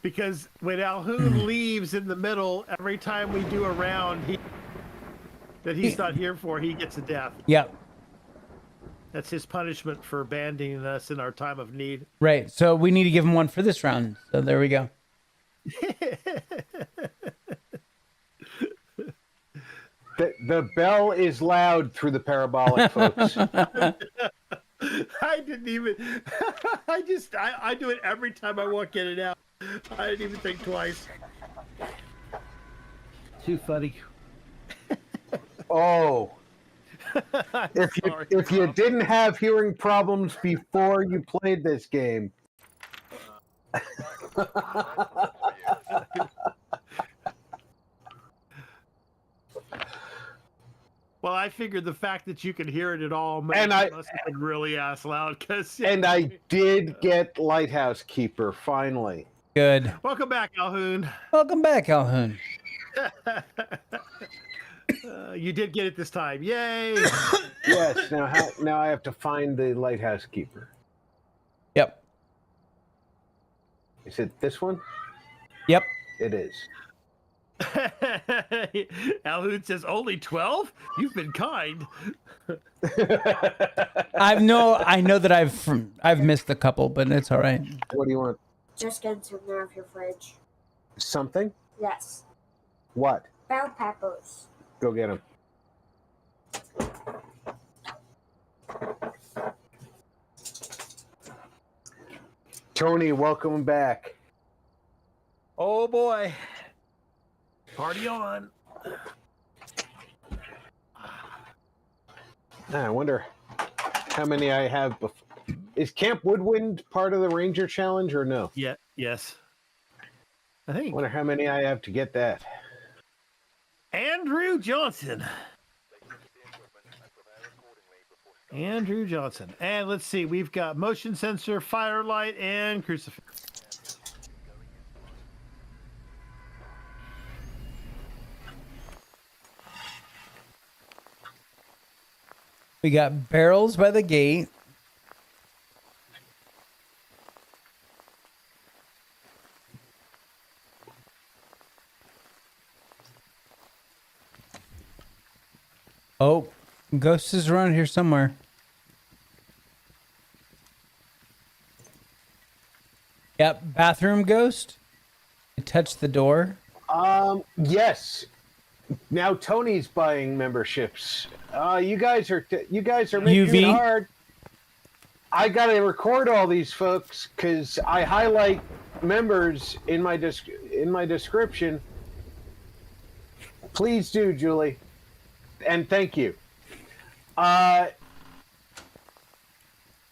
Because when Alhoon leaves in the middle, every time we do a round that he's not here for, he gets a death. Yep. That's his punishment for abandoning us in our time of need. Right. So we need to give him one for this round. So there we go. The bell is loud through the parabolic, folks. I didn't even. I do it every time I walk in and out. I didn't even think twice. Too funny. Oh. If you didn't have hearing problems before you played this game. Well, I figured the fact that you could hear it at all must have been really ass loud. And I did get Lighthouse Keeper finally. Good. Welcome back, Alhoon. Welcome back, Alhoon. You did get it this time. Yay! Yes. Now I have to find the Lighthouse Keeper. Yep. Is it this one? Yep. It is. Alhoon says, only 12? You've been kind. I know that I've missed a couple, but it's all right. What do you want? Just get something out of your fridge. Something? Yes. What? Bell peppers. Go get them. Tony, welcome back. Oh boy. Party on. I wonder how many I have. Is Camp Woodwind part of the Ranger Challenge or no? Yeah. Yes. I I think. wonder how many I have to get that. Andrew Johnson. Andrew Johnson. And let's see. We've got motion sensor, firelight, and crucifix. We got barrels by the gate. Oh, Ghost is around here somewhere. Yep, bathroom Ghost. I touched the door. Yes. Now Tony's buying memberships. You guys are making UV? it hard. I gotta record all these folks because I highlight members in my description. Please do, Julie, and thank you.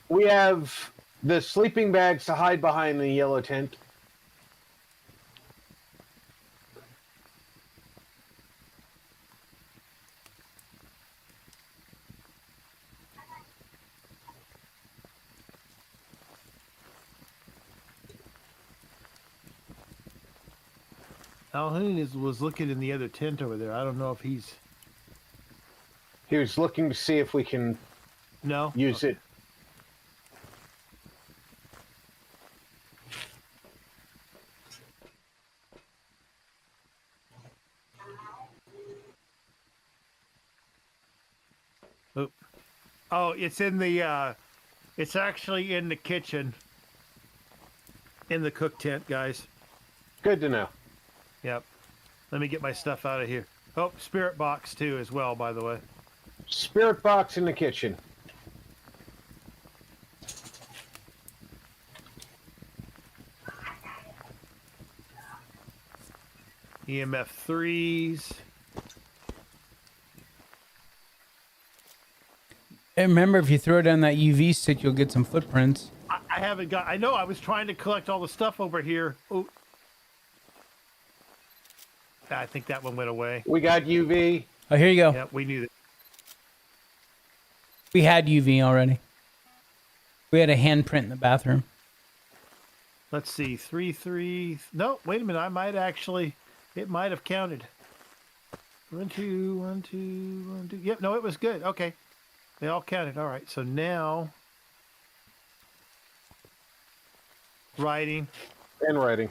We have the sleeping bags to hide behind the yellow tent. Alhoon was looking in the other tent over there. I don't know if he's... He was looking to see if we can use it. Oh, it's in the, it's actually in the kitchen. In the cook tent, guys. Good to know. Yep. Let me get my stuff out of here. Oh, spirit box too as well, by the way. Spirit box in the kitchen. EMF 3s. And remember, if you throw down that UV stick, you'll get some footprints. I haven't got... I know, I was trying to collect all the stuff over here. Oh. I think that one went away. We got UV. Oh, here you go. Yeah, we knew that. We had UV already. We had a handprint in the bathroom. Let's see. 3. No, wait a minute. I might actually... It might have counted. 1, 2, 1, 2, 1, 2. Yep, no, it was good. Okay. They all counted. All right. So now... Writing. And writing.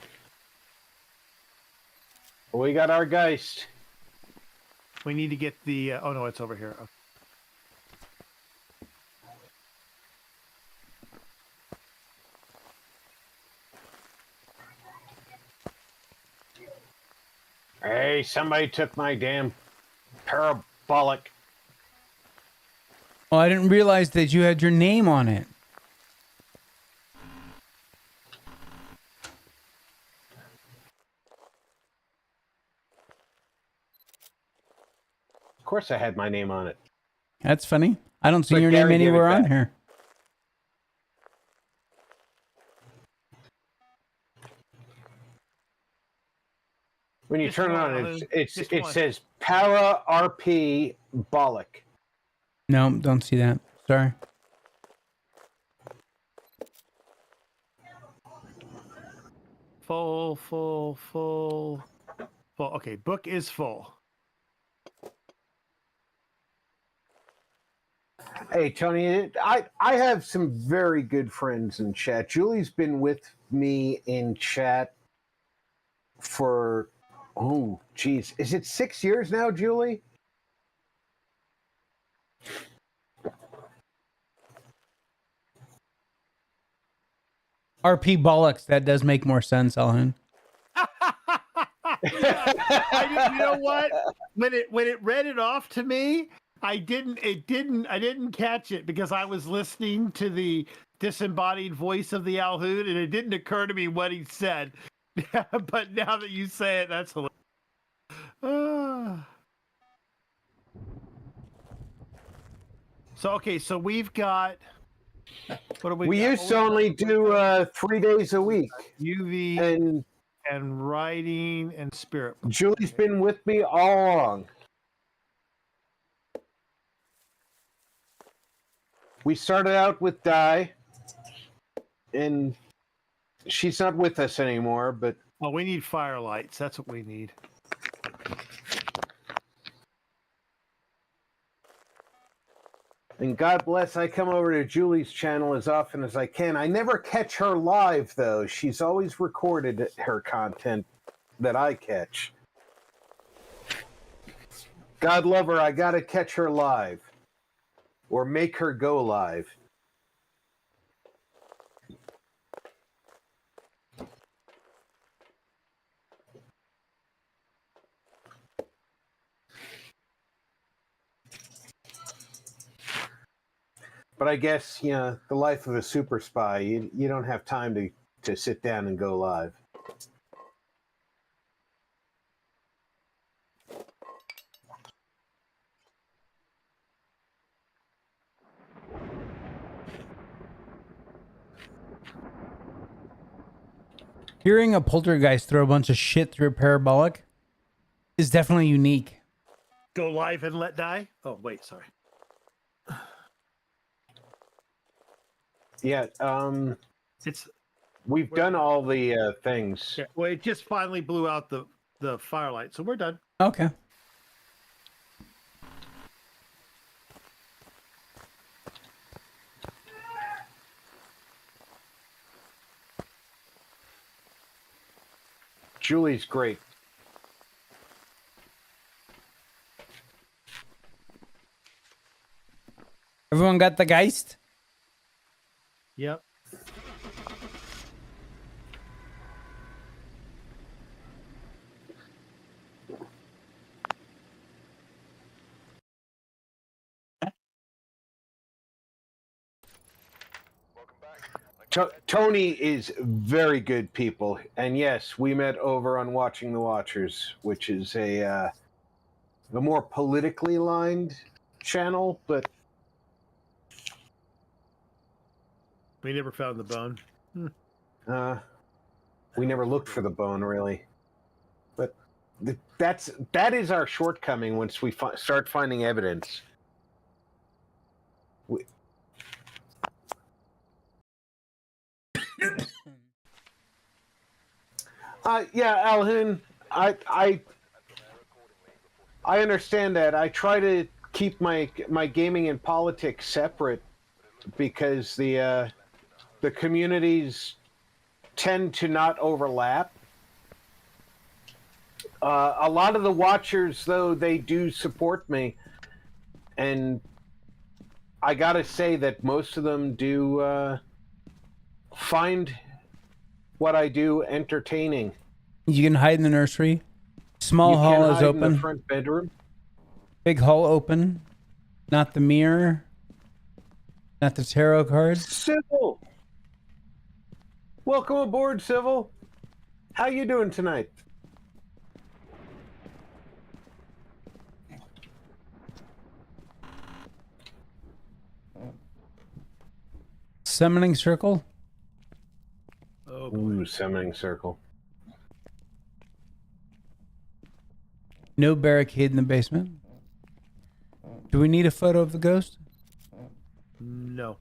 We got our Geist. We need to get the... oh, no, it's over here. Okay. Hey, somebody took my damn parabolic. Oh, I didn't realize that you had your name on it. Of course I had my name on it. That's funny. I don't see But your name Gary gave it anywhere on back. here. When you Just turn it one, on, Alan. it Just one. says Para RP Bollock. No, don't see that. Sorry. Full. Okay, book is full. Hey, Tony, I have some very good friends in chat. Julie's been with me in chat for, oh, geez. Is it 6 years now, Julie? RP Bollocks. That does make more sense, Alhoon. You know what? When it read it off to me, I didn't catch it because I was listening to the disembodied voice of the Alhoon, and it didn't occur to me what he said. But now that you say it, that's hilarious. So we've got. What do We got? used to only do 3 days a week. UV And and writing and spirit. Julie's been with me all along. We started out with Di, and she's not with us anymore, but Oh, we need firelights. That's what we need. And God bless, I come over to Julie's channel as often as I can. I never catch her live, though. She's always recorded her content that I catch. God love her, I gotta catch her live. Or make her go live. But I guess, you know, the life of a super spy, you don't have time to sit down and go live. Hearing a poltergeist throw a bunch of shit through a parabolic is definitely unique. Go live and let die? Oh, wait, sorry. Yeah, It's we've done all the things. yeah, well, it just finally blew out the firelight, so we're done. Okay. Julie's great. Everyone got the Geist? Yep. Tony is very good people, and yes, we met over on Watching the Watchers, which is a more politically aligned channel, but We never found the bone. we never looked for the bone really. But that is our shortcoming once we start finding evidence. Yeah, Alhin, I understand that. I try to keep my gaming and politics separate because the communities tend to not overlap. A lot of the watchers, though, they do support me, and I gotta say that most of them do find what I do entertaining. You can hide in the nursery. Small You hall can is hide in open. the front bedroom. Big hall open. Not the mirror. Not the tarot cards. Civil, welcome aboard, Civil. How you doing tonight? Summoning circle. Oh, boy. Ooh, summoning circle. No barricade in the basement. Do we need a photo of the ghost? No.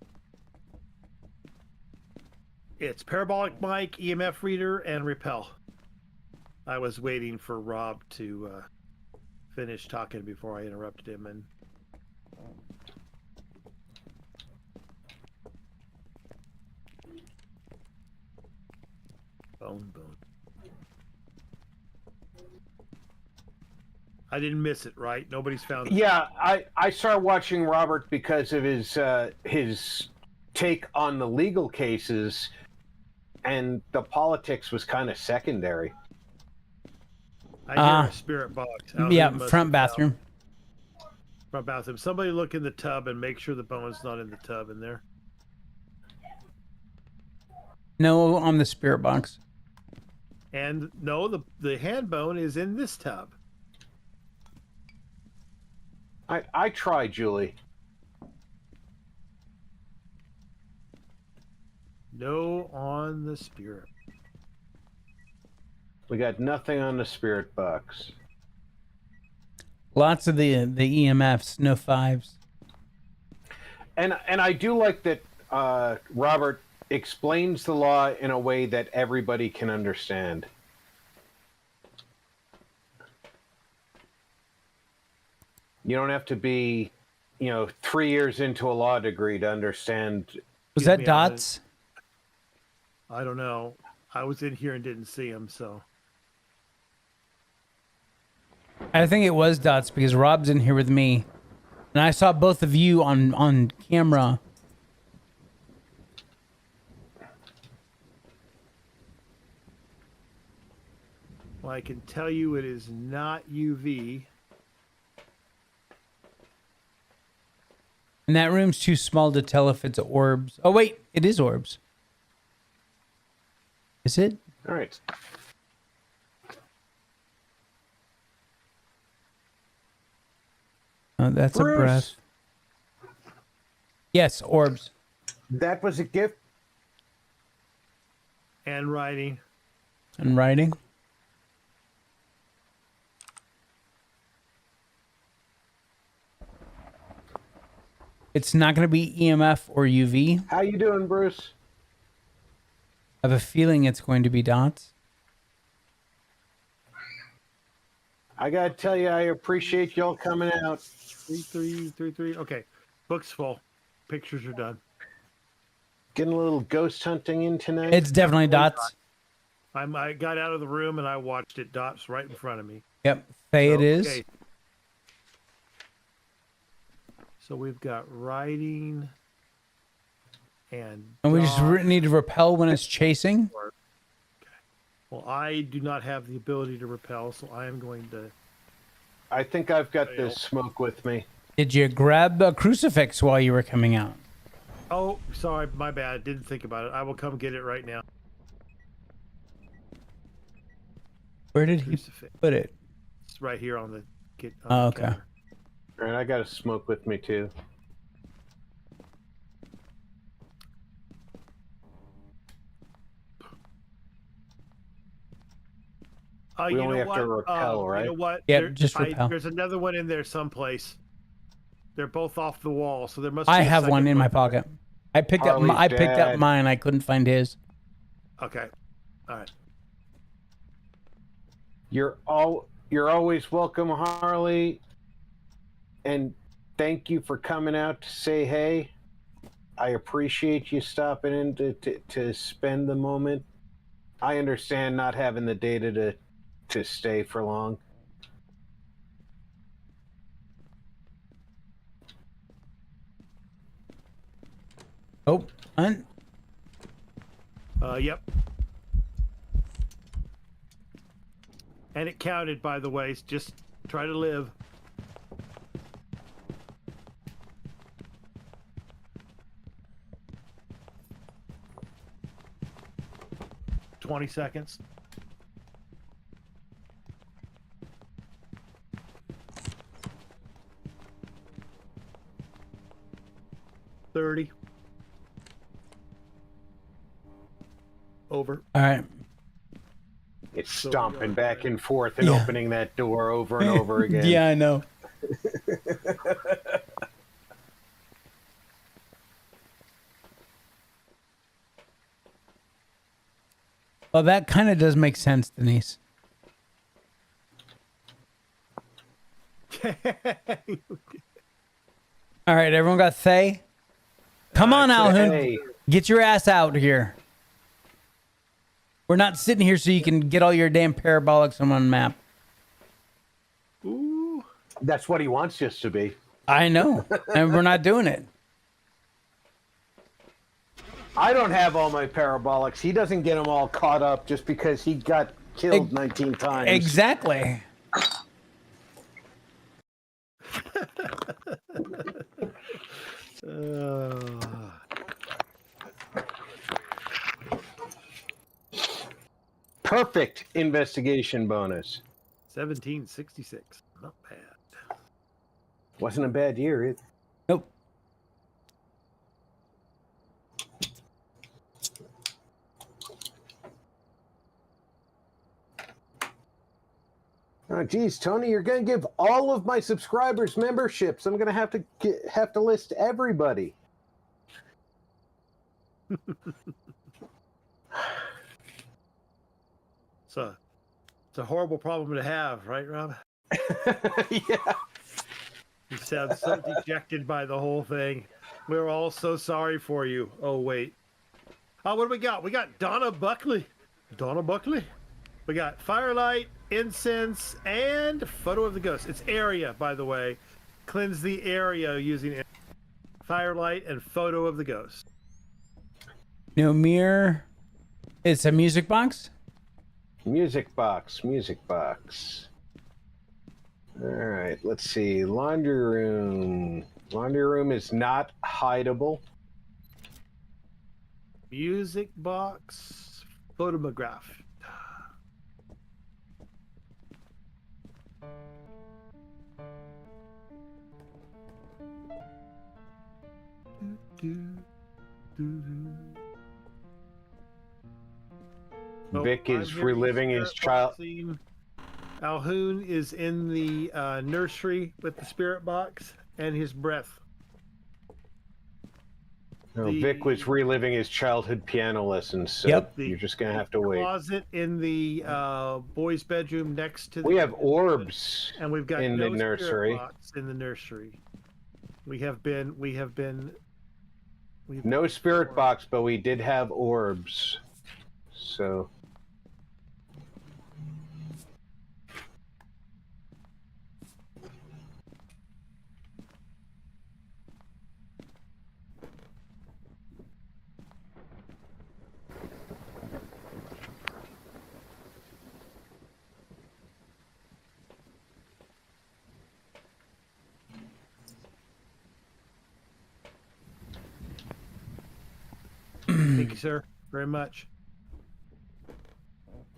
It's parabolic mic, EMF reader, and repel. I was waiting for Rob to finish talking before I interrupted him, and bone. I didn't miss it, right? Nobody's found it. Yeah, I started watching Robert because of his take on the legal cases, and the politics was kind of secondary. I hear a spirit box. Yeah, Alvin must front have bathroom. found- Front bathroom. Somebody look in the tub and make sure the bone's not in the tub in there. No, on the spirit box. And no, the hand bone is in this tub. I tried, Julie. No on the spirit. We got nothing on the spirit box. Lots of the EMFs, no fives. And I do like that Robert explains the law in a way that everybody can understand. You don't have to be 3 years into a law degree to understand. Was Excuse that me, dots? I don't know. I was in here and didn't see him, so. I think it was dots because Rob's in here with me, and I saw both of you on camera. Well, I can tell you it is not UV. And that room's too small to tell if it's orbs. Oh wait, it is orbs. Is it? All right. Oh, that's Bruce, a breath. Yes, orbs. that was a gift. And writing. And writing. It's not going to be EMF or UV. How you doing, Bruce? I have a feeling it's going to be dots. I gotta tell you, I appreciate y'all coming out. 3333. Okay. Book's full. Pictures are done. Getting a little ghost hunting in tonight. It's definitely dots. I got out of the room and I watched it. Dots right in front of me. Yep. Faye it So, is. okay. So we've got writing and And we just dot. need to repel when it's chasing. Well, I do not have the ability to repel, so I am going to. I think I've got this smoke with me. Did you grab a crucifix while you were coming out? Oh, sorry, my bad. Didn't think about it. I will come get it right now. Where did he Crucifix. put it? It's right here on the. Oh, okay. counter. All right, I got a smoke with me too. We you only know have to what? repel, right? You know what? Yep, just repel. There's another one in there someplace. They're both off the wall, so there must. I be a have one second in my pocket. I picked up. Harley's I picked up dad. mine. I couldn't find his. Okay. All right. You're always welcome, Harley. And thank you for coming out to say hey. I appreciate you stopping in to spend the moment. I understand not having the data to stay for long. Oh, hunt. Yep. And it counted, by the way. Just try to live. $20 seconds. $30. Over. All right. It's So stomping you're- back and forth and Yeah. opening that door over and over again. Yeah, I know. Well, that kind of does make sense, Denise. All right, everyone got Thay? Come on, Alhoon. Hey, Get your ass out here. We're not sitting here so you can get all your damn parabolics on one map. Ooh. that's what he wants us to be. I know, and we're not doing it. I don't have all my parabolics. He doesn't get them all caught up just because he got killed 19 times. Exactly. Perfect investigation bonus. 1766. Not bad. Wasn't a bad year. Nope. Oh, geez, Tony, you're going to give all of my subscribers memberships. I'm going to have to list everybody. It's a horrible problem to have, right, Rob? Yeah. You sound so dejected by the whole thing. We're all so sorry for you. Oh, wait. Oh, what do we got? We got Donna Buckley. Donna Buckley? We got Firelight, Incense, and Photo of the Ghost. It's area, by the way. Cleanse the area using Firelight and Photo of the Ghost. No mirror. It's a music box? Music box. All right, let's see. Laundry room. Laundry room is not hideable. Music box. Photograph. Vic is reliving his child. Alhoon is in the nursery with the spirit box and his breath. No, Vic was reliving his childhood piano lessons, so Yep. you're just going to have to wait. Closet in the boys' bedroom next to the... We have orbs and we've got in no the nursery. spirit box in the nursery. We have been No spirit box, but we did have orbs. So... Thank you, sir, very much.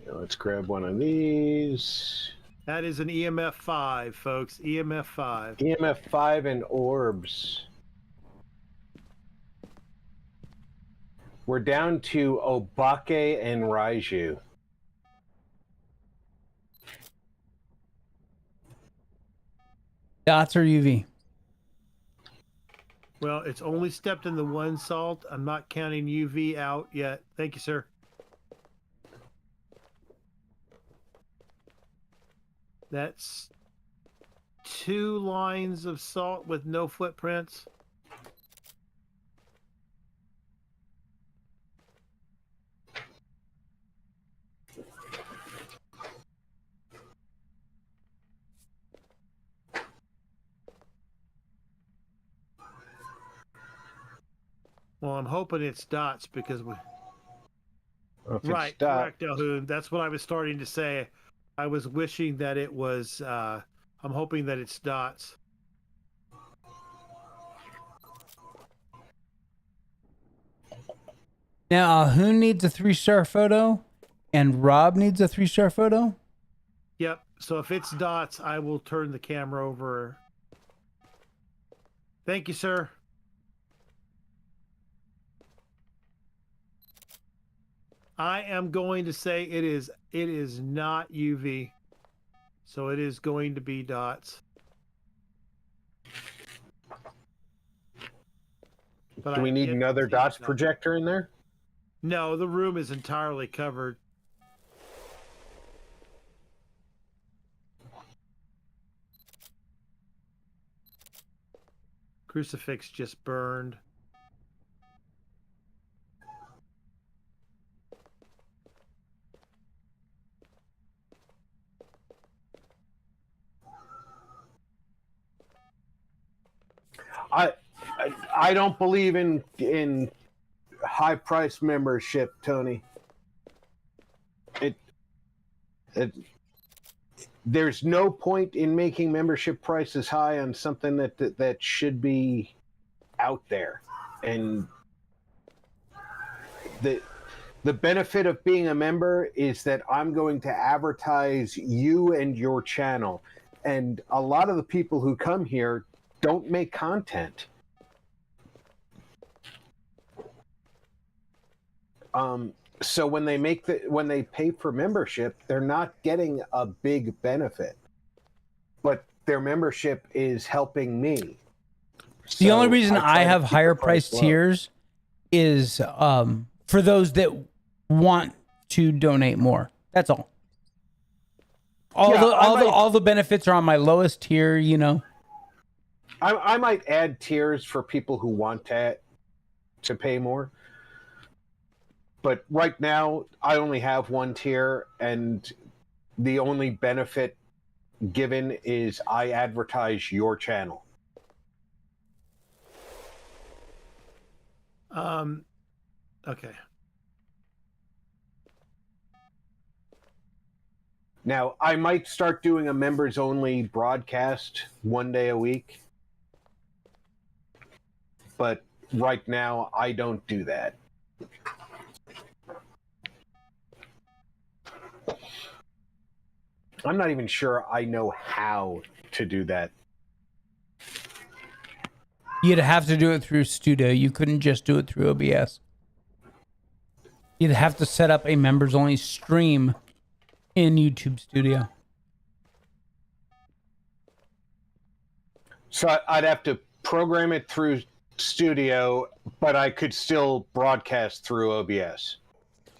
Yeah, let's grab one of these. That is an EMF 5, folks. EMF 5. EMF 5 and orbs. We're down to 𝐂𝐡𝐚𝐧𝐬𝐢𝐿 and 𝐌𝐿𝐻𝐿. Dots or UV? Well, it's only stepped in the one salt. I'm not counting UV out yet. Thank you, sir. That's 2 lines of salt with no footprints. Well, I'm hoping it's dots because we... Right, correct, Alhoon. That's what I was starting to say. I was wishing that it was... I'm hoping that it's dots. Now, Alhoon needs a 3-star photo, and Rob needs a 3-star photo? Yep, so if it's dots, I will turn the camera over. Thank you, sir. I am going to say it is not UV. So it is going to be dots. But Do we need another dots projector in there? No, the room is entirely covered. Crucifix just burned. I don't believe in high price membership, Tony. There's no point in making membership prices high on something that should be out there. And the benefit of being a member is that I'm going to advertise you and your channel. And a lot of the people who come here don't make content. So when they pay for membership, they're not getting a big benefit, but their membership is helping me. The only reason I have higher price tiers is for those that want to donate more. That's all. All the benefits are on my lowest tier, you know. I might add tiers for people who want to pay more. But right now, I only have one tier, and the only benefit given is I advertise your channel. Okay. Now, I might start doing a members-only broadcast one day a week. But right now, I don't do that. I'm not even sure I know how to do that. You'd have to do it through Studio. You couldn't just do it through OBS. You'd have to set up a members-only stream in YouTube Studio. So I'd have to program it through Studio, but I could still broadcast through OBS.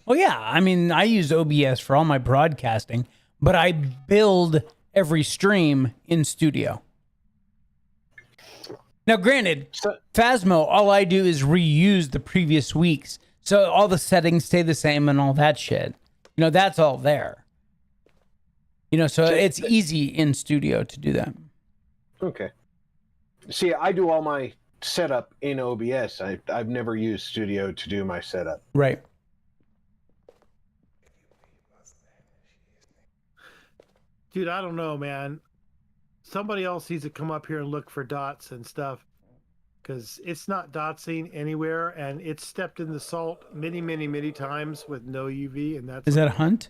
Well, yeah. I mean, I use OBS for all my broadcasting, but I build every stream in Studio. Now, granted, Phasmo, all I do is reuse the previous weeks. So all the settings stay the same and all that shit. You know, that's all there. You know, so it's easy in Studio to do that. Okay. See, I do all my setup in OBS. I've never used Studio to do my setup. Right. Dude, I don't know, man. Somebody else needs to come up here and look for dots and stuff, because it's not dotsing anywhere, and it's stepped in the salt many, many, many times with no UV, and that's... Is that a hunt?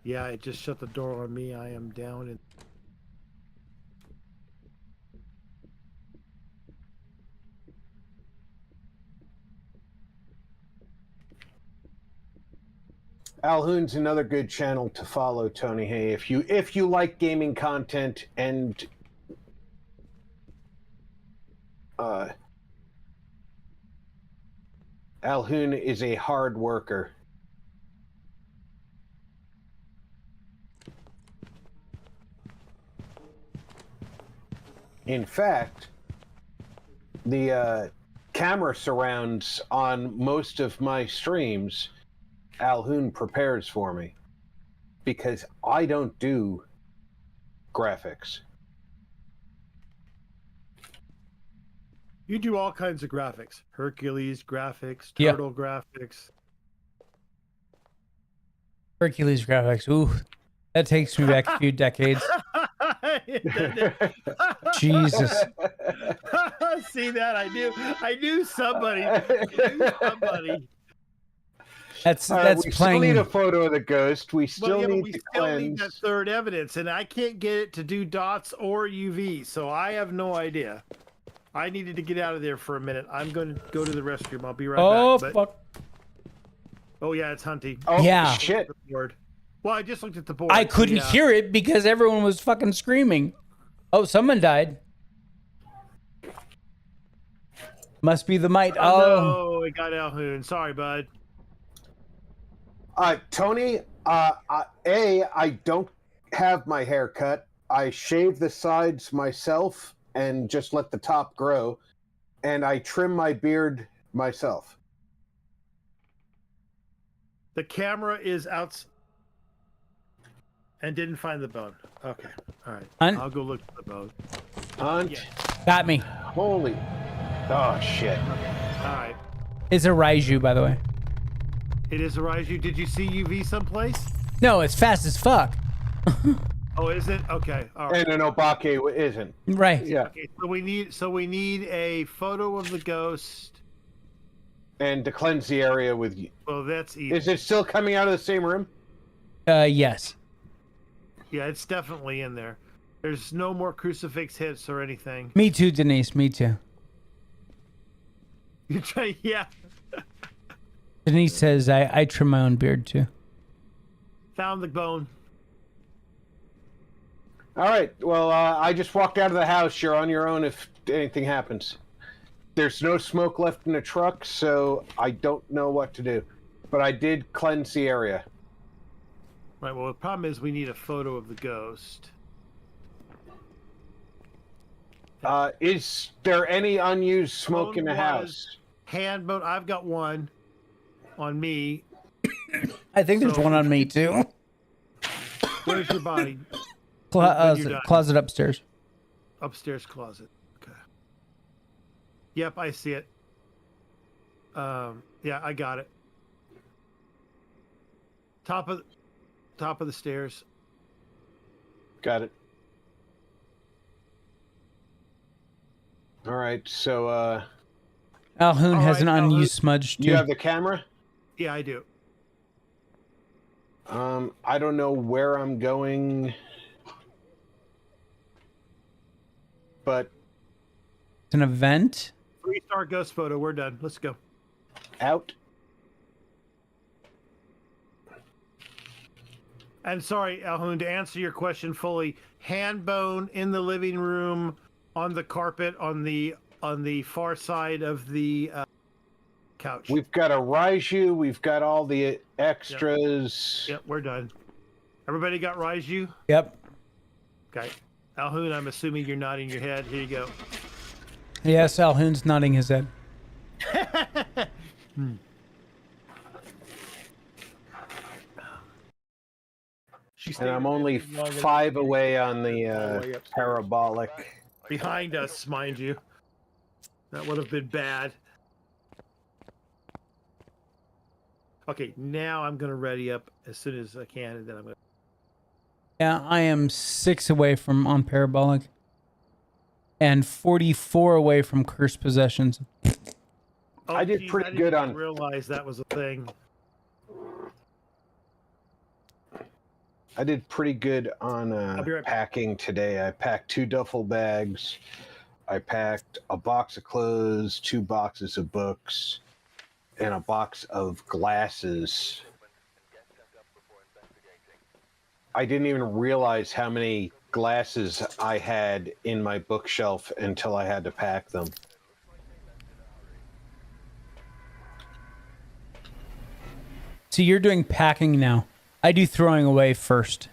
Yeah, it just shut the door on me. I am down in... 𝐿𝐿𝐻𝐿's another good channel to follow, Tony. Hey, if you like gaming content, and 𝐿𝐿𝐻𝐿 is a hard worker. In fact, the camera surrounds on most of my streams, 𝐿𝐿𝐻𝐿 prepares for me, because I don't do graphics. You do all kinds of graphics. Hercules graphics, Yeah. turtle graphics. Hercules graphics. Ooh, that takes me back a few decades. Jesus. See that? I knew somebody. I knew somebody. That's we playing. still need a photo of the ghost. We Well, still yeah, but need we to still need cleanse. that third evidence, and I can't get it to do dots or UV, so I have no idea. I needed to get out of there for a minute. I'm going to go to the restroom. I'll be right Oh, back. fuck. Oh, yeah, it's hunting. Oh, Yeah. shit. The board. Well, I just looked at the board. I couldn't Yeah. hear it because everyone was fucking screaming. Oh, someone died. Must be the mite. Oh, no, it got 𝐿𝐿𝐻𝐿. Sorry, bud. Tony, I don't have my hair cut. I shave the sides myself and just let the top grow, and I trim my beard myself. The camera is out and didn't find the bone. Okay, all right. Hunt. I'll go look for the bone. Hunt. Yeah. Got me. Holy. Oh, shit. All right. It's a Raiju, by the way. It is a Raiju. Did you see UV someplace? No, it's fast as fuck. Oh, is it? Okay. All right. And an 𝐿𝐿𝐻𝐿 isn't. Right. Yeah. Okay, so we need a photo of the ghost. And to cleanse the area with... Well, that's easy. Is it still coming out of the same room? Yes. Yeah, it's definitely in there. There's no more crucifix hits or anything. Me too, Denise. Me too. You try, yeah. Denise says I trim my own beard too. Found the bone. All right. Well, I just walked out of the house. You're on your own if anything happens. There's no smoke left in the truck, so I don't know what to do. But I did cleanse the area. Right, well, the problem is we need a photo of the ghost. Is there any unused smoke in the house? Hand bone. I've got one on me. I think there's So- one on me too. Where's your body? When you're done. Closet upstairs. Upstairs closet. Okay. Yep, I see it. Yeah, I got it. Top of the stairs. Got it. All right, so Alhoon All has an right, Alhoon. unused smudge too. you have the camera? Yeah, I do. I don't know where I'm going, but It's an event. 3-star ghost photo. We're done. Let's go. out. And sorry, Alhoon, to answer your question fully, hand bone in the living room on the carpet on the far side of the couch. We've got a Raiju. We've got all the extras. Yep, we're done. Everybody got Raiju? Yep. Okay. Alhoon, I'm assuming you're nodding your head. Here you go. Yes, Alhoon's nodding his head. And I'm only 5 away on the parabolic. Behind us, mind you. That would have been bad. Okay, now I'm going to ready up as soon as I can, and then I'm going to... Yeah, I am 6 away from on parabolic. And 44 away from cursed possessions. Oh, I did geez, pretty I didn't good even on- realize that was a thing. I did pretty good on be right back. packing today. I packed 2 duffel bags. I packed a box of clothes, 2 boxes of books, and a box of glasses. I didn't even realize how many glasses I had in my bookshelf until I had to pack them. So you're doing packing now. I do throwing away first.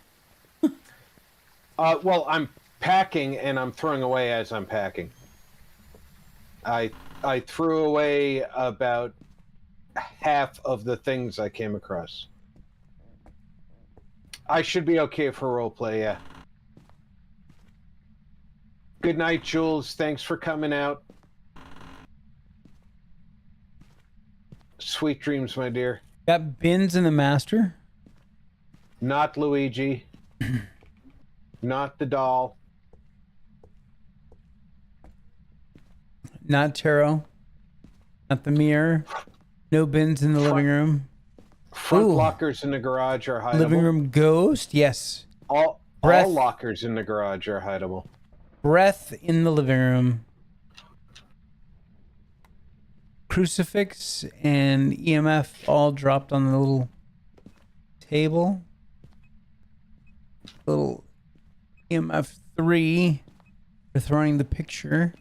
Well, I'm packing and I'm throwing away as I'm packing. I threw away about half of the things I came across. I should be okay for roleplay, yeah. Good night, Jules. Thanks for coming out. Sweet dreams, my dear. Got bins in the master. Not Luigi. Not the doll. Not tarot. Not the mirror. No bins in the living room. Front Ooh. lockers in the garage are hideable. Living room ghost. Yes. All Breath. lockers in the garage are hideable. Breath in the living room. Crucifix and EMF all dropped on the little table. Little EMF 3 for throwing the picture.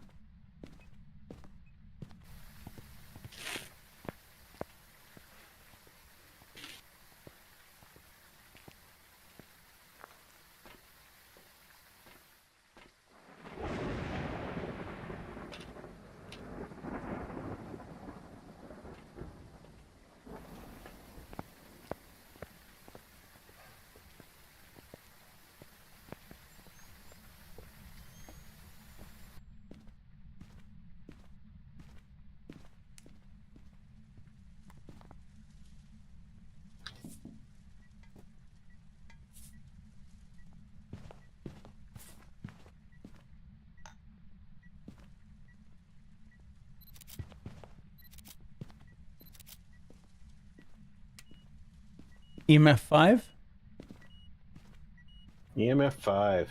EMF 5. EMF 5.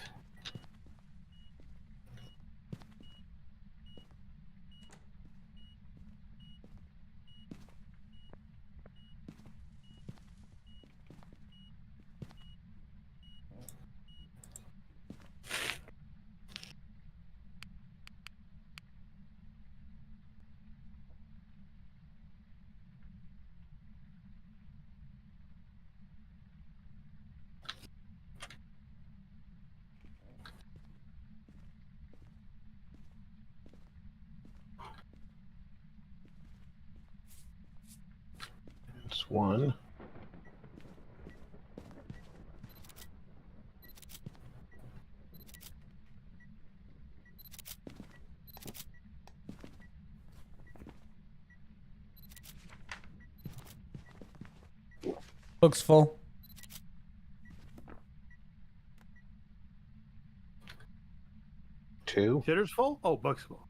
one. Book's full. Two. Shitter's full? Oh, book's full.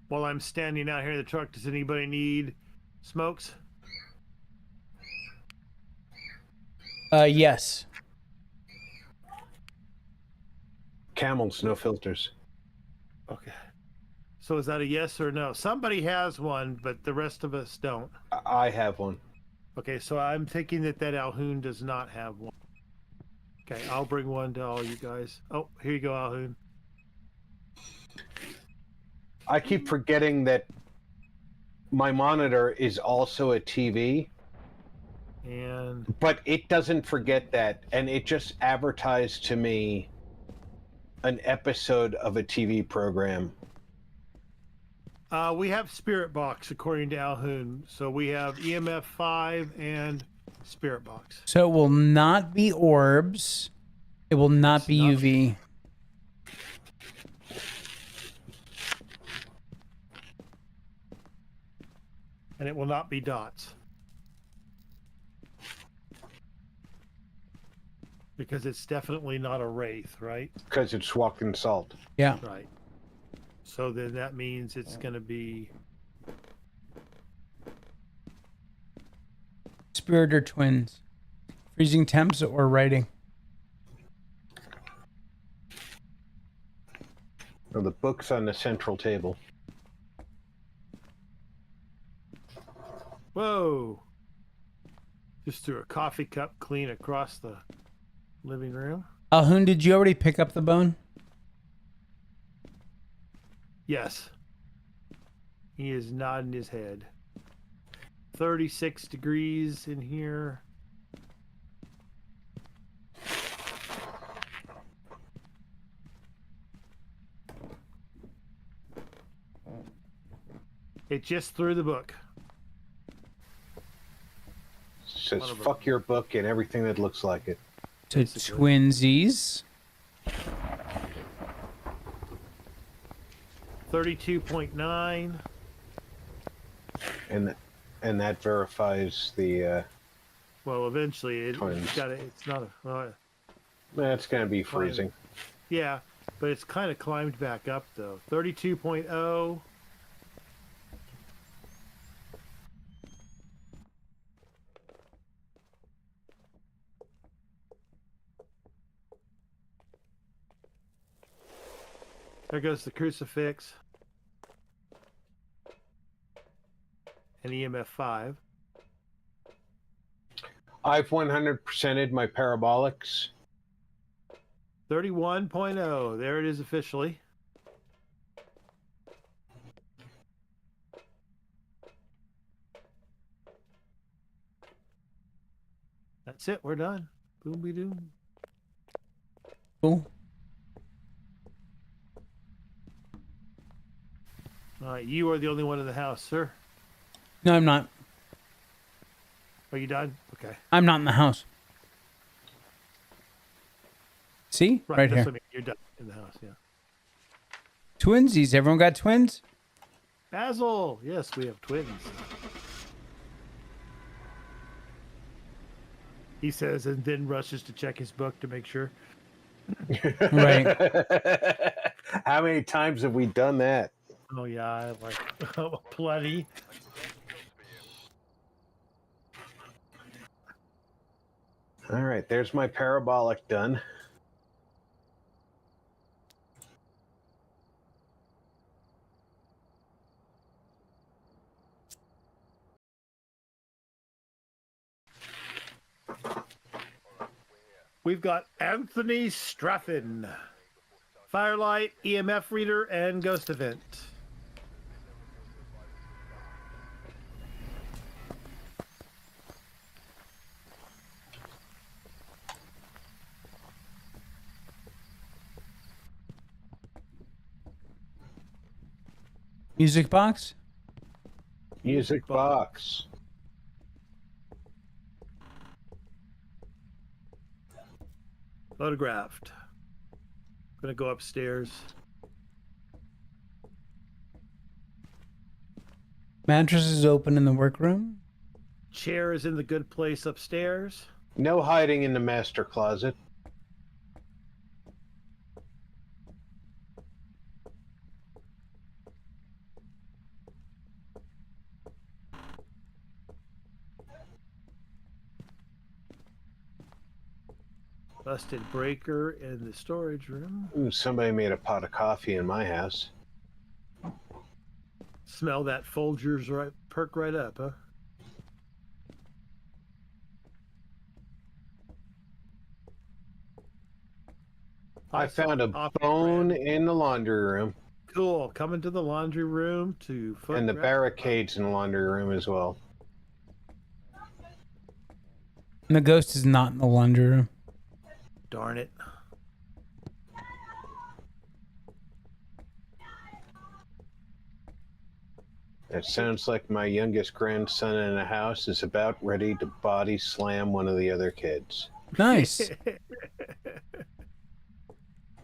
While I'm standing out here in the truck, does anybody need smokes? Yes. Camels, no filters. Okay. So is that a yes or no? Somebody has one, but the rest of us don't. I have one. Okay, so I'm thinking that 𝐿𝐿 does not have one. Okay, I'll bring one to all you guys. Oh, here you go, 𝐿𝐿. I keep forgetting that my monitor is also a TV, And but it doesn't forget that, and it just advertised to me an episode of a TV program. we have Spirit Box according to 𝐿𝐿. So we have EMF 5 and Spirit Box. So it will not be orbs. It will not be UV. And it will not be dots. Because it's definitely not a wraith, right? Because it's walking salt. Yeah. Right. So then that means it's going to be... Spirit or twins. Freezing temps or writing. Well, the book's on the central table. Whoa! Just threw a coffee cup clean across the living room. 𝐿𝐿, did you already pick up the bone? Yes. He is nodding his head. 36 degrees in here. It just threw the book. Says fuck your book and everything that looks like it. To twinsies. 32.9. And that verifies the Well, eventually it's Twins. got to, it's not a, well, that's gonna be freezing. yeah, but it's kind of climbed back up though. 32.0. There goes the crucifix. And EMF 5. I've 100%ed my parabolics. 31.0. There it is officially. That's it. We're done. Boom be doom. Cool. All right, you are the only one in the house, sir. No, I'm not. Are you done? Okay. I'm not in the house. See? Right that's here. what I mean. You're done in the house, yeah. Twinsies. Everyone got twins? Basil! Yes, we have twins. He says, and then rushes to check his book to make sure. Right. How many times have we done that? Oh, yeah, I have like plenty. All right, there's my parabolic done. We've got Anthony Straffen, Firelight, EMF reader, and ghost event. Music box? Music box. Photographed. I'm gonna go upstairs. Mattress is open in the workroom. Chair is in the good place upstairs. No hiding in the master closet. Busted breaker in the storage room. Ooh, somebody made a pot of coffee in my house. Smell that Folgers right, perk right up, huh? I found a bone in the laundry room. Cool. Coming to the laundry room to And the photograph. barricades in the laundry room as well. And the ghost is not in the laundry room. Darn it. It sounds like my youngest grandson in the house is about ready to body slam one of the other kids. Nice.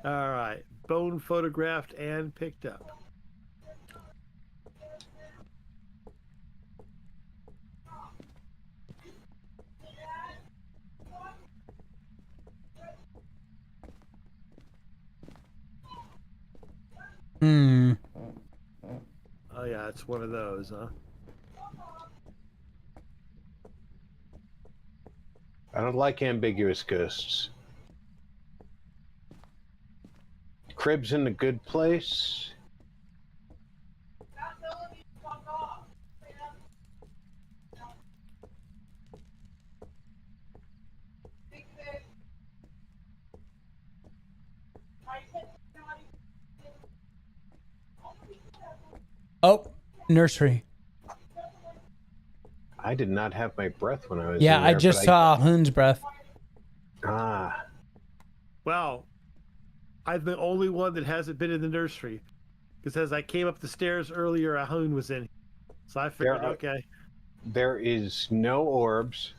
All right. Bone photographed and picked up. Hmm. Oh, yeah, it's one of those, huh? I don't like ambiguous ghosts. Crib's in the good place. Oh, nursery. I did not have my breath when I was Yeah, in I there, just but saw Hoon's breath. Ah, Wow. I'm the only one that hasn't been in the nursery. Because as I came up the stairs earlier, Ahoon was in. So I figured, okay. there is no orbs.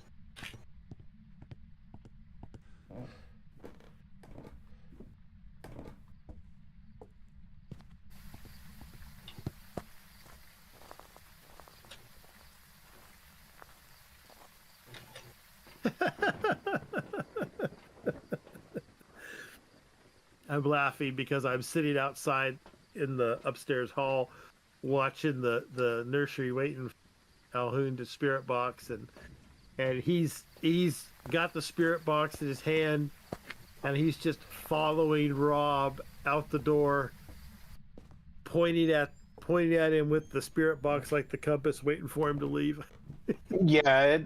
I'm laughing because I'm sitting outside in the upstairs hall watching the nursery waiting for Alhoon to spirit box and he's got the spirit box in his hand and he's just following Rob out the door, pointing at him with the spirit box like the compass, waiting for him to leave. Yeah,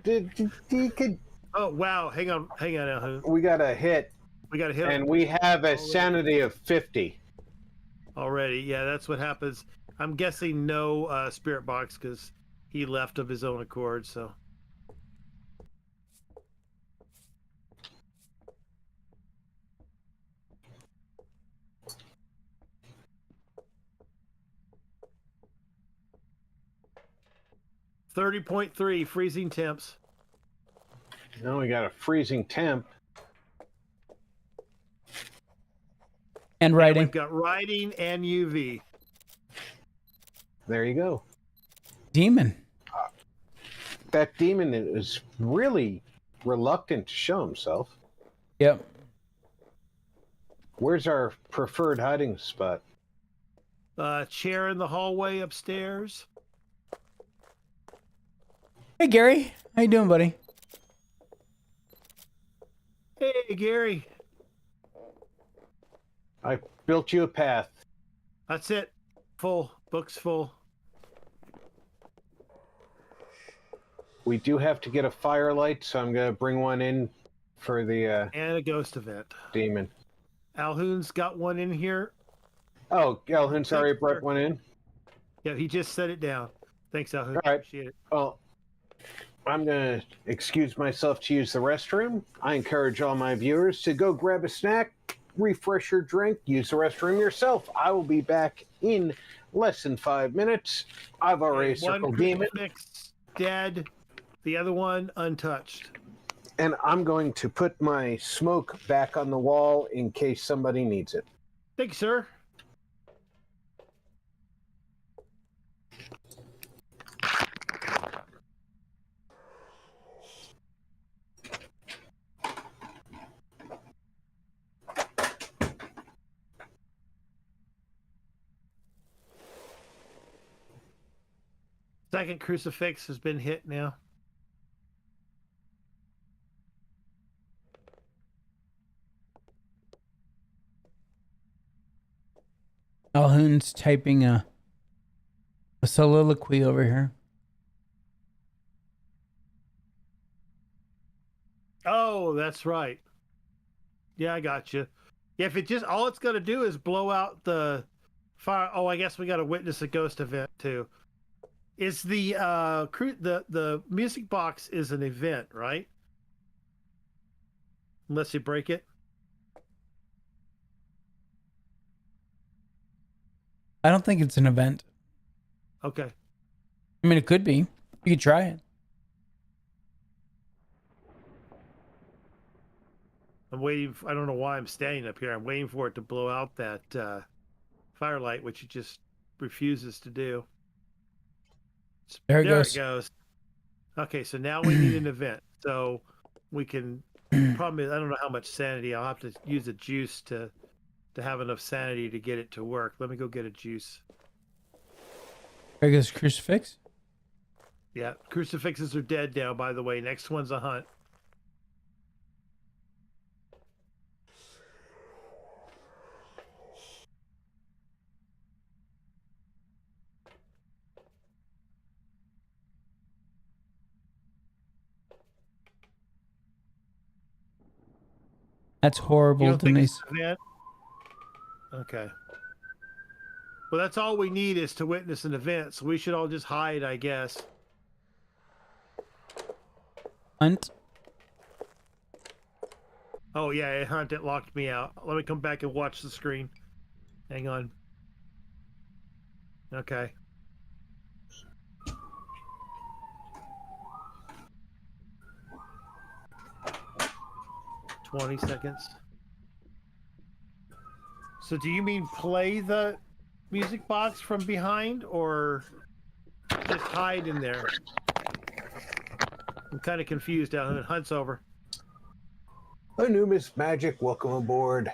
he could. Oh wow, hang on Alhoon. We got a hit, We got to hit him. and we have a sanity of 50. Already. Yeah, that's what happens. I'm guessing no spirit box because he left of his own accord. So $30.3 freezing temps. Now we got a freezing temp. And And writing. we've got writing and UV. There you go. Demon. That demon is really reluctant to show himself. Yep. Where's our preferred hiding spot? Chair in the hallway upstairs. Hey, Gary. How you doing, buddy? Hey, Gary. I built you a path. That's it. Full. Book's full. We do have to get a firelight, so I'm going to bring one in for the And a ghost event. demon. Alhoon's got one in here. Oh, Calhoun, sorry, Thanks, Brett sir. went in. Yeah, he just set it down. Thanks, Alhoon. All right. Appreciate it. Well, I'm going to excuse myself to use the restroom. I encourage all my viewers to go grab a snack, refresh your drink, use the restroom yourself. I will be back in less than 5 minutes. I've already Okay, one circled demon, crucifix dead, the other one untouched. and I'm going to put my smoke back on the wall in case somebody needs it. Thank you, sir. Second crucifix has been hit now. Alhoon's typing a soliloquy over here. Oh, that's right. Yeah, I got you. Yeah, if it just all it's gonna do is blow out the fire. Oh, I guess we got to witness a ghost event too. Is the the music box is an event, right? Unless you break it. I don't think it's an event. Okay. I mean, it could be. You could try it. I'm waiting. I don't know why I'm standing up here. I'm waiting for it to blow out that firelight, which it just refuses to do. There it There goes. it goes. Okay, so now we need an event. So we can. Problem is, I don't know how much sanity. I'll have to use a juice to have enough sanity to get it to work. Let me go get a juice. There goes crucifix. Yeah, crucifixes are dead now. By the way, next one's a hunt. That's You horrible, don't think Denise. it's an event? Okay. Well, that's all we need is to witness an event, so we should all just hide, I guess. Hunt. Oh, yeah, hunt, it locked me out. Let me come back and watch the screen. Hang on. Okay. "20 seconds. So do you mean play the music box from behind or just hide in there? I'm kind of confused out here. Hunt's over. Anubis Magic, welcome aboard.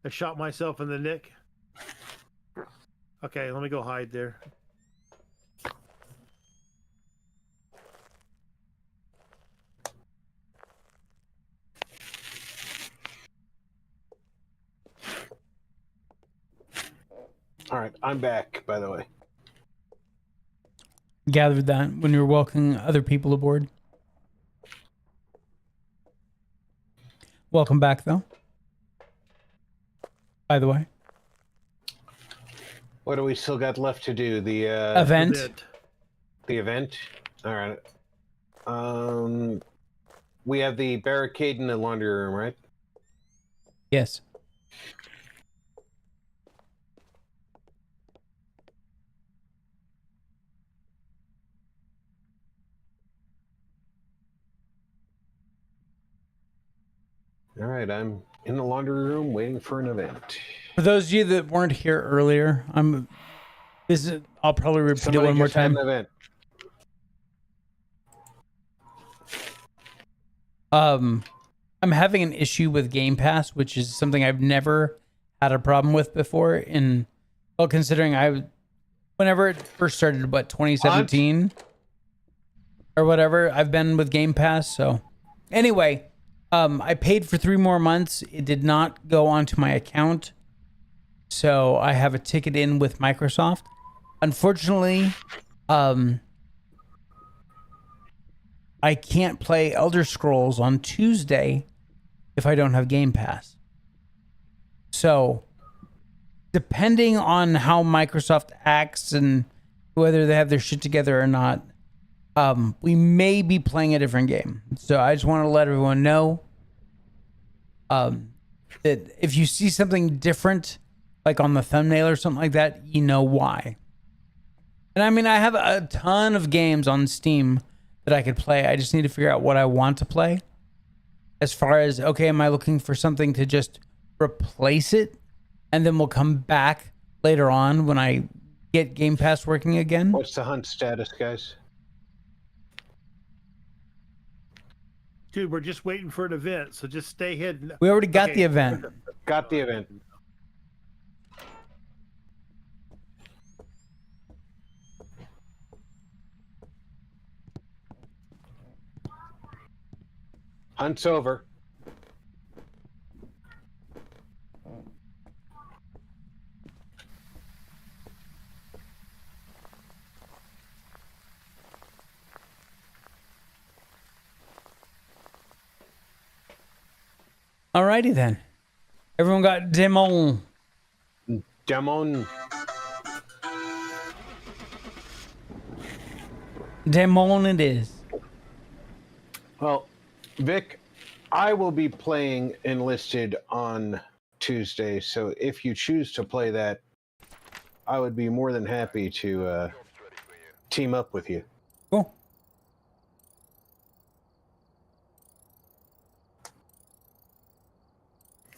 I shot myself in the neck. Okay, let me go hide there. All right, I'm back, by the way. Gathered that when you were welcoming other people aboard. Welcome back, though. By the way. What do we still got left to do? The Event. The event. All right. We have the barricade in the laundry room, right? Yes. All right, I'm in the laundry room waiting for an event. For those of you that weren't here earlier, I'll probably repeat Somebody it one more just had time. an event. I'm having an issue with Game Pass, which is something I've never had a problem with before. Considering whenever it first started, 2017 or whatever, I've been with Game Pass. So anyway, I paid for 3 more months. It did not go onto my account, so I have a ticket in with Microsoft. Unfortunately, I can't play Elder Scrolls on Tuesday if I don't have Game Pass. So, depending on how Microsoft acts and whether they have their shit together or not, we may be playing a different game. So I just want to let everyone know that if you see something different, like on the thumbnail or something like that, you know why. And I mean, I have a ton of games on Steam that I could play. I just need to figure out what I want to play. As far as, okay, am I looking for something to just replace it? And then we'll come back later on when I get Game Pass working again. What's the hunt status, guys? Dude, we're just waiting for an event, so just stay hidden. We already got the event. Got the event. Hunt's over. Alrighty then. Everyone got Demon. Demon. Demon it is. Well, Vic, I will be playing Enlisted on Tuesday, so if you choose to play that, I would be more than happy to team up with you. Cool.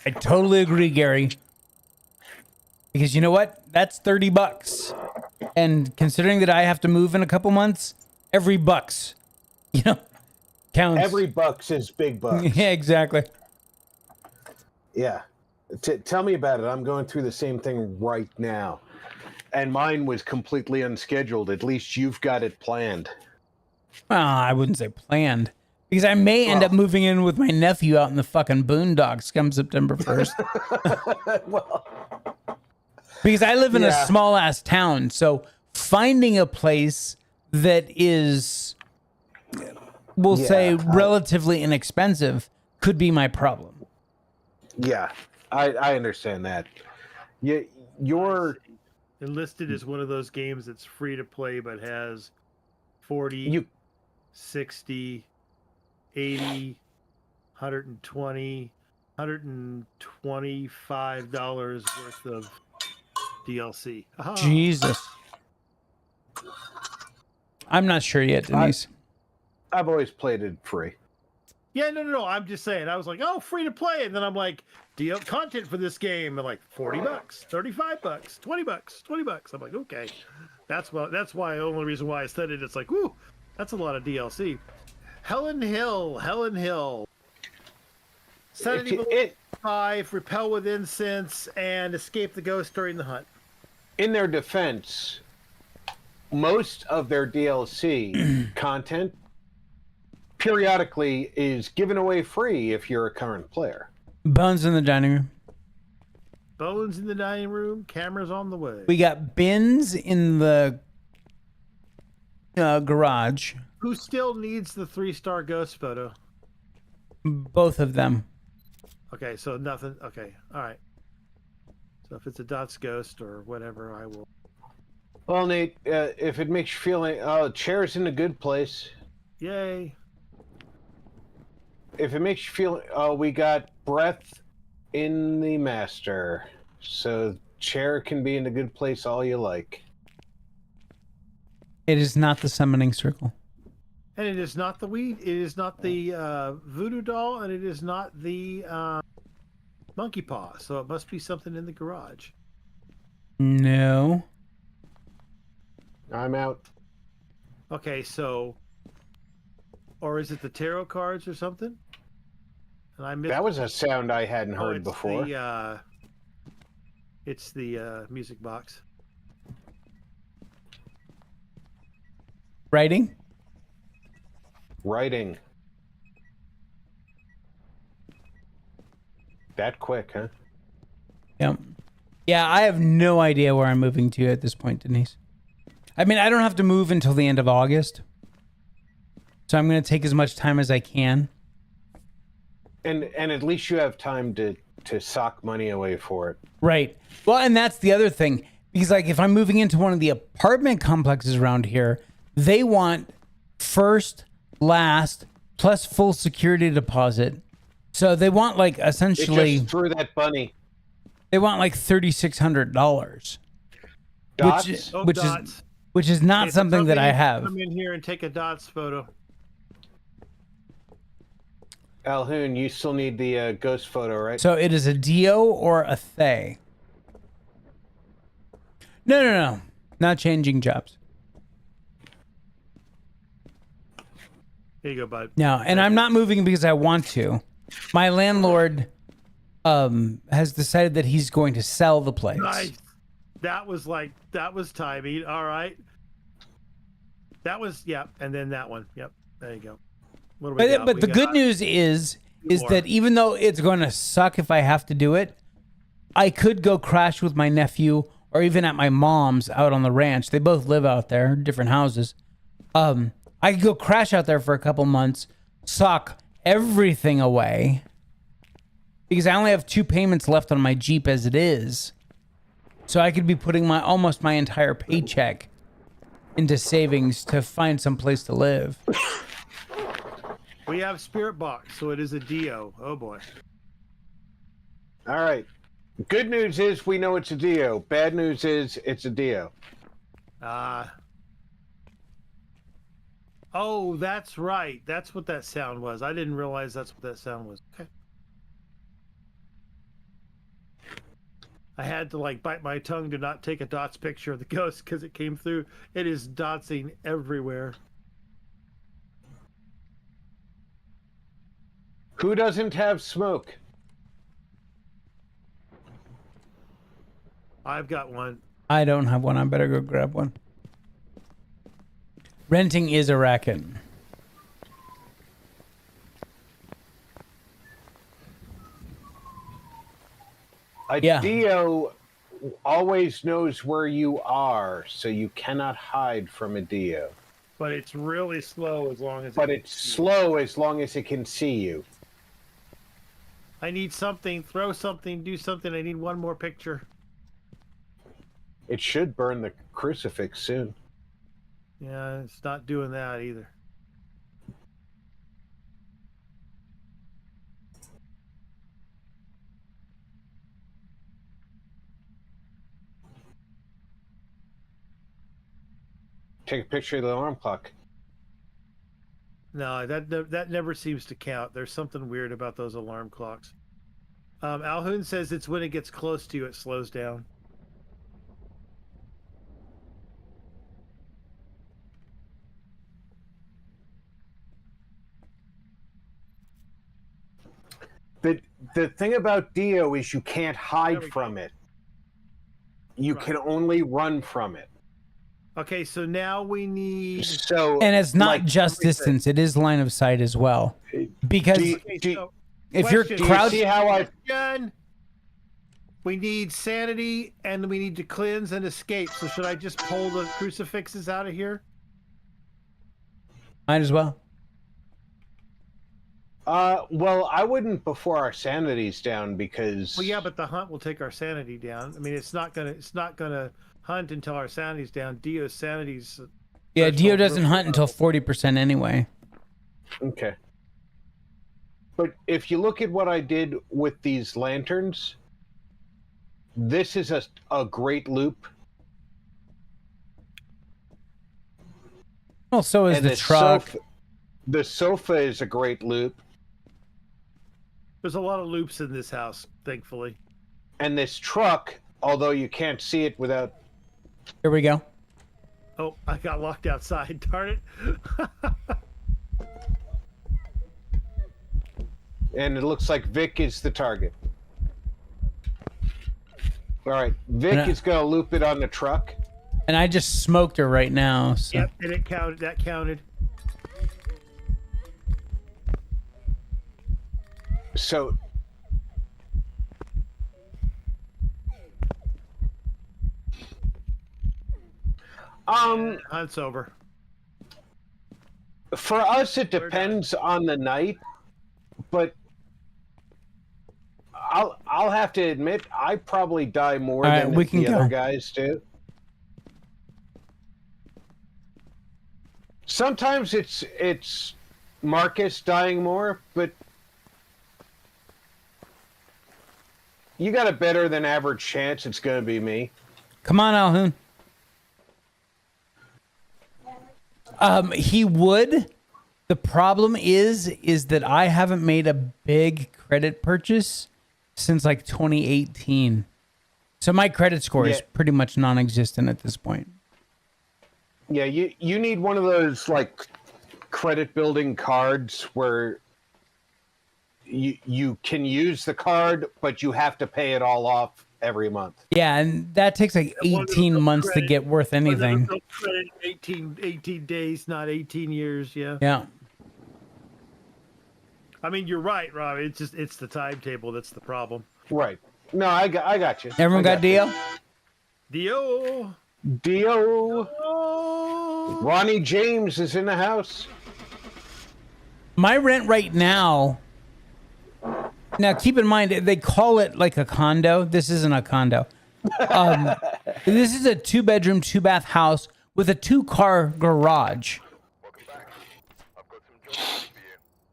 I totally agree, Gary. Because you know what? That's $30. And considering that I have to move in a couple months, every bucks, counts. Every bucks is big bucks. Yeah, exactly. Yeah. Tell me about it. I'm going through the same thing right now. And mine was completely unscheduled. At least you've got it planned. Well, I wouldn't say planned. Because I may end up moving in with my nephew out in the fucking boondocks come September 1st. Well, because I live in a small ass town. So finding a place that is, we'll say, relatively inexpensive could be my problem. Yeah, I understand that. You're Enlisted is one of those games that's free to play but has 40, 60, 80, 120, $125 worth of DLC. Aha. Jesus. I'm not sure yet, Denise. I've always played it free. Yeah, no. I'm just saying. I was like, oh, free to play. And then I'm like, DL content for this game. And like $40, $35, $20, $20. I'm like, okay. That's why the only reason why I said it. It's like, whoo, that's a lot of DLC. Helen Hill. Set Evil 5, repel with incense, and escape the ghost during the hunt. In their defense, most of their DLC content periodically is given away free if you're a current player. Bones in the dining room. Bones in the dining room, cameras on the way. We got bins in the garage. Who still needs the 3-star ghost photo? Both of them. Okay, so nothing. Okay, all right. So if it's a Dots ghost or whatever, I will. Well, Nate, if it makes you feel like, chair's in a good place. Yay. If it makes you feel, we got breath in the master, so chair can be in a good place all you like. It is not the summoning circle. And it is not the weed. It is not the voodoo doll, and it is not the monkey paw. So it must be something in the garage. No. I'm out. Okay, so, or is it the tarot cards or something? And I missed. That was a sound I hadn't heard it's before. It's the music box. Writing? Writing. That quick, huh? Yep. Yeah, I have no idea where I'm moving to at this point, Denise. I mean, I don't have to move until the end of August. So I'm going to take as much time as I can. And at least you have time to sock money away for it. Right. Well, and that's the other thing. Because, like, if I'm moving into one of the apartment complexes around here, they want first, last, plus full security deposit. So they want, like, essentially... It just threw that bunny. They want, like, $3,600. Dots? Which is not something that I have. Come in here and take a dots photo. Alhoon, you still need the ghost photo, right? So it is a Dio or a Thay. No. Not changing jobs. Here you go, bud. No, and I'm not moving because I want to. My landlord has decided that he's going to sell the place. Nice. That was timing. All right. That was, yep. And then that one. Yep. There you go. What do we got? But the good news is that even though it's going to suck if I have to do it, I could go crash with my nephew or even at my mom's out on the ranch. They both live out there, different houses. I could go crash out there for a couple months, sock everything away, because I only have 2 payments left on my Jeep as it is. So I could be putting almost my entire paycheck into savings to find some place to live. We have Spirit Box, so it is a Dio. Oh boy. All right. Good news is we know it's a Dio. Bad news is it's a Dio. Oh, that's right. That's what that sound was. I didn't realize that's what that sound was. Okay. I had to like bite my tongue to not take a dots picture of the ghost because it came through. It is dotsing everywhere. Who doesn't have smoke? I've got one. I don't have one. I better go grab one. Renting is a racket. A Dio always knows where you are, so you cannot hide from a Dio. But it's really slow as long as it's slow as long as it can see you. I need something, throw something, do something. I need one more picture. It should burn the crucifix soon. Yeah, it's not doing that either. Take a picture of the alarm clock. No, that never seems to count. There's something weird about those alarm clocks. Alhoon says it's when it gets close to you, it slows down. The thing about Dio is you can't hide from it. You can only run from it. Okay, so now we need... And it's not just distance, it is line of sight as well. Because if you're crouched... See how I... We need sanity, and we need to cleanse and escape. So should I just pull the crucifixes out of here? Might as well. Well, I wouldn't before our sanity's down because... Well, yeah, but the hunt will take our sanity down. I mean, it's not gonna hunt until our sanity's down. Dio's sanity's... Yeah, Dio doesn't hunt until 40% anyway. Okay. But if you look at what I did with these lanterns, this is a great loop. Well, so is the truck. The sofa is a great loop. There's a lot of loops in this house, thankfully. And this truck, although you can't see it without... Here we go. Oh, I got locked outside. Darn it. And it looks like Vic is the target. All right, Vic is going to loop it on the truck. And I just smoked her right now. So. Yep, and it counted. That counted. So... Hunt's over. For us, it depends on the night, but I'll have to admit I probably die more than the other guys do. Sometimes it's Marcus dying more, but you got a better than average chance it's going to be me. Come on, Alhoon. He would. The problem is that I haven't made a big credit purchase since like 2018. So my credit score is pretty much non-existent at this point. Yeah, you need one of those like credit building cards where you can use the card, but you have to pay it all off every month. Yeah, and that takes like 18 months to get worth anything. 18 days, not 18 years. Yeah. Yeah. I mean, you're right, Rob. It's the timetable that's the problem. Right. No, I got you. Everyone got Dio? Dio. Ronnie James is in the house. My rent right now. Now, keep in mind, they call it like a condo. This isn't a condo. This is a 2-bedroom, 2-bath house with a 2-car garage.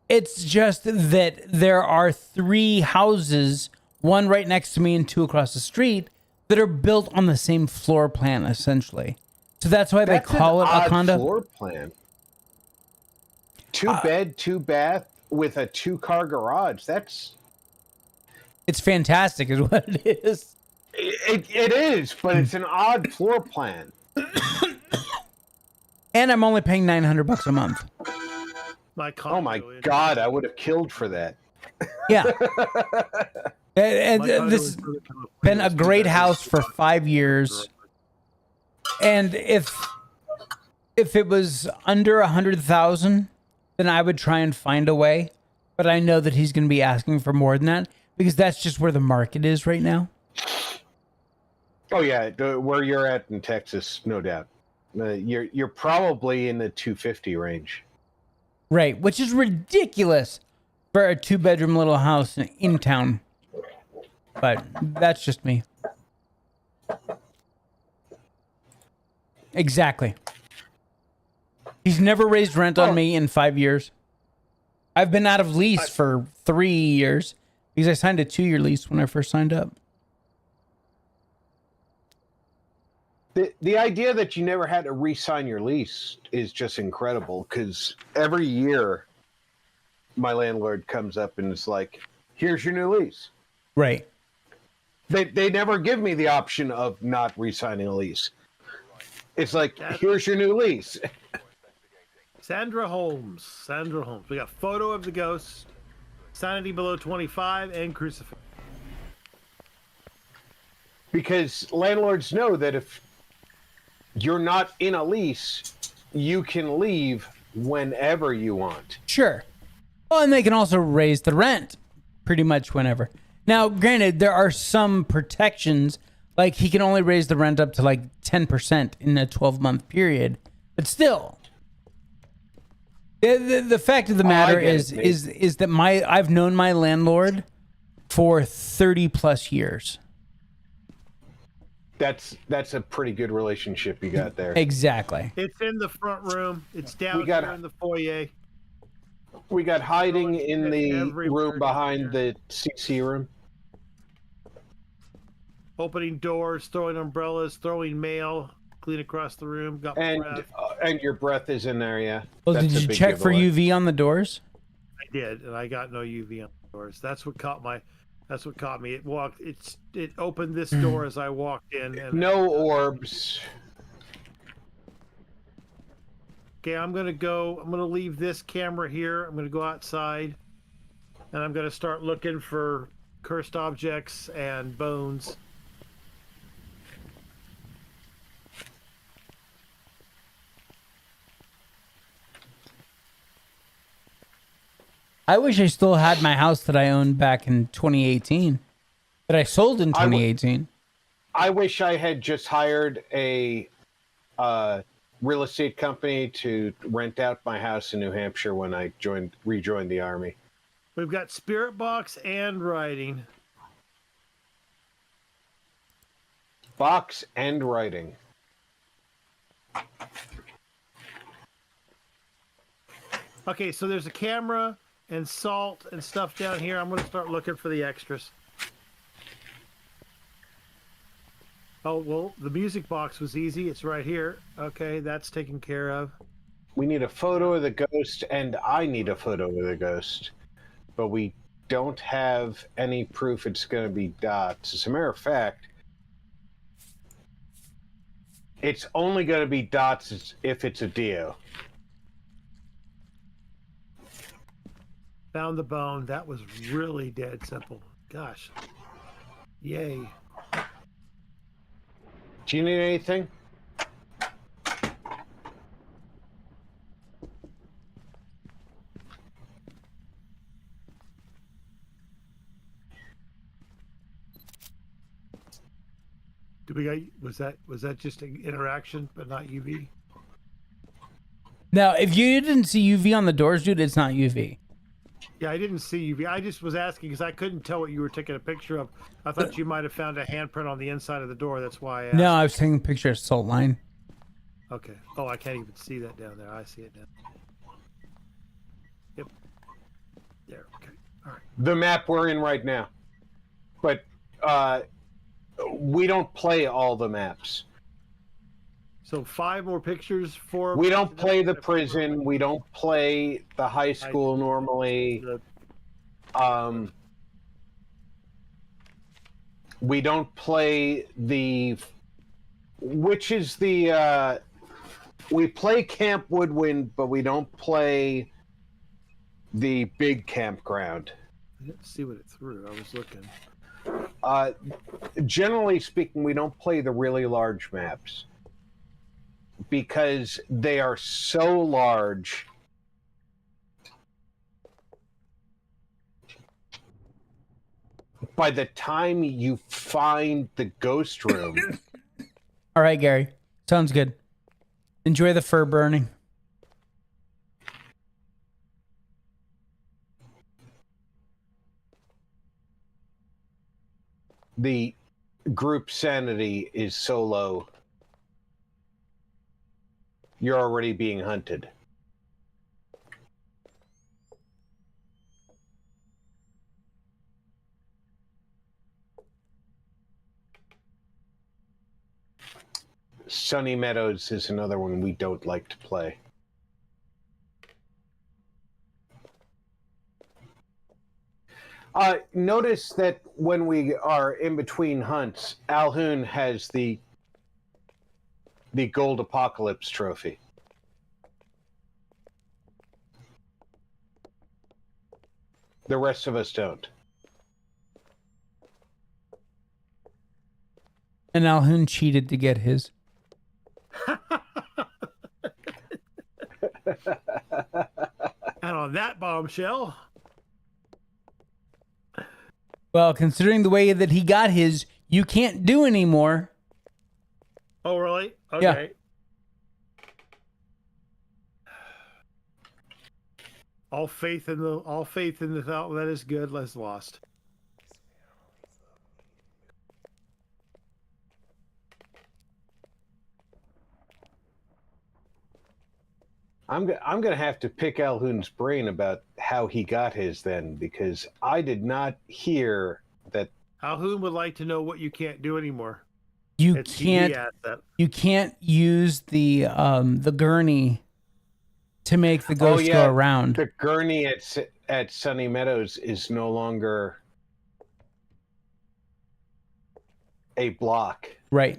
It's just that there are 3 houses, one right next to me and 2 across the street, that are built on the same floor plan, essentially. So that's why they call it a condo. Floor plan. 2-bed, 2-bath with a 2-car garage. It's fantastic, is what it is. It is, but it's an odd floor plan. And I'm only paying $900 a month. Oh my God, I would have killed for that. Yeah. and this has been a great house for 5 years. And if it was under 100,000, then I would try and find a way. But I know that he's going to be asking for more than that because that's just where the market is right now. Oh yeah, where you're at in Texas, no doubt. You're probably in the 250 range. Right, which is ridiculous for a 2-bedroom little house in town. But that's just me. Exactly. He's never raised rent on me in 5 years. I've been out of lease for 3 years because I signed a 2-year lease when I first signed up. The idea that you never had to re-sign your lease is just incredible because every year my landlord comes up and is like, here's your new lease. Right. They never give me the option of not re-signing a lease. It's like, here's your new lease. Sandra Holmes. We got photo of the ghost, sanity below 25, and crucifix. Because landlords know that if you're not in a lease, you can leave whenever you want. Sure. Well, and they can also raise the rent pretty much whenever. Now, granted, there are some protections, like he can only raise the rent up to like 10% in a 12-month period, but still. The fact of the matter is that I've known my landlord for 30 plus years. That's a pretty good relationship you got there. Exactly. It's in the front room. It's down here in the foyer. We got hiding in the room behind the CC room. Opening doors, throwing umbrellas, throwing mail, clean across the room. Got breath. And your breath is in there, yeah. Well, did you check for UV on the doors? I did, and I got no UV on the doors. That's what caught me. It opened this door as I walked in. And no orbs. Okay, I'm gonna leave this camera here. I'm gonna go outside, and I'm gonna start looking for cursed objects and bones. I wish I still had my house that I owned back in 2018, that I sold in 2018. I wish I had just hired a real estate company to rent out my house in New Hampshire when I rejoined the army. We've got spirit box and writing. Box and writing. Okay, so there's a camera and salt and stuff down here. I'm going to start looking for the extras. Oh, well, the music box was easy. It's right here. Okay, that's taken care of. We need a photo of the ghost, and I need a photo of the ghost. But we don't have any proof it's going to be dots. As a matter of fact, it's only going to be dots if it's a Dio. Found the bone. That was really dead simple. Gosh. Yay. Do you need anything? Do we got, was that just an interaction but not UV? Now, if you didn't see UV on the doors, dude, it's not UV. Yeah, I didn't see UV. I just was asking because I couldn't tell what you were taking a picture of. I thought you might have found a handprint on the inside of the door. That's why I asked. No, I was taking a picture of salt line. Okay. Oh, I can't even see that down there. I see it now. Yep. There. Okay. All right. The map we're in right now. But we don't play all the maps. So 5 more pictures, 4. We don't play the prison. We don't play the high school normally. We don't play the... Which is the... we play Camp Woodwind, but we don't play the big campground. I didn't see what it threw. I was looking. Generally speaking, we don't play the really large maps because they are so large. By the time you find the ghost room... All right, Gary. Sounds good. Enjoy the fur burning. The group sanity is so low. You're already being hunted. Sunny Meadows is another one we don't like to play. Notice that when we are in between hunts, Alhoon has the Gold Apocalypse trophy. The rest of us don't. And Alhoon cheated to get his. And on that bombshell... Well, considering the way that he got his, you can't do anymore. Oh, really? Okay. Yeah. All faith in the thought that is good, less lost. I'm gonna have to pick Alhoon's brain about how he got his then, because I did not hear that. Alhoon would like to know what you can't do anymore. You It's can't. TV asset. You can't use the gurney to make the ghost go around. The gurney at Sunny Meadows is no longer a block. Right.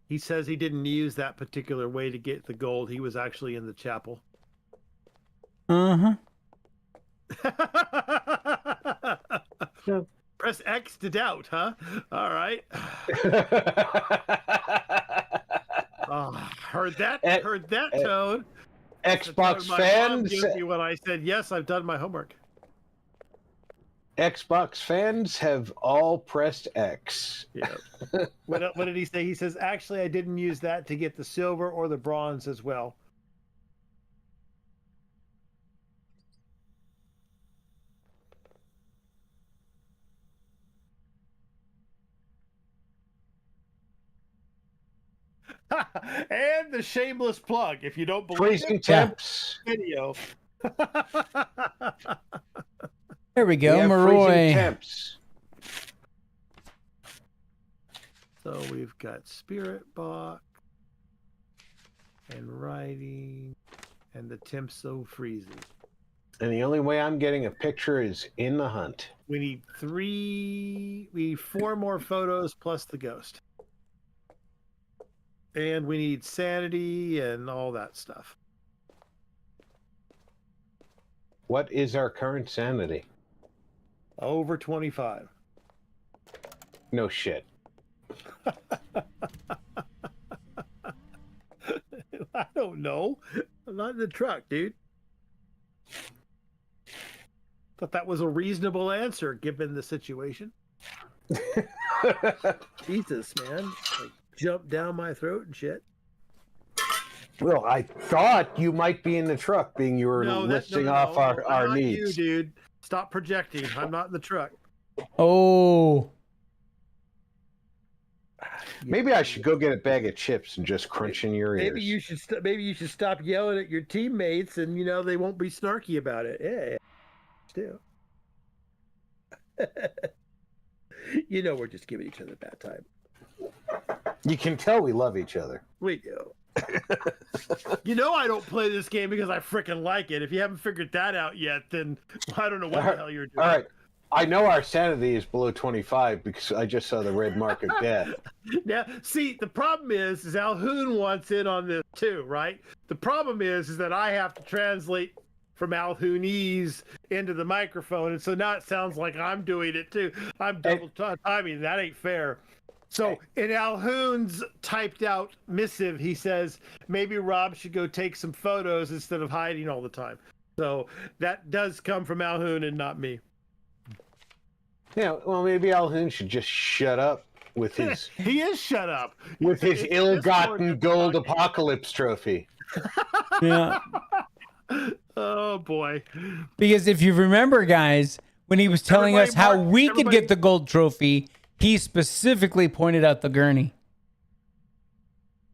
He says he didn't use that particular way to get the gold. He was actually in the chapel. Uh-huh. Press X to doubt, huh? All right. Oh, heard that, Toad. Xbox My mom fans, gave me when I said yes, I've done my homework. Xbox fans have all pressed X. Yeah. What did he say? He says, actually, I didn't use that to get the silver or the bronze as well. And the shameless plug, if you don't believe Freezing it, temps. video. There we We go, have Maroy. freezing temps. So we've got Spirit Box and Writing and the temp so freezes. And the only way I'm getting a picture is in the hunt. We need 4 more photos plus the ghost. And we need sanity and all that stuff. What is our current sanity? Over 25. No shit. I don't know. I'm not in the truck, dude. Thought that was a reasonable answer given the situation. Jesus, man. Like, jump down my throat and shit. Well, I thought you might be in the truck, being you were listing off our I'm not needs. You, dude. Stop projecting. I'm not in the truck. Oh, Maybe I should go get a bag of chips and just crunch in your ears. Maybe you should stop yelling at your teammates, and they won't be snarky about it. Yeah, still. We're just giving each other a bad time. You can tell we love each other. We do. I don't play this game because I freaking like it. If you haven't figured that out yet, then I don't know what the hell you're doing. All right. I know our sanity is below 25 because I just saw the red mark of death. Now, see, the problem is 𝐂𝐿𝐻𝐿 wants in on this too, right? The problem is that I have to translate from 𝐂𝐿𝐻𝐿𝐻𝐿 into the microphone, and so now it sounds like I'm doing it too. I'm double timing. That ain't fair. So in 𝐂𝐿𝐻𝐿's typed out missive, he says maybe Rob should go take some photos instead of hiding all the time. So that does come from 𝐂𝐿𝐻𝐿 and not me. Yeah, well, maybe 𝐂𝐿𝐻𝐿 should just shut up with his He is shut up. with his ill-gotten gold apocalypse trophy. yeah. Oh boy. Because if you remember, guys, when he was telling us how we could get the gold trophy, he specifically pointed out the gurney.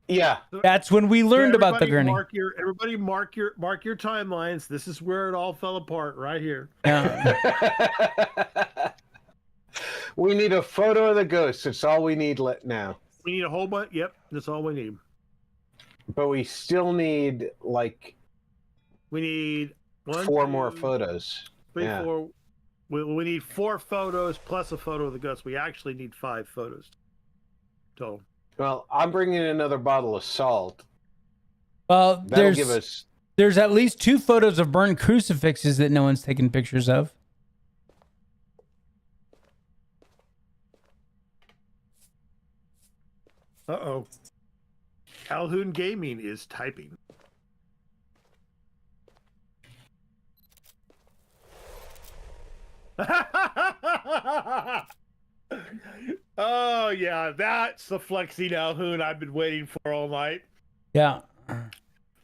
Yeah. That's when we learned about the gurney. Everybody mark your timelines. This is where it all fell apart right here. Yeah. We need a photo of the ghost. That's all we need now. We need a whole bunch. Yep, that's all we need. But we still need We need 4 more photos. 4. We need 4 photos plus a photo of the ghost. We actually need 5 photos total. Well, I'm bringing another bottle of salt. Well, That'll give us. there's at least 2 photos of burned crucifixes that no one's taken pictures of. Uh-oh. Calhoun Gaming is typing. Oh yeah, that's the flexi 𝐂𝐿𝐻𝐿 I've been waiting for all night. Yeah.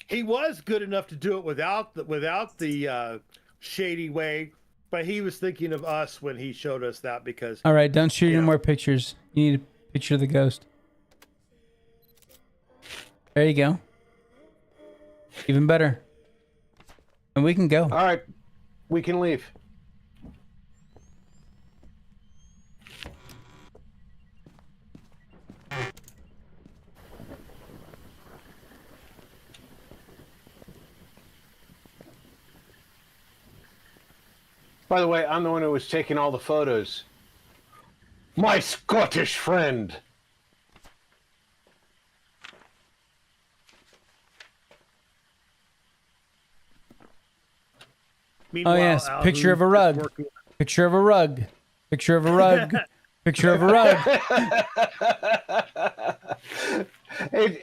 He was good enough to do it without the shady way, but he was thinking of us when he showed us that because. All right, don't shoot any more pictures. You need a picture of the ghost. There you go. Even better. And we can go. All right, we can leave. By the way, I'm the one who was taking all the photos. My Scottish friend. Oh yes, picture of a rug. Picture of a rug. Picture of a rug. Picture of a rug. And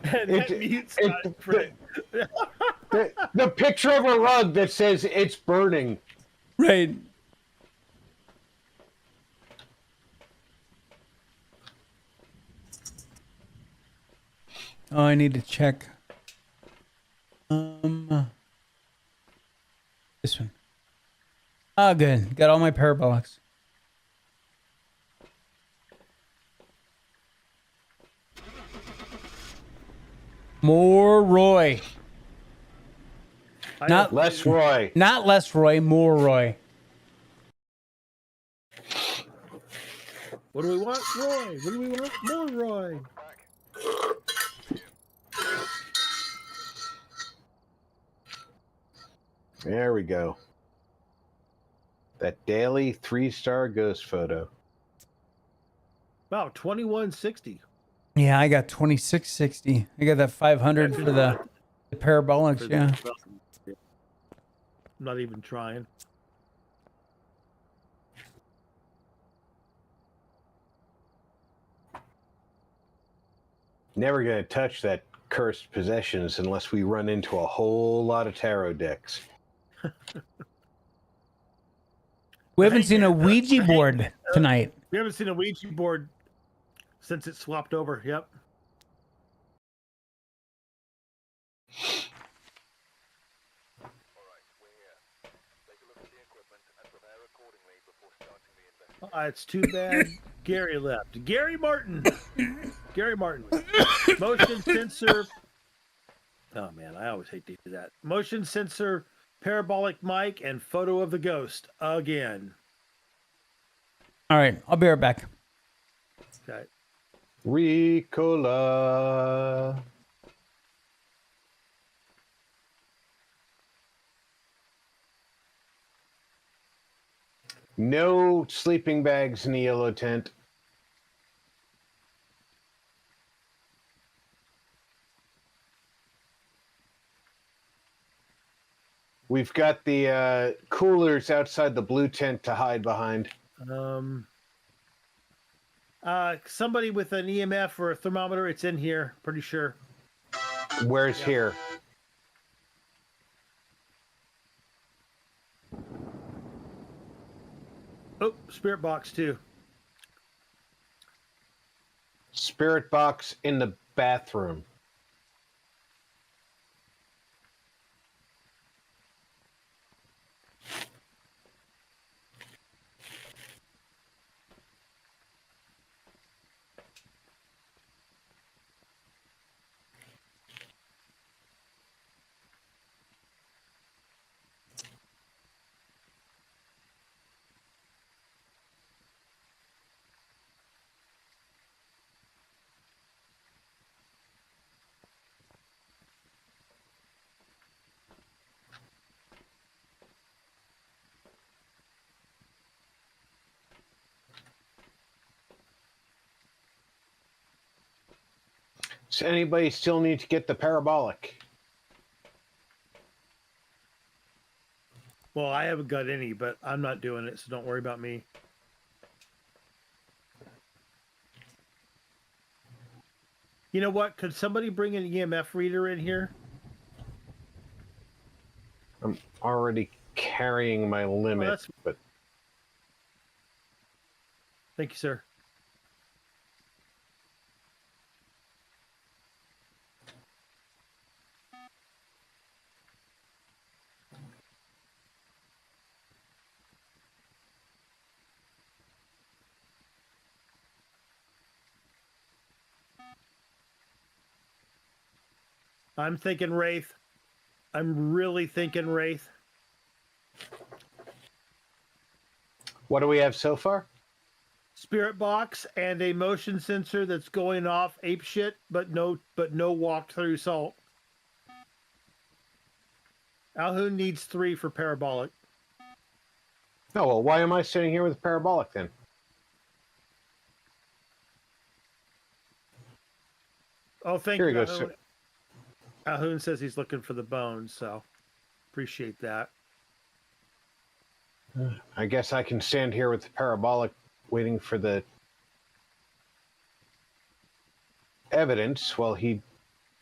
that mutes not Fred. The picture of a rug that says it's burning. Right. Oh, I need to check. This one. Oh, good. Got all my parabolics. More Roy. Not less Roy. Not less Roy, more Roy. What do we want, Roy? What do we want? More Roy. There we go. That daily 3-star ghost photo. Wow, 2160. Yeah, I got 2660. I got that 500 for the parabolics, yeah. I'm not even trying. Never gonna touch that cursed possessions unless we run into a whole lot of tarot decks. We haven't seen a Ouija board tonight. We haven't seen a Ouija board since it swapped over. Yep. It's too bad Gary left. Gary Martin. Gary Martin. Motion sensor. Oh man, I always hate to do that. Motion sensor, parabolic mic, and photo of the ghost again. All right, I'll be right back. Okay. Ricola. No sleeping bags in the yellow tent. We've got the coolers outside the blue tent to hide behind. Somebody with an EMF or a thermometer, it's in here, pretty sure. Where's here? Oh, spirit box too. Spirit box in the bathroom. Does anybody still need to get the parabolic? Well, I haven't got any, but I'm not doing it, so don't worry about me. You know what? Could somebody bring an EMF reader in here? I'm already carrying my limit, but thank you, sir. I'm thinking Wraith. I'm really thinking Wraith. what do we have so far? Spirit box and a motion sensor that's going off ape shit, but no walk through salt. Alhoon needs 3 for parabolic. Oh, well, why am I sitting here with a parabolic then? Oh, thank Here you. you go, sir. Alhoon says he's looking for the bones, so appreciate that. I guess I can stand here with the parabolic waiting for the evidence while he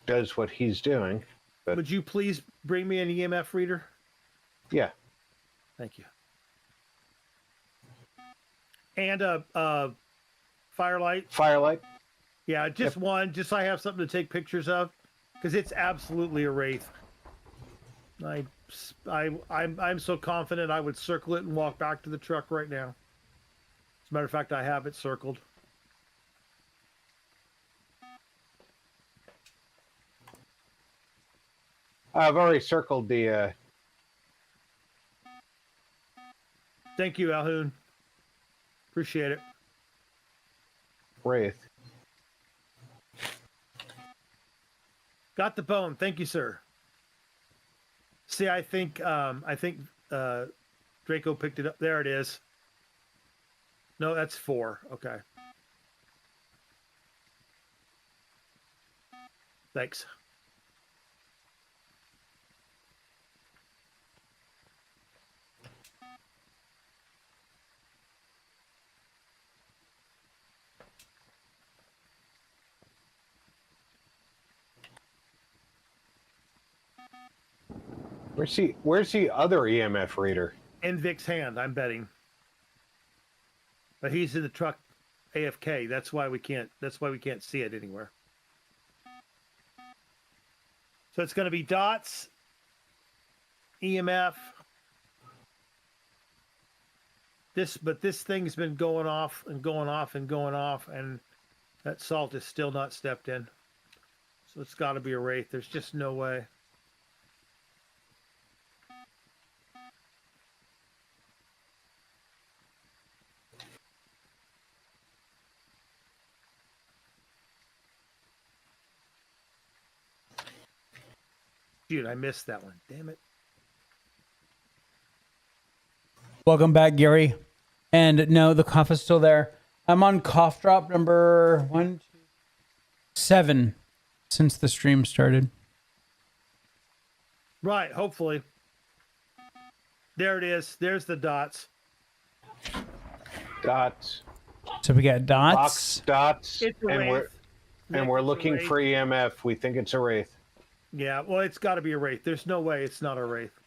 does what he's doing. But Would you please bring me an EMF reader? yeah, Thank you. And a firelight. firelight. Yeah, just one, just so I have something to take pictures of, because it's absolutely a wraith. I'm so confident I would circle it and walk back to the truck right now. As a matter of fact, I have it circled. I've already circled the. Thank you, Alhoon. Appreciate it. Wraith. Got the bone. Thank you, sir. See, I think Draco picked it up. There it is. No, that's 4. Okay. Thanks. Where's the other EMF reader? In Vic's hand, I'm betting. But he's in the truck AFK. That's why we can't see it anywhere. So it's going to be dots, EMF. But this thing's been going off and going off and going off, and that salt is still not stepped in. So it's got to be a wraith. There's just no way. Dude, I missed that one. Damn it. Welcome back, Gary. And no, the cough is still there. I'm on cough drop number 7 since the stream started. Right, hopefully. There it is. There's the dots. Dots. So we got dots. Box dots. It's a wraith. And we're It's a looking wraith. for EMF. We think it's a wraith. Yeah, well, it's got to be a wraith. There's no way it's not a wraith.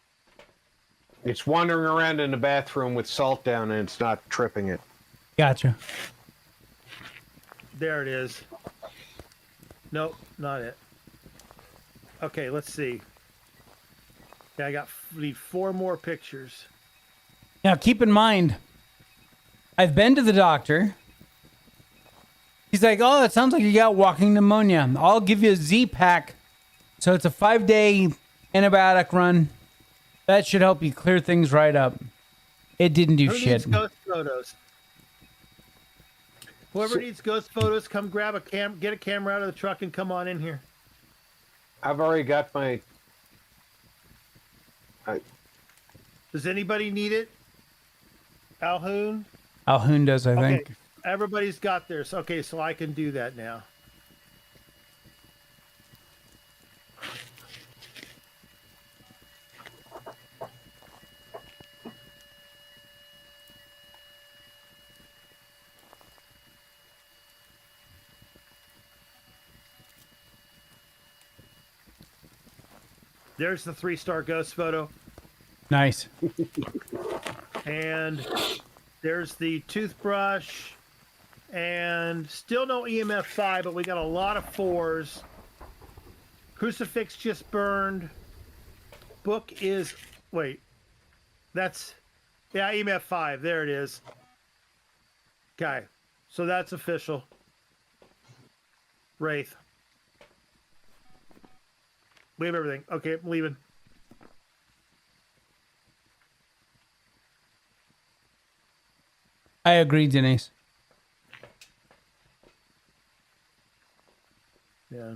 It's wandering around in the bathroom with salt down, and it's not tripping it. Gotcha. There it is. Nope, not it. Okay, let's see. Yeah, need 4 more pictures. Now, keep in mind, I've been to the doctor. He's like, oh, it sounds like you got walking pneumonia. I'll give you a Z-Pack. So it's a 5-day antibiotic run. That should help you clear things right up. It didn't do Who shit. needs ghost photos? Whoever needs ghost photos, come grab get a camera out of the truck and come on in here. I've already got my. Does anybody need it? Alhoon? Alhoon does, I think. Okay, everybody's got theirs. Okay, so I can do that now. There's the 3-star ghost photo. Nice. And there's the toothbrush. And still no EMF 5, but we got a lot of 4s. Crucifix just burned. Book is... Wait. That's... Yeah, EMF 5. There it is. Okay. So that's official. Wraith. We have everything. Okay, I'm leaving. I agree, Denise. Yeah.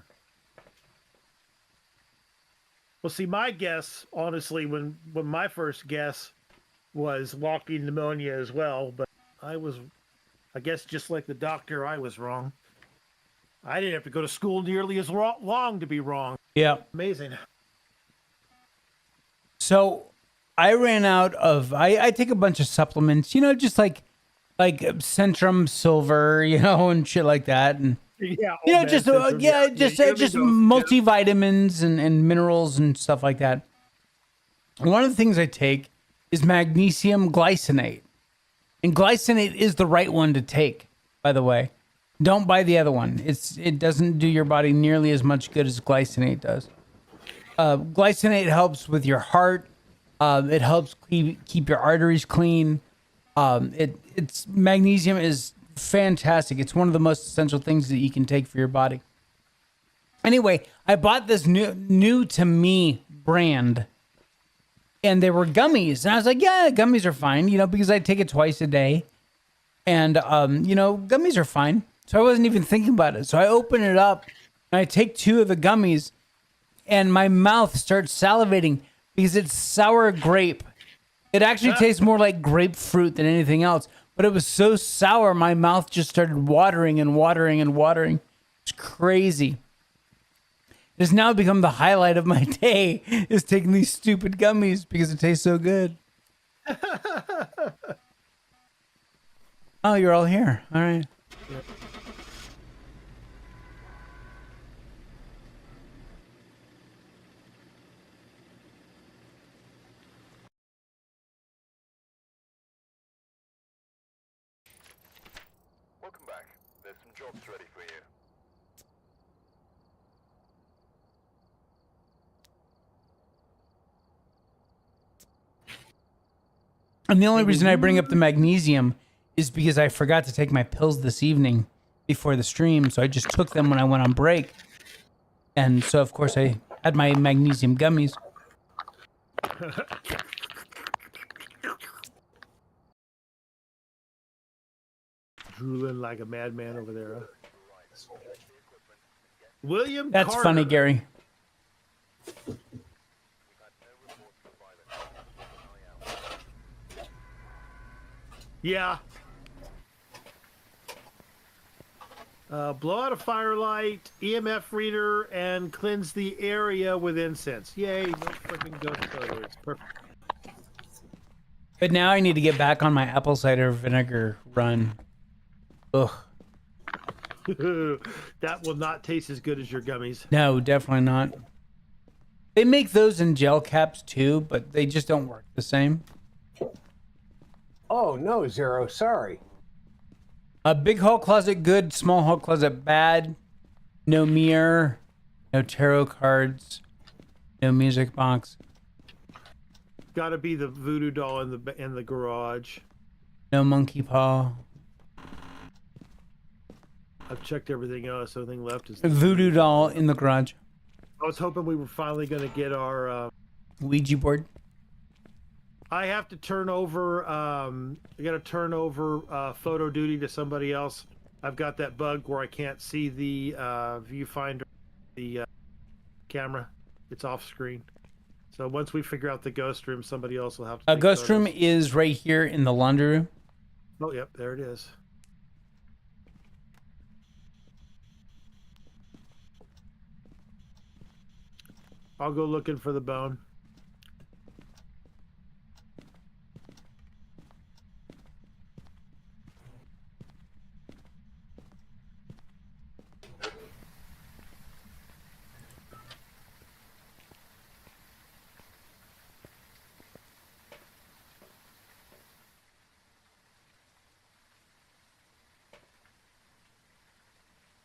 Well, see, my guess, honestly, when my first guess was walking pneumonia as well, but I guess just like the doctor, I was wrong. I didn't have to go to school nearly as long to be wrong. Yeah. Amazing. So I ran out of, I take a bunch of supplements, just like Centrum Silver, and shit like that. And Yeah, You know, old just man syndrome, yeah, you gotta be just those, multivitamins and minerals and stuff like that. One of the things I take is magnesium glycinate, and glycinate is the right one to take. By the way, don't buy the other one. It doesn't do your body nearly as much good as glycinate does. Glycinate helps with your heart. It helps keep your arteries clean. It's magnesium is fantastic. It's one of the most essential things that you can take for your body. Anyway, I bought this new to me brand, and they were gummies, and I was like, yeah, gummies are fine, you know, because I take it twice a day, and you know, gummies are fine. So I wasn't even thinking about it. So I open it up, and I take 2 of the gummies, and my mouth starts salivating because it's sour grape. It actually tastes more like grapefruit than anything else, but it was so sour, my mouth just started watering and watering and watering. It's crazy. It has now become the highlight of my day, is taking these stupid gummies because it tastes so good. Oh, you're all here. All right. Welcome back. There's some jobs ready for you. And the only reason I bring up the magnesium is because I forgot to take my pills this evening before the stream. So I just took them when I went on break. And so, of course, I had my magnesium gummies. drooling like a madman over there. Huh? William That's Carter. funny, Gary. Yeah. Blow out a firelight, EMF reader, and cleanse the area with incense. Yay, no freaking ghost photos. Perfect. But now I need to get back on my apple cider vinegar run. Ugh. That will not taste as good as your gummies. No, definitely not. They make those in gel caps too, but they just don't work the same. Oh no, Zero, sorry. A big hall closet good, small hall closet bad. No mirror, no tarot cards, no music box. Got to be the voodoo doll in the garage. No monkey paw. I've checked everything else. Everything left is A voodoo doll in the garage. I was hoping we were finally going to get our Ouija board. I have to turn over I got to turn over photo duty to somebody else. I've got that bug where I can't see the viewfinder, the camera. It's off screen. So once we figure out the ghost room, somebody else will have to A take ghost room photos. is right here in the laundry room. Oh, yep, there it is. I'll go looking for the bone.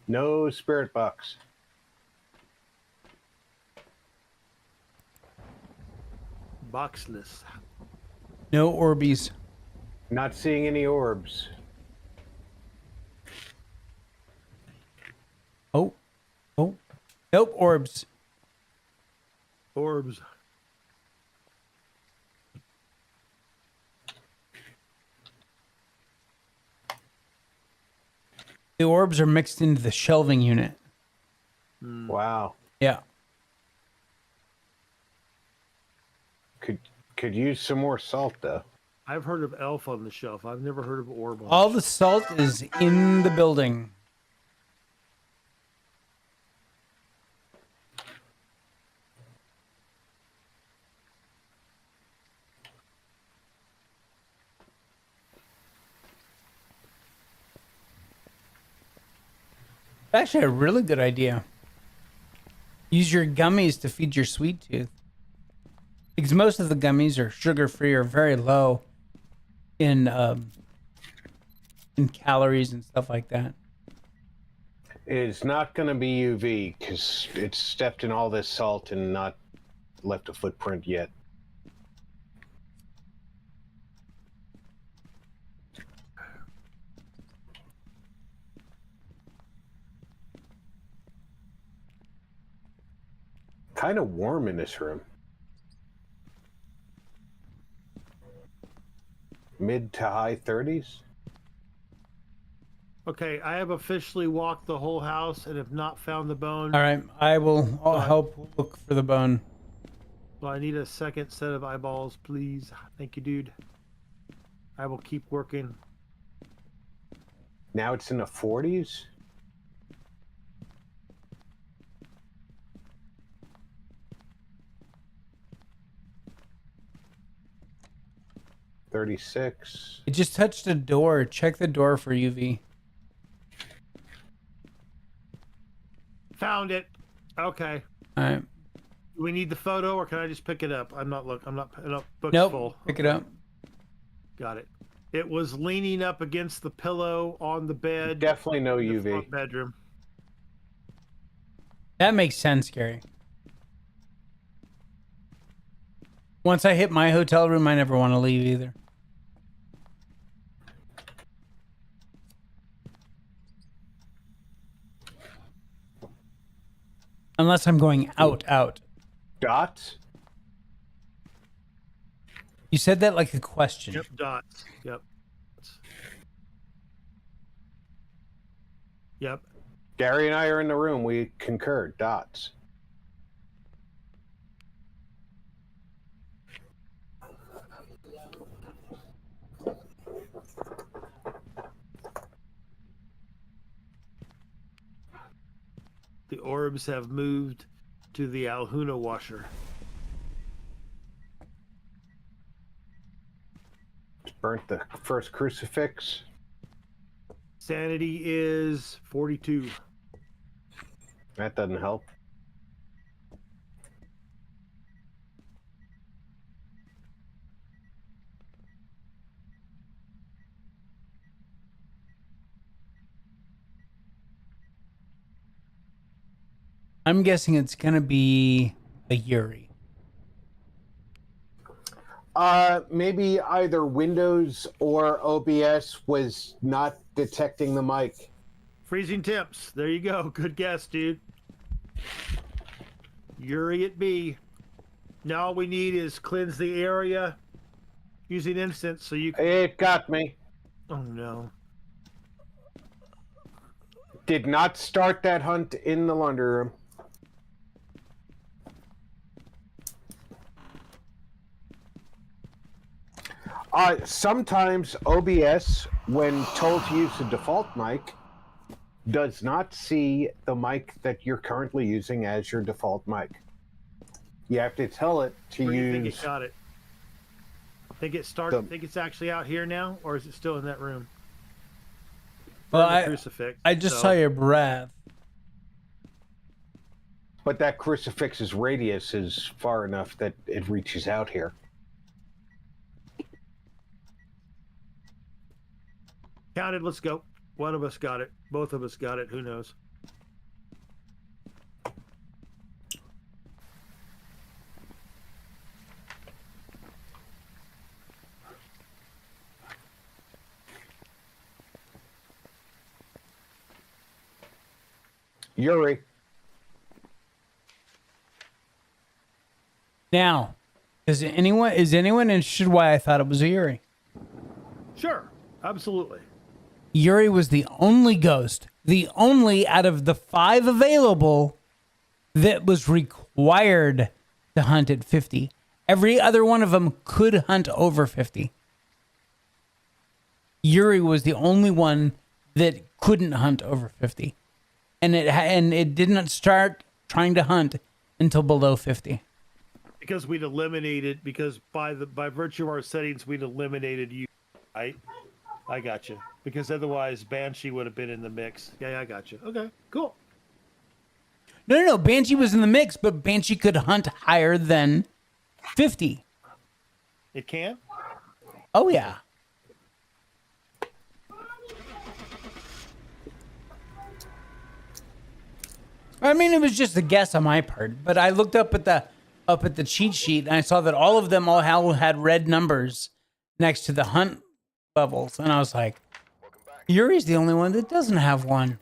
No spirit box. Boxless. No Orbeez. Not seeing any orbs. Oh. Oh. Nope, orbs. Orbs. The orbs are mixed into the shelving unit. Wow. Yeah. Could use some more salt though. I've heard of elf on the shelf. I've never heard of orb on All the the salt is in the building. Actually, a really good idea. Use your gummies to feed your sweet tooth. Because most of the gummies are sugar-free or very low in calories and stuff like that. It's not going to be UV because it's stepped in all this salt and not left a footprint yet. Kind of warm in this room. Mid to high 30s. Okay, I have officially walked the whole house and have not found the bone. All right, I'll help look for the bone. So I need a second set of eyeballs, please. Thank you, dude. I will keep working. Now it's in the 40s. $36. It just touched a door. Check the door for UV. Found it. Okay. All right. Do we need the photo, or can I just pick it up? I'm not book's Nope. full. Pick it up. Got it. It was leaning up against the pillow on the bed. Definitely no in the UV. front bedroom. That makes sense, Gary. Once I hit my hotel room, I never want to leave either. Unless I'm going out. Dots? You said that like a question. Yep, dots. Yep. Yep. Gary and I are in the room. We concur. Dots. The orbs have moved to the Alhuna washer. Burnt the first crucifix. Sanity is 42. That doesn't help. I'm guessing it's gonna be a Yuri. Maybe either Windows or OBS was not detecting the mic. Freezing temps. There you go. Good guess, dude. Yuri it be. Now all we need is cleanse the area using instance so you can... It got me. Oh, no. Did not start that hunt in the laundry room. Sometimes OBS, when told to use the default mic, does not see the mic that you're currently using as your default mic. You have to tell it to Where do you think use... it got it? Think it started? Think it's actually out here now, or is it still in that room? Well, The crucifix, I just so- saw your breath. But that crucifix's radius is far enough that it reaches out here. Counted. Let's go. One of us got it. Both of us got it. Who knows? Yuri. Now, is anyone interested why I thought it was a Yuri? Sure. Absolutely. Yuri was the only ghost, the only out of the 5 available that was required to hunt at 50. Every other one of them could hunt over 50. Yuri was the only one that couldn't hunt over 50. And it didn't start trying to hunt until below 50. Because by virtue of our settings, we'd eliminated you, right? I got you. Because otherwise, Banshee would have been in the mix. Yeah, I got you. Okay, cool. No. Banshee was in the mix, but Banshee could hunt higher than 50. It can? Oh, yeah. I mean, it was just a guess on my part, but I looked up at the cheat sheet and I saw that all of them all had red numbers next to the hunt levels, and I was like, Yuri's the only one that doesn't have one.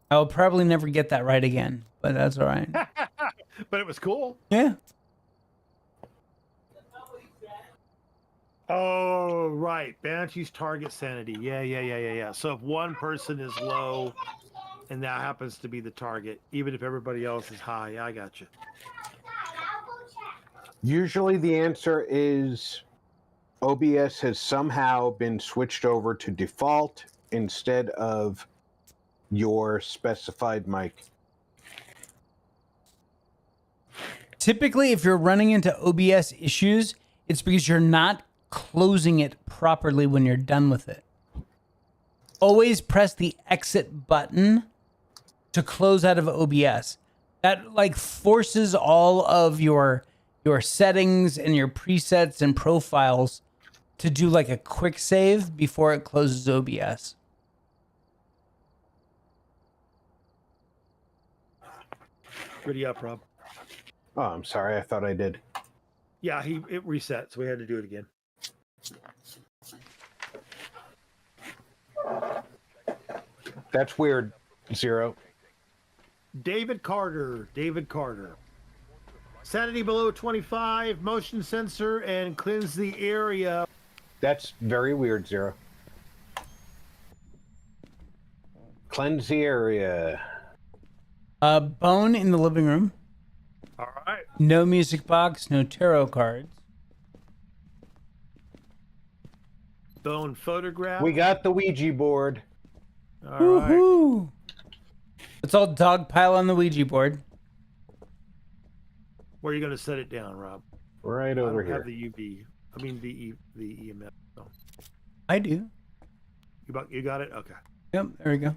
I'll probably never get that right again, but that's all right. But it was cool. Yeah. Oh, right. Banshee's target sanity. Yeah. So if one person is low and that happens to be the target, even if everybody else is high, yeah, I got you. Usually the answer is OBS has somehow been switched over to default instead of your specified mic. Typically, if you're running into OBS issues, it's because you're not closing it properly when you're done with it. Always press the exit button to close out of OBS. That like forces all of your settings and your presets and profiles to do like a quick save before it closes OBS. Ready up, Rob. Oh, I'm sorry. I thought I did. Yeah, it reset, so we had to do it again. That's weird, Zero. David Carter. Sanity below 25, motion sensor, and cleanse the area. That's very weird, Zero. Cleanse the area. Bone in the living room. All right. No music box, no tarot cards. Bone photograph. We got the Ouija board. All right. Woohoo! Let's all dogpile on the Ouija board. Where are you going to set it down, Rob? Right I over don't have here. the UV. I mean the EMF. So. I do. You got it? Okay. Yep, there we go.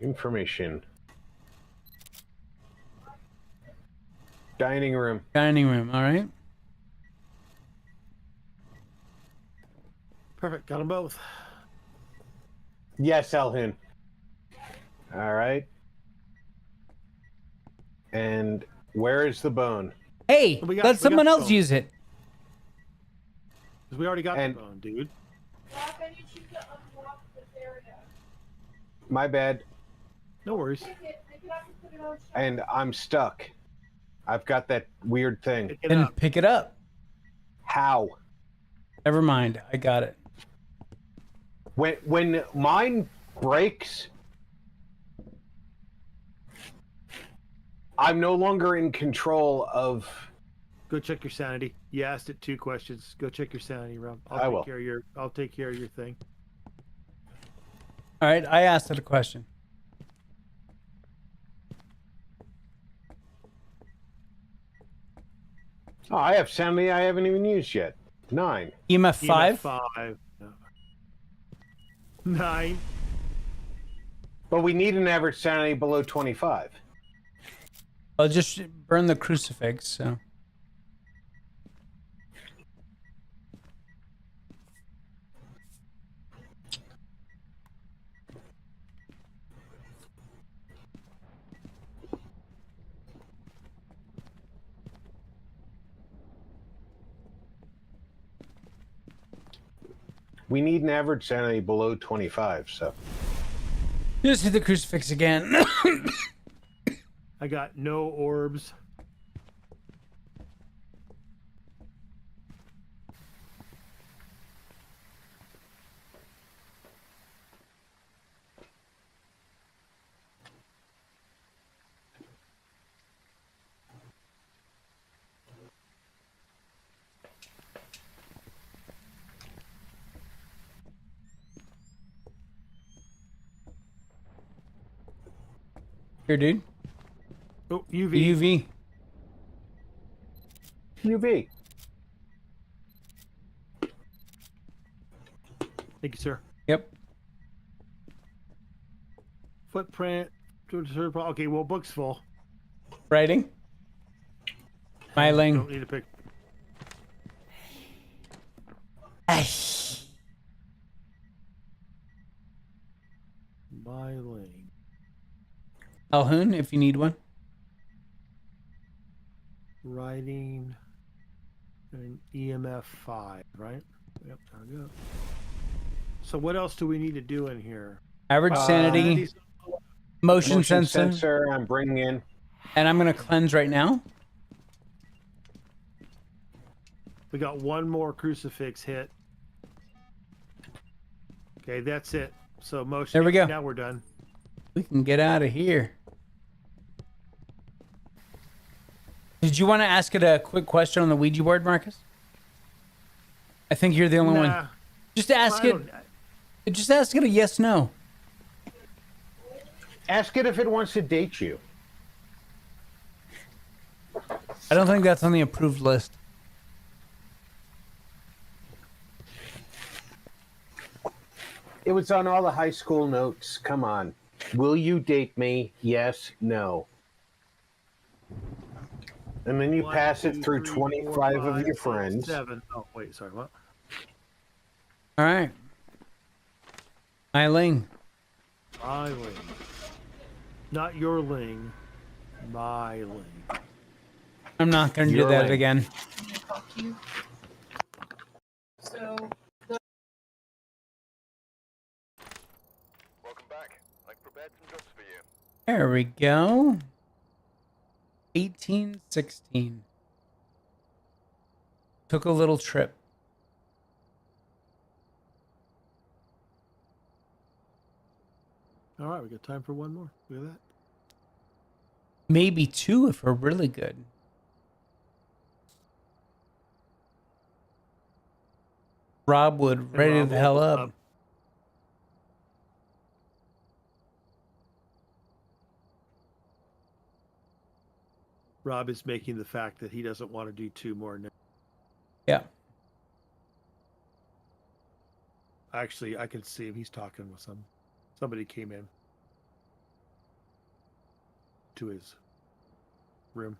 Information. Dining room. Dining room, all right. Perfect. Got them both. Yes, Elhin. All right. And where is the bone? Hey, We got let someone the else bone. use it. 'Cause we already got And- the bone, dude. My bad. No worries. And I'm stuck. I've got that weird thing. Pick it And up. pick it up. How? Never mind. I got it. When mine breaks, I'm no longer in control of. Go check your sanity. You asked it 2 questions. Go check your sanity, Rob. I will. I'll take care of your thing. All right, I asked it a question. Oh, I have sanity I haven't even used yet. 9. EMF 5. 5. No. 9. But we need an average sanity below 25. I'll just burn the crucifix. So We need an average sanity below 25, so. just hit the crucifix again. I got no orbs. Here, dude. Oh, UV. UV. UV. Thank you, sir. Yep. Footprint. Okay, well, book's full. Writing. Smiling. Don't need a pic. Smiling. Calhoun, if you need one. Writing. And EMF 5, right? Yep, there we go. So what else do we need to do in here? Average sanity. Motion sensor. I'm bringing in. And I'm going to cleanse right now. We got one more crucifix hit. Okay, that's it. So motion. There we go. Now we're done. We can get out of here. Did you want to ask it a quick question on the Ouija board, Marcus? I think you're the only one. Just ask it. Just ask it a yes, no. Ask it if it wants to date you. I don't think that's on the approved list. It was on all the high school notes. Come on. Will you date me? Yes, no. And then you pass it through 25 of your friends. 7. Oh, wait, sorry, what? All right. My Ling. My Ling. Not your Ling. My Ling. I'm not going to do that again. Fuck you. So, Welcome back. I've prepared some jobs for you. There we go. 1816. Took a little trip. All right, we got time for one more. Look at that. Maybe two if we're really good. Rob would ready the hell up. Rob is making the fact that he doesn't want to do 2 more now. Yeah. Actually, I can see him. He's talking with somebody came in to his room.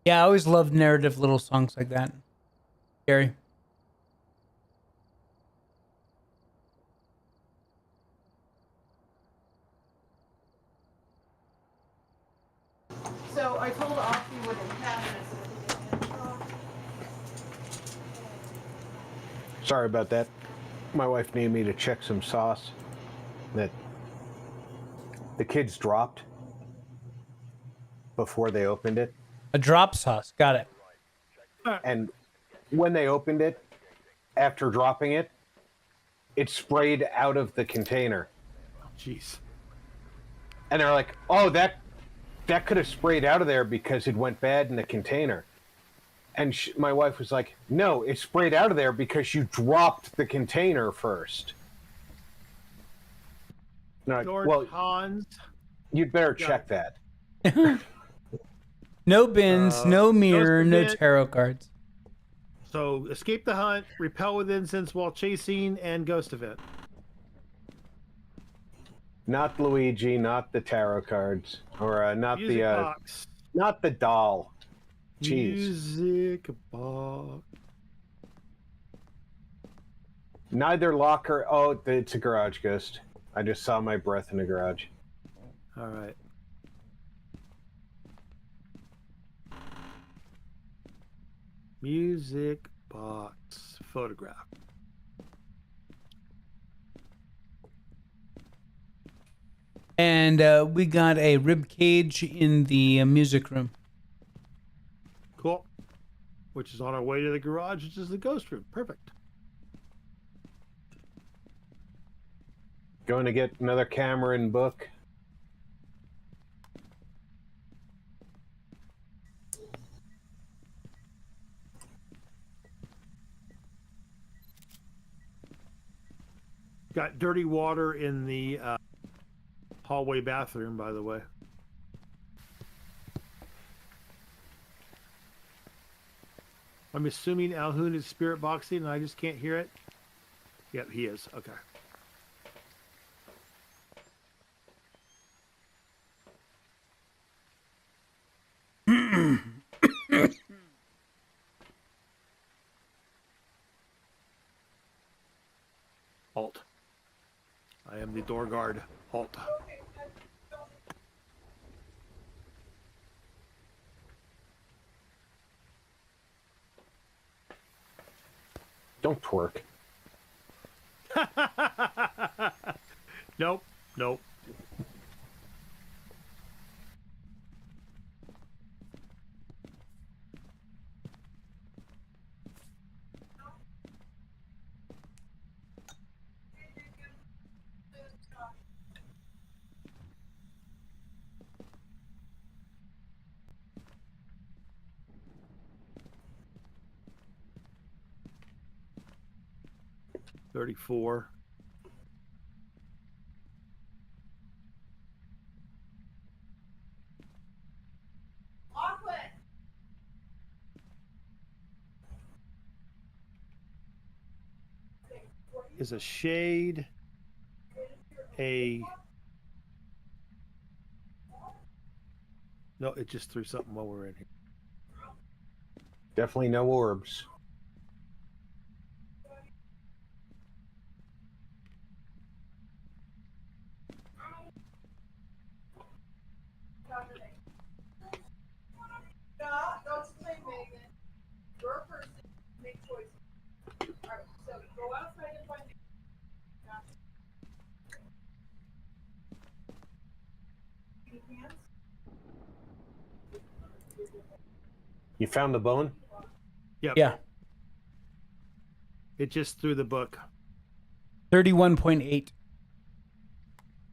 Yeah, I always loved narrative little songs like that. Gary. so I told Austin what had happened. Sorry about that. My wife needed me to check some sauce that the kids dropped before they opened it. A drop sauce. Got it. And when they opened it, after dropping it, it sprayed out of the container. Jeez. And they're like, oh, that could have sprayed out of there because it went bad in the container. And my wife was like, no, it sprayed out of there because you dropped the container first. Like, George well, Hans. you'd better check that. No bins, no mirror, no tarot cards. So escape the hunt, repel with incense while chasing, and ghost event. Not Luigi, not the tarot cards, or not Music the box. not the doll. Jeez. Music box. Neither locker. Oh, it's a garage ghost. I just saw my breath in the garage. All right. Music box photograph. And we got a rib cage in the music room. Cool. Which is on our way to the garage, which is the ghost room. Perfect. Going to get another Cameron book. Got dirty water in the hallway bathroom, by the way. I'm assuming Alhoun is spirit boxing and I just can't hear it. Yep, he is. Okay. Halt. I am the door guard. Halt. Don't twerk. Nope. Nope. $34. Is a shade a... No, it just threw something while we're in here. Definitely no orbs. Don't play, Megan. You're a person. Make choices. All right, so go outside and find it. Hands? You found the bone? Yep. Yeah. It just threw the book 31.8.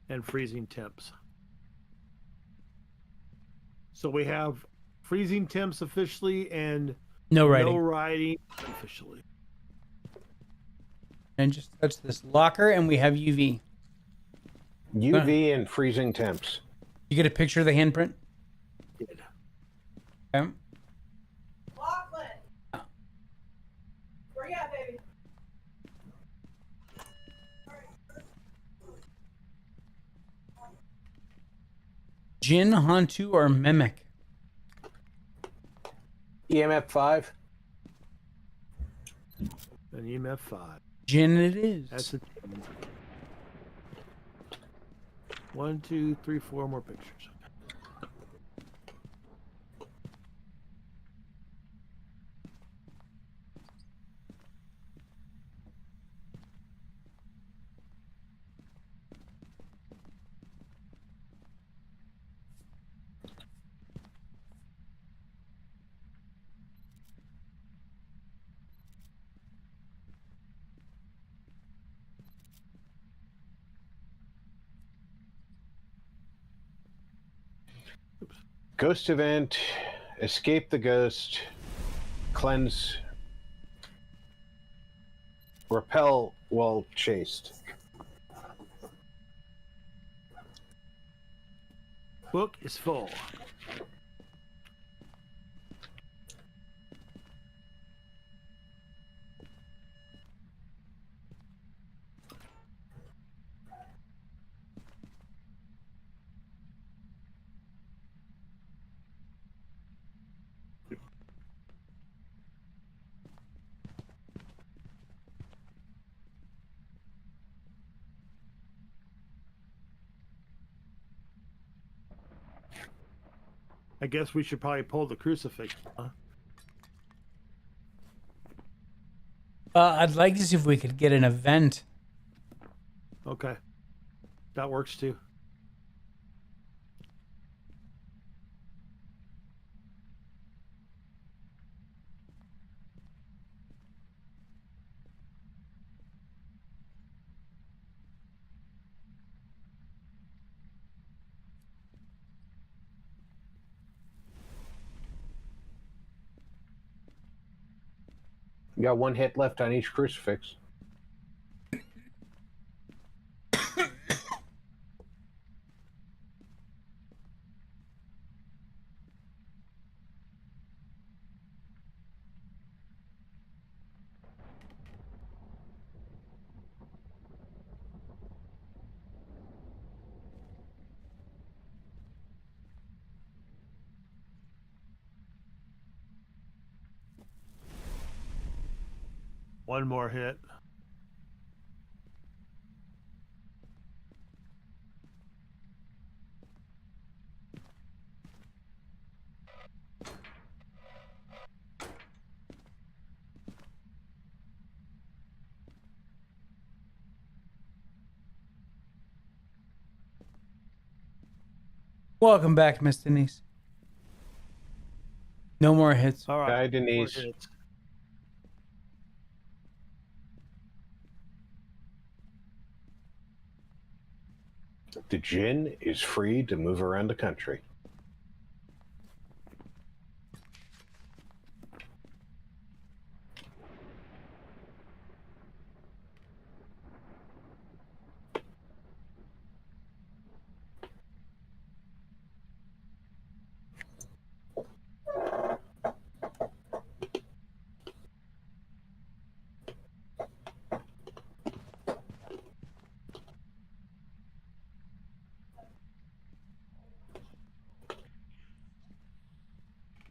and freezing temps. So we have freezing temps officially and No no writing. riding officially. And just touch this locker, and we have UV. UV and freezing temps. You get a picture of the handprint? Did. Okay. Lachlan! Where you at, baby? Jin, Hantu, or Mimic? EMF 5. An EMF 5. Jin it is. That's a 1, 2, 3, 4 more pictures. Ghost event. Escape the ghost. Cleanse. Repel while chased. Book is full. I guess we should probably pull the crucifix. Huh? I'd like to see if we could get an event. Okay. That works too. You got one hit left on each crucifix. One more hit. Welcome back, Miss Denise. No more hits. All right. Bye, More Denise. hits. The djinn is free to move around the country.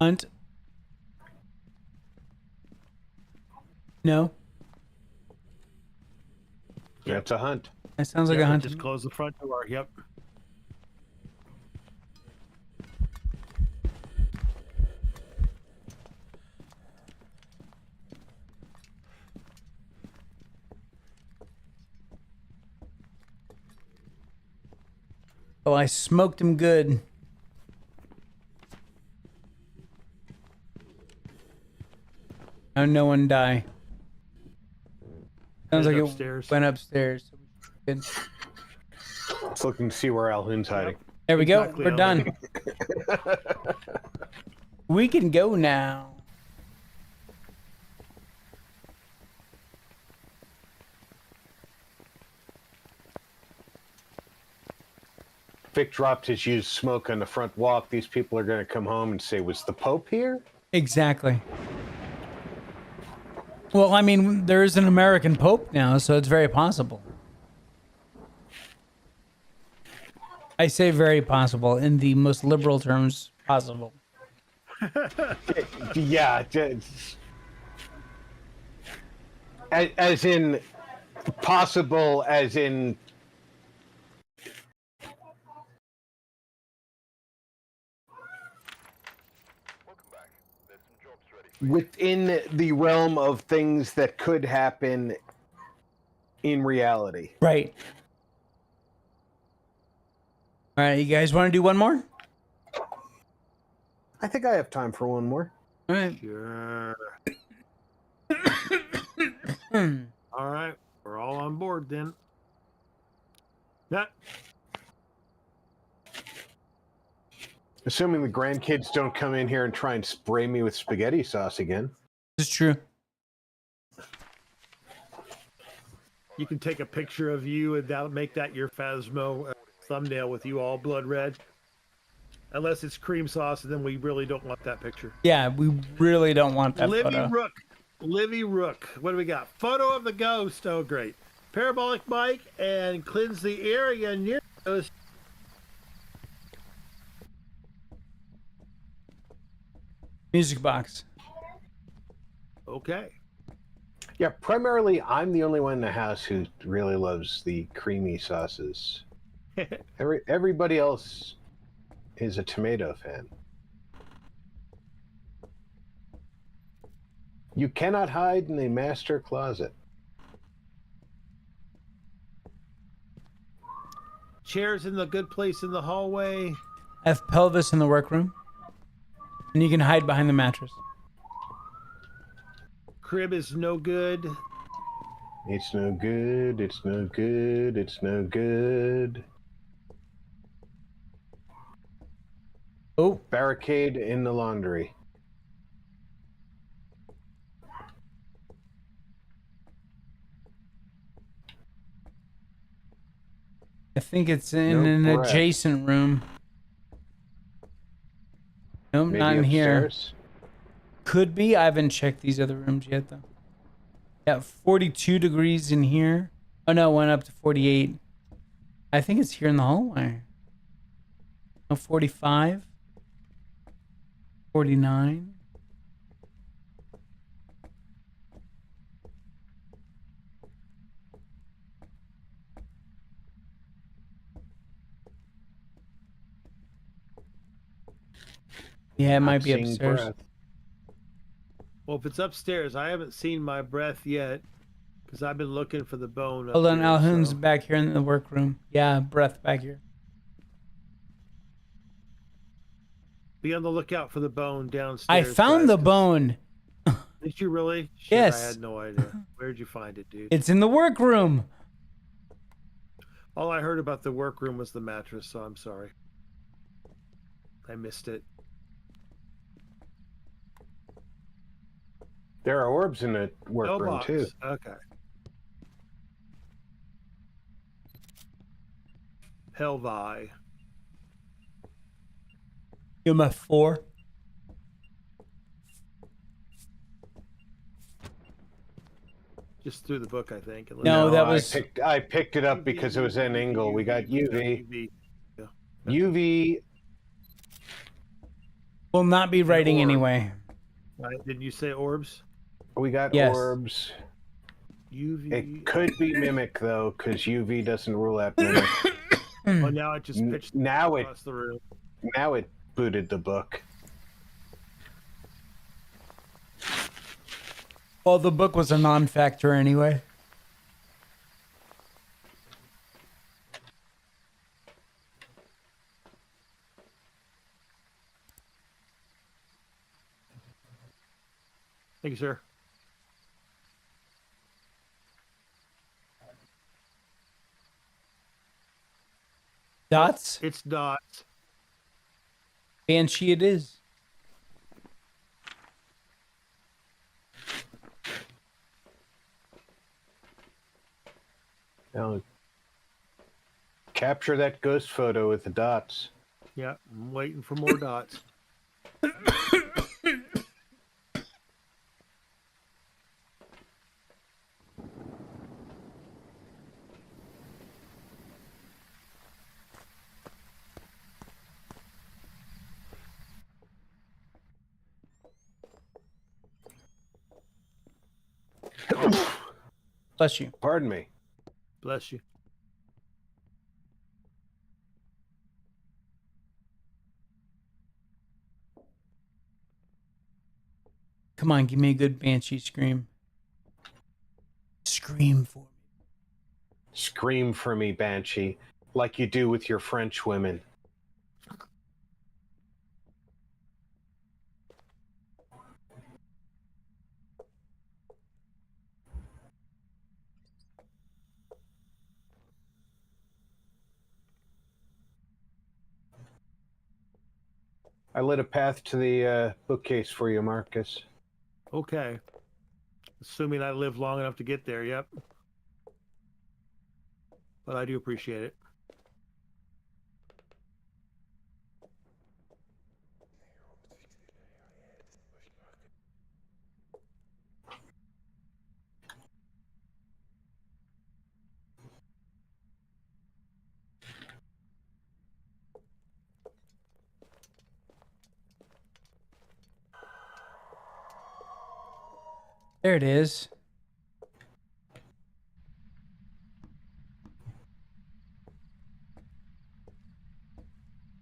Hunt. No. That's a hunt. That sounds like Yep, a hunt. Just close the front door. Yep. Oh, I smoked him good. How no one die. Sounds like Upstairs. it went upstairs. Good. Let's look and see where Alhoon's hiding. There we go. Exactly, We're Alan. done. We can go now. Vic dropped his used smoke on the front walk. These people are going to come home and say, was the Pope here? Exactly. Well, I mean, there is an American Pope now, so it's very possible. I say very possible in the most liberal terms possible. Yeah. As in possible, as in Welcome back. There's some jobs ready for you. within the realm of things that could happen in reality. Right. All right, you guys want to do one more? I think I have time for one more. All right. Sure. All right. We're all on board then. Yeah. Assuming the grandkids don't come in here and try and spray me with spaghetti sauce again. This is true. You can take a picture of you and that'll make that your Phasmo thumbnail with you all blood red. Unless it's cream sauce, and then we really don't want that picture. Yeah, we really don't want that Livy photo. Rook. Livy Rook. What do we got? Photo of the ghost. Oh, great. Parabolic mic and cleanse the area near those. Music box. Okay. Yeah, primarily I'm the only one in the house who really loves the creamy sauces. Everybody else is a tomato fan. You cannot hide in the master closet. Chairs in the good place in the hallway. I have pelvis in the workroom. And you can hide behind the mattress. Crib is no good. It's no good, it's no good, it's no good. Oh, Barricade in the laundry. I think it's in No an breath. adjacent room. Nope, Maybe not in here. upstairs. Could be. I haven't checked these other rooms yet, though. Yeah, 42 degrees in here. Oh, no, it went up to 48. I think it's here in the hallway. No, 45. 49. Yeah, it might be Seeing upstairs. breath. Well, if it's upstairs, I haven't seen my breath yet because I've been looking for the bone. Hold up on, here, Alhoon's so- back here in the workroom. Yeah, breath back here. Be on the lookout for the bone I downstairs. found guys, the 'cause- bone. Did you really? Shit, Yes. I had no idea. Where'd you find it, dude? It's in the workroom. All I heard about the workroom was the mattress, so I'm sorry. I missed it. There are orbs in the No workroom box. too. Okay. Helvi. Give him a 4. Just through the book, I think. No, that was- I picked it up because it was an angle. We got UV. Yeah. UV. Will not be writing orb. anyway. Right? Didn't you say orbs? We got Yes. orbs. UV. It could be mimic though, because UV doesn't rule out mimic. Oh, now it just pitched Now it across the room. now it booted the book. Well, the book was a non-factor anyway. Thank you, sir. Dots? It's dots. Banshee it is. Now, capture that ghost photo with the dots. Yeah, I'm waiting for more dots. Bless you. Pardon me. Bless you. Come on, give me a good Banshee scream. Scream for me. Scream for me, Banshee, like you do with your French women. I lit a path to the bookcase for you, Marcus. Okay. Assuming I live long enough to get there, yep. But I do appreciate it. There it is.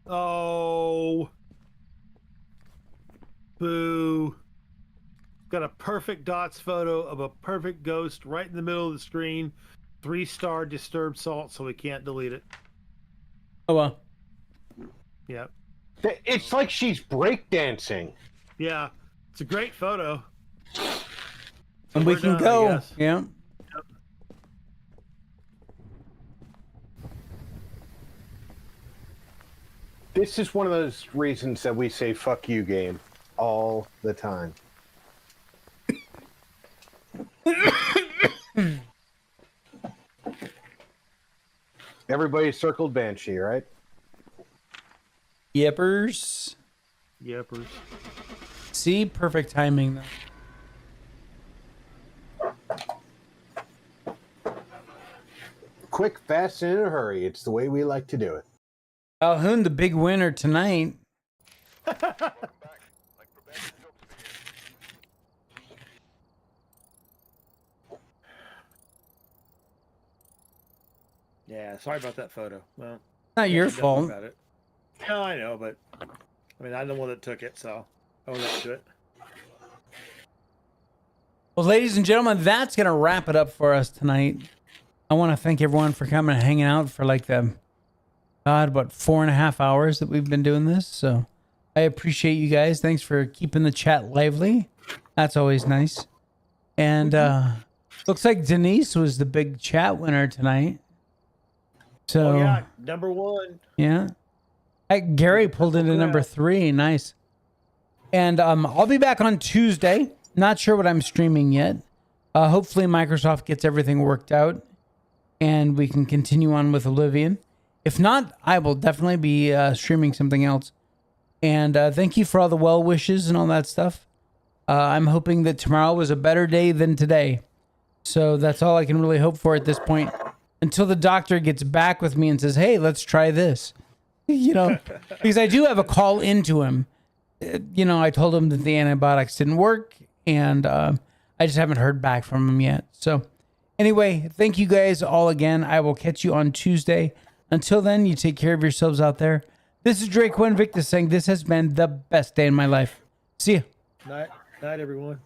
Oh. Boo. Got a perfect dots photo of a perfect ghost right in the middle of the screen. 3-star disturbed salt, so we can't delete it. Oh well. Yep. It's like she's breakdancing. Yeah. It's a great photo. And we we're can done, I go. guess. Yeah. This is one of those reasons that we say fuck you game all the time. Everybody circled Banshee, right? Yippers. Yepers. See, perfect timing though. Quick, fast, and in a hurry. It's the way we like to do it. Alhoon, the big winner tonight. Yeah, sorry about that photo. Well, Not your nothing fault. about it. No, I know, but I mean, I'm the one that took it, so I own up to it. Well, ladies and gentlemen, that's going to wrap it up for us tonight. I want to thank everyone for coming and hanging out for like the, God, what, 4.5 hours that we've been doing this. So I appreciate you guys. Thanks for keeping the chat lively. That's always nice. And looks like Denise was the big chat winner tonight. So Oh yeah, number 1. yeah. Gary pulled into number 3. Nice. And I'll be back on Tuesday. Not sure what I'm streaming yet. Hopefully Microsoft gets everything worked out and we can continue on with Oblivion. If not, I will definitely be streaming something else. And thank you for all the well wishes and all that stuff. I'm hoping that tomorrow was a better day than today. So that's all I can really hope for at this point. Until the doctor gets back with me and says, hey, let's try this. You know, because I do have a call into him. You know, I told him that the antibiotics didn't work. And I just haven't heard back from him yet. So anyway, thank you guys all again. I will catch you on Tuesday. Until then, you take care of yourselves out there. This is Draco Invictus saying this has been the best day in my life. See ya. Night, everyone.